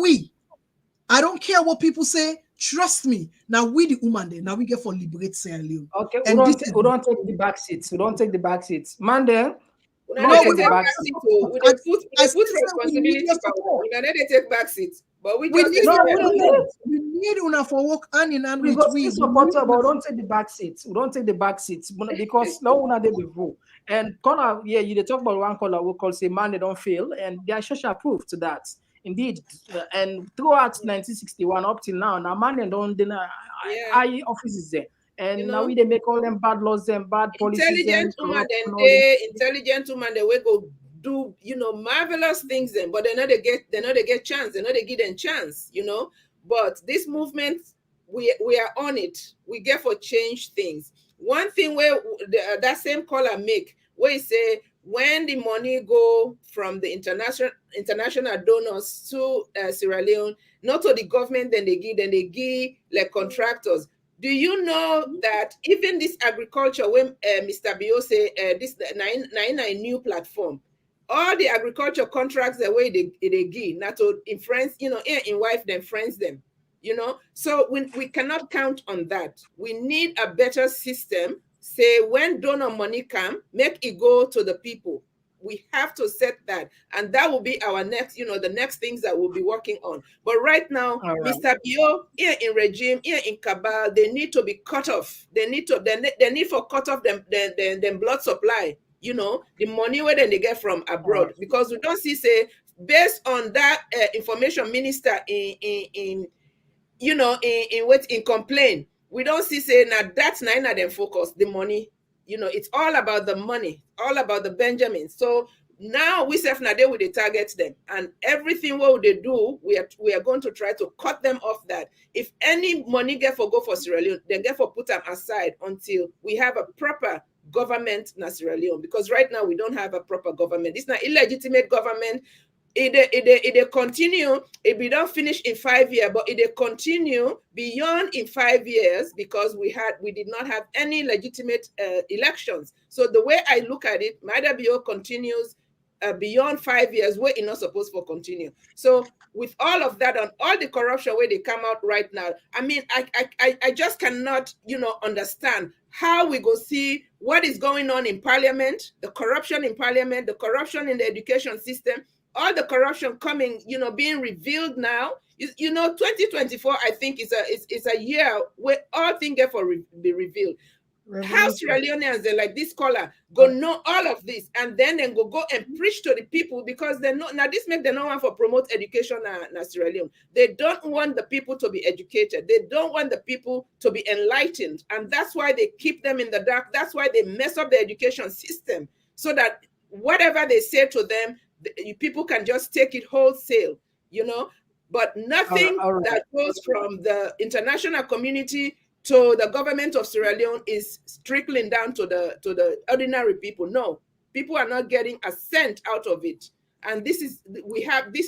I don't care what people say. Trust me. Now we the woman there. Now we get for liberate Sierra Leone. Okay, and we don't take the back seats. We don't take the back seats. Man, there. We don't take back seats. We put responsibility power. We don't take back seats. But we just we need una for work hand in hand we with we support her, but we don't take the back seats. We don't take the back seats because now una they before. And corner, yeah, you talk about one caller we call say man they don't fail, and they are social proof to that. Indeed, and throughout 1961 up till now man they don't deny high offices there. And now we they make all them bad laws and bad policies. Intelligent woman, they will go do marvelous things then, but they know they get chance, they know they give them chance, But this movement, we are on it. We get for change things. One thing where that same caller make, where he say when the money go from the international donors to Sierra Leone, not to the government, then they give like contractors. Do you know that even this agriculture, when Mr. Bio say this 9 new platform, all the agriculture contracts the way they give, not to in friends, in wife them friends them, So we cannot count on that. We need a better system. Say when donor money come, make it go to the people. We have to set that, and that will be our next, the next things that we'll be working on. But right now, Mr. Bio, here in regime, here in cabal, they need to be cut off. They need for cut off them blood supply. The money where they get from abroad, because we don't see say based on that information minister in complaint, we don't see say now that's nine of them focus the money. It's all about the money, all about the Benjamin. So now we self now they will target them, and everything what they do, we are going to try to cut them off that. If any money go for Sierra Leone, then get for put them aside until we have a proper government in Sierra Leone, because right now we don't have a proper government. It's not illegitimate government. It continue. It be don't finish in 5 years, but it continue beyond in 5 years, because we did not have any legitimate elections. So the way I look at it, MIDABIO continues beyond 5 years, where it's not supposed to continue. So with all of that and all the corruption where they come out right now, I mean, I just cannot, understand how we go see what is going on in Parliament, the corruption in Parliament, the corruption in the education system, all the corruption coming, being revealed now. 2024, I think is a year where all things get for be revealed. How Sierra Leoneans, they like this caller, go know all of this, and then go and preach to the people, because they know now this make them not want for promote education in Sierra Leone. They don't want the people to be educated. They don't want the people to be enlightened, and that's why they keep them in the dark. That's why they mess up the education system, so that whatever they say to them, people can just take it wholesale, but nothing that goes from the international community to the government of Sierra Leone is trickling down to the ordinary people. No, people are not getting a cent out of it, and this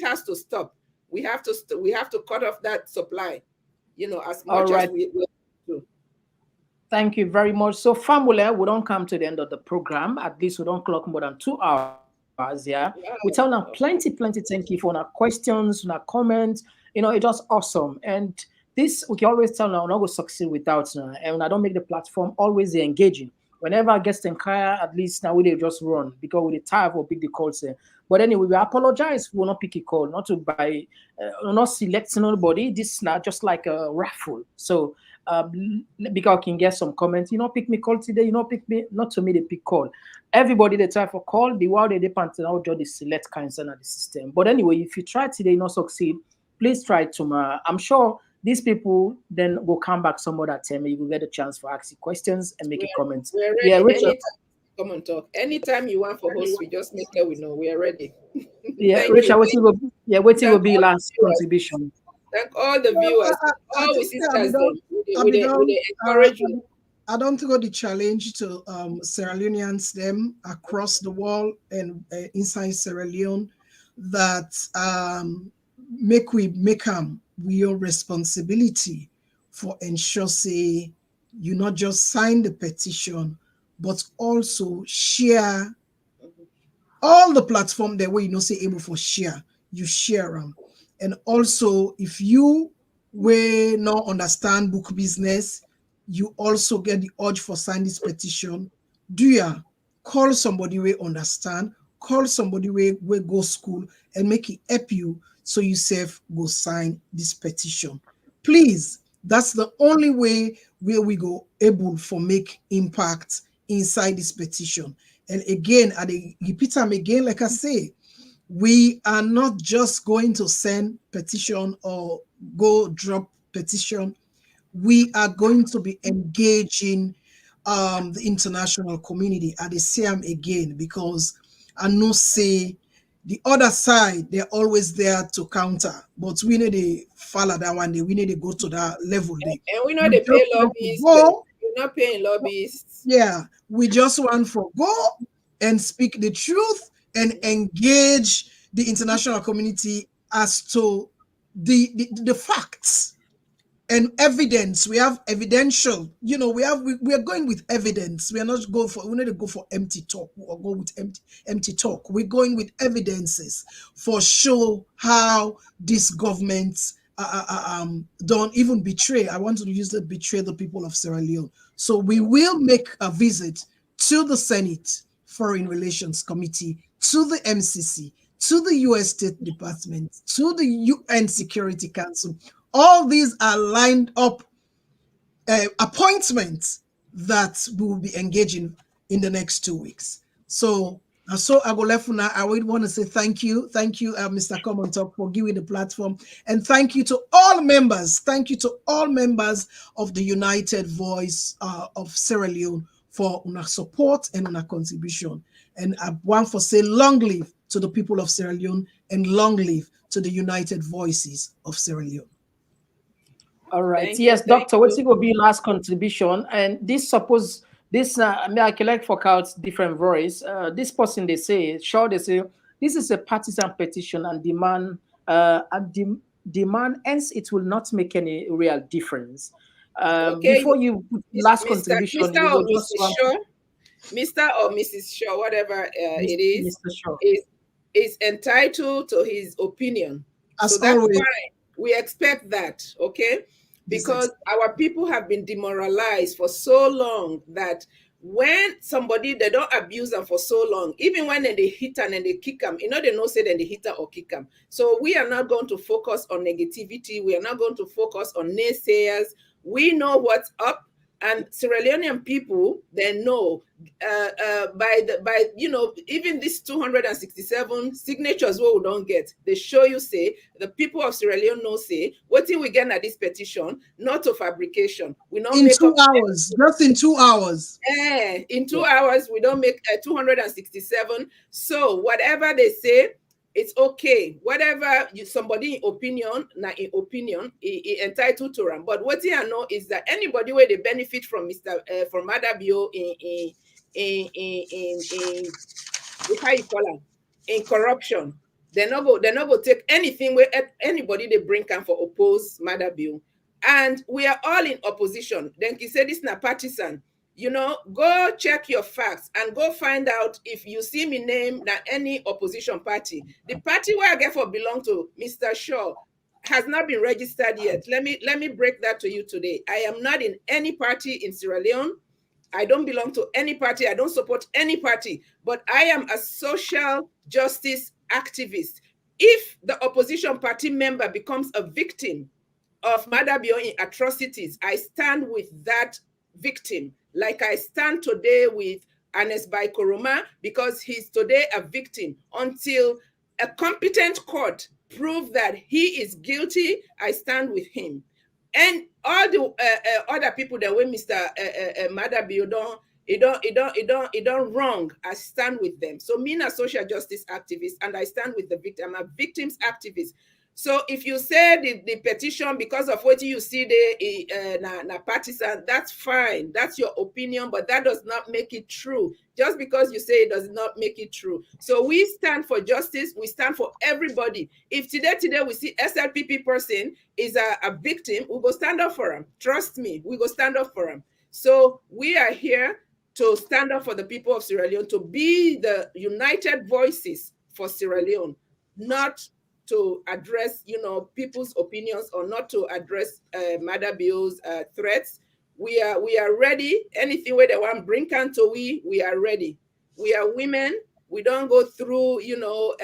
has to stop. We have to cut off that supply, as much as we do. Thank you very much. So, family, we don't come to the end of the program. At least we don't clock more than 2 hours. Yeah, we tell them plenty thank you for our questions, our comments. It's just awesome. And this we can always tell now, we're not going to succeed without and I don't make the platform always engaging. Whenever I get inquire, at least now we just run, because we tired or pick the calls there. But anyway, we apologize. We will not pick a call, not to buy, not selecting anybody. This is not just like a raffle. So because I can get some comments, pick me call today, pick me, not to me they pick call. Everybody they try for call, the while they depend on how they select concern of the system. But anyway, if you try today, not succeed, please try tomorrow. I'm sure these people then will come back some other time. You will get a chance for asking questions and make a comment. Yeah, Richard. Come on, talk. Anytime you want for host, we just make sure we know we are ready. Yeah, Richard, waiting will be last contribution. Thank all the viewers, all the sisters. We encourage you. I don't think the challenge to Sierra Leoneans them across the world and inside Sierra Leone that make we make your responsibility for ensure say you not just sign the petition, but also share all the platform that way you know say able for share, you share them. And also if you will not understand book business, you also get the urge for sign this petition. Do ya call somebody we understand, call somebody we go school and make it help you so you self go sign this petition. Please, that's the only way where we go able for make impact inside this petition. And again, I repeat them again, like I say, we are not just going to send petition or go drop petition. We are going to be engaging the international community at the same again, because I know say the other side, they're always there to counter, but we need to follow that one day. We need to go to that level. And we know they pay lobbyists. We're not paying lobbyists. Yeah, we just want for go and speak the truth and engage the international community as to the facts and evidence. We have evidential, you know, we are going with evidence. We are not going for, we need to go for empty talk or go with empty talk. We're going with evidences for show how this government don't even betray. I want to use the betray the people of Sierra Leone. So we will make a visit to the Senate Foreign Relations Committee, to the MCC, to the US State Department, to the UN Security Council. All these are lined up appointments that we will be engaging in the next 2 weeks. So I go left now. I would want to say thank you, Mr. Komon-Tok, for giving the platform, and thank you to all members. Thank you to all members of the United Voice of Sierra Leone for your support and your contribution. And I want to say long live to the people of Sierra Leone and long live to the United Voices of Sierra Leone. All right. Yes, Doctor, what's going to be last contribution? And this suppose this I collect for out different voice. This person they say this is a partisan petition and demand hence it will not make any real difference. Okay, before you put last contribution, Mr. or Mrs. Shaw, Mr. or Mrs. Shaw, whatever it is, Mr. Shaw is entitled to his opinion. So that's fine. We expect that, okay? Because our people have been demoralized for so long that when somebody, they don't abuse them for so long, even when they hit them and they kick them, you know, they don't say that they hit them or kick them. So we are not going to focus on negativity. We are not going to focus on naysayers. We know what's up. And Sierra Leonean people, they know by you know, even these 267 signatures what we don't get, they show you say the people of Sierra Leone know say what thing we get at this petition, not a fabrication. We don't in make 2 hours, just in 2 hours. In 2 hours, we don't make 267. So whatever they say, it's okay. Whatever somebody opinion, not in opinion, entitled to them. But what you know is that anybody where they benefit from from Madabio how you call them, in corruption, they're not go take anything where anybody they bring can for oppose Madabio. And we are all in opposition. Then he said this is not partisan. You know, go check your facts and go find out if you see me name that any opposition party. The party where I get for belong to, Mr. Shaw, has not been registered yet. Let me break that to you today. I am not in any party in Sierra Leone. I don't belong to any party. I don't support any party, but I am a social justice activist. If the opposition party member becomes a victim of Madabio atrocities, I stand with that victim. Like I stand today with Anes Bai Koroma, because he's today a victim. Until a competent court prove that he is guilty, I stand with him. And all the other people that were Mr. Madabio don't wrong, I stand with them. So me a social justice activist, and I stand with the victim. I'm a victims activist. So if you say the petition because of what you see the partisan, that's fine. That's your opinion, but that does not make it true. Just because you say it does not make it true. So we stand for justice. We stand for everybody. If today we see SLPP person is a victim, we go stand up for him. Trust me, we go stand up for him. So we are here to stand up for the people of Sierra Leone, to be the united voices for Sierra Leone, not to address, people's opinions, or not to address Mother Bio's threats. We are ready. Anything where they want bring canto, we are ready. We are women. We don't go through, we know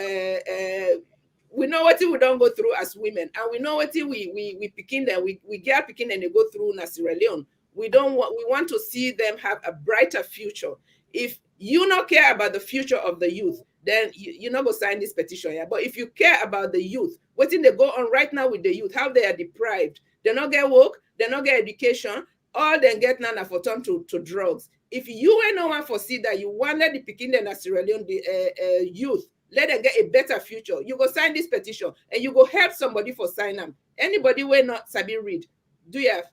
what we don't go through as women, and we know what we picking them. We get picking and they go through in Sierra Leone. We want to see them have a brighter future. If you not care about the future of the youth, then you're not going to sign this petition. Yeah? But if you care about the youth, what thing they go on right now with the youth, how they are deprived, they not get work, they not get education, all they get nana for turn to drugs. If you ain't no one foresee that you wanted the Pekin and Sierra Leone youth, let them get a better future, you go sign this petition and you go help somebody for sign them. Anybody who not sabi read,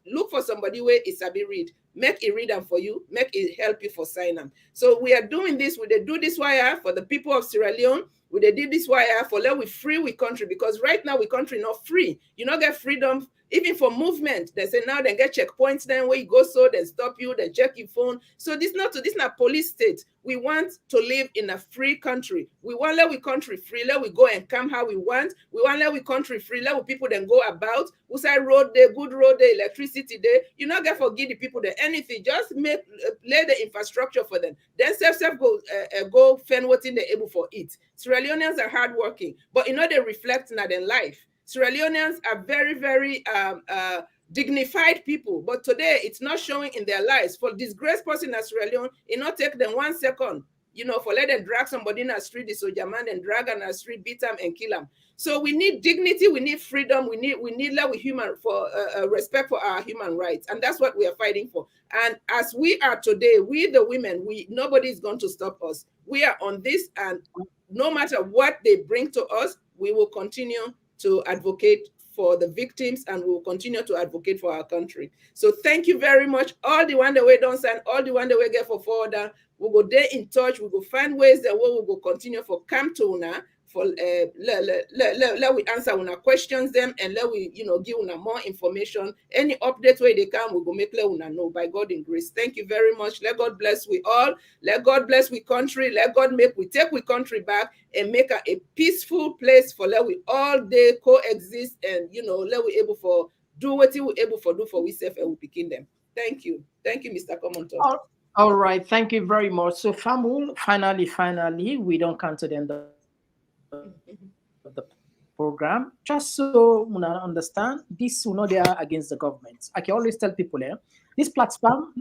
look for somebody where is sabi read, make it read them for you, make it help you for sign them. So we are doing this, we do this wire for the people of Sierra Leone, we did this wire for let we free we country, because right now we country not free. You not get freedom even for movement. They say now they get checkpoints, then where you go, so they stop you, they check your phone. So this not police state. We want to live in a free country. We want let we country free, let we go and come how we want. We want let we country free, let we people then go about. We say road day, good road day, electricity day. You not get forgive the people there anything. Just make lay the infrastructure for them. Then self go fend what in they able for it. Sierra Leoneans are hardworking, but they reflect in their life. Sierra Leoneans are very, very dignified people, but today it's not showing in their lives. For disgraced person in Sierra Leone, it not take them 1 second, for let them drag somebody in the street, the soldier man, and drag on the street, beat them and kill them. So we need dignity, we need freedom, we need love with human for respect for our human rights, and that's what we are fighting for. And as we are today, we the women, nobody is going to stop us. We are on this, and no matter what they bring to us, we will continue to advocate for the victims, and we will continue to advocate for our country. So thank you very much. All the one that we don't sign, all the one that we get for forward, we'll go there in touch, we'll go find ways that we will go continue for come to una, for let we answer una questions them, and let we give una more information. Any updates where they come, we go make let una know by God in grace. Thank you very much. Let God bless we all. Let God bless we country. Let God make we take we country back and make a peaceful place for let we all day coexist, and let we able for do what we able for do for we self and we picking them. Thank you, Mr. Komon-Tok. All right, thank you very much. So Famul, finally, we don't come to the end of the program. Just so you understand, this will not there against the government. I can always tell people this platform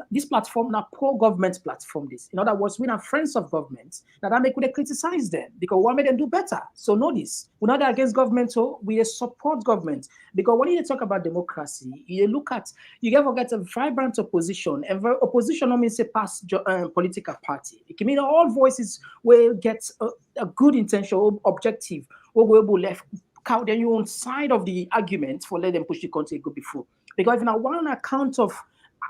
now pro-government platform. This, in other words, we are friends of government. Now that make we criticize them because we want them do better. So know this: we're not against government, so we support government. Because when you talk about democracy, you get a vibrant opposition, and opposition don't mean say pass political party. It can mean all voices will get a good intention, objective, or we will left. Then you on side of the argument for let them push the country go before. Because if now one account of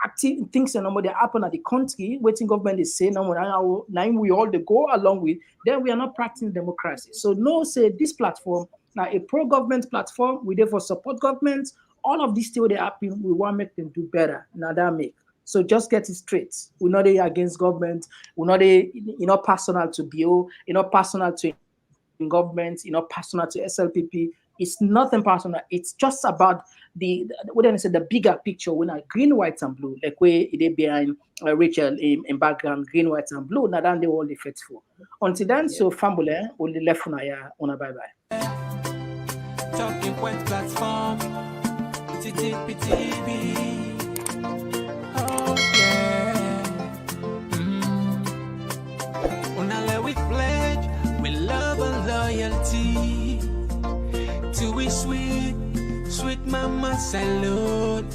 active things and what they happen at the country, waiting government is saying now we all they go along with, then we are not practicing democracy. So no, say this platform now a pro-government platform, we therefore support government. All of these still they happen, we want to make them do better. Now that make. So just get it straight. We're not against government, we're not personal to BO, personal to government, personal to SLPP. It's nothing personal. It's just about the bigger picture. When I green, white, and blue, like where they behind Rachel in background, green, white, and blue. Now then they all the faithful. Until then, so family, only left on a bye bye. Talking point platform, TTPTV. Oh yeah. Unale we pledge, we love and loyalty. To we sweet mama salute.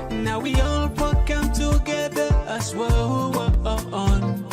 Now we all come together as one.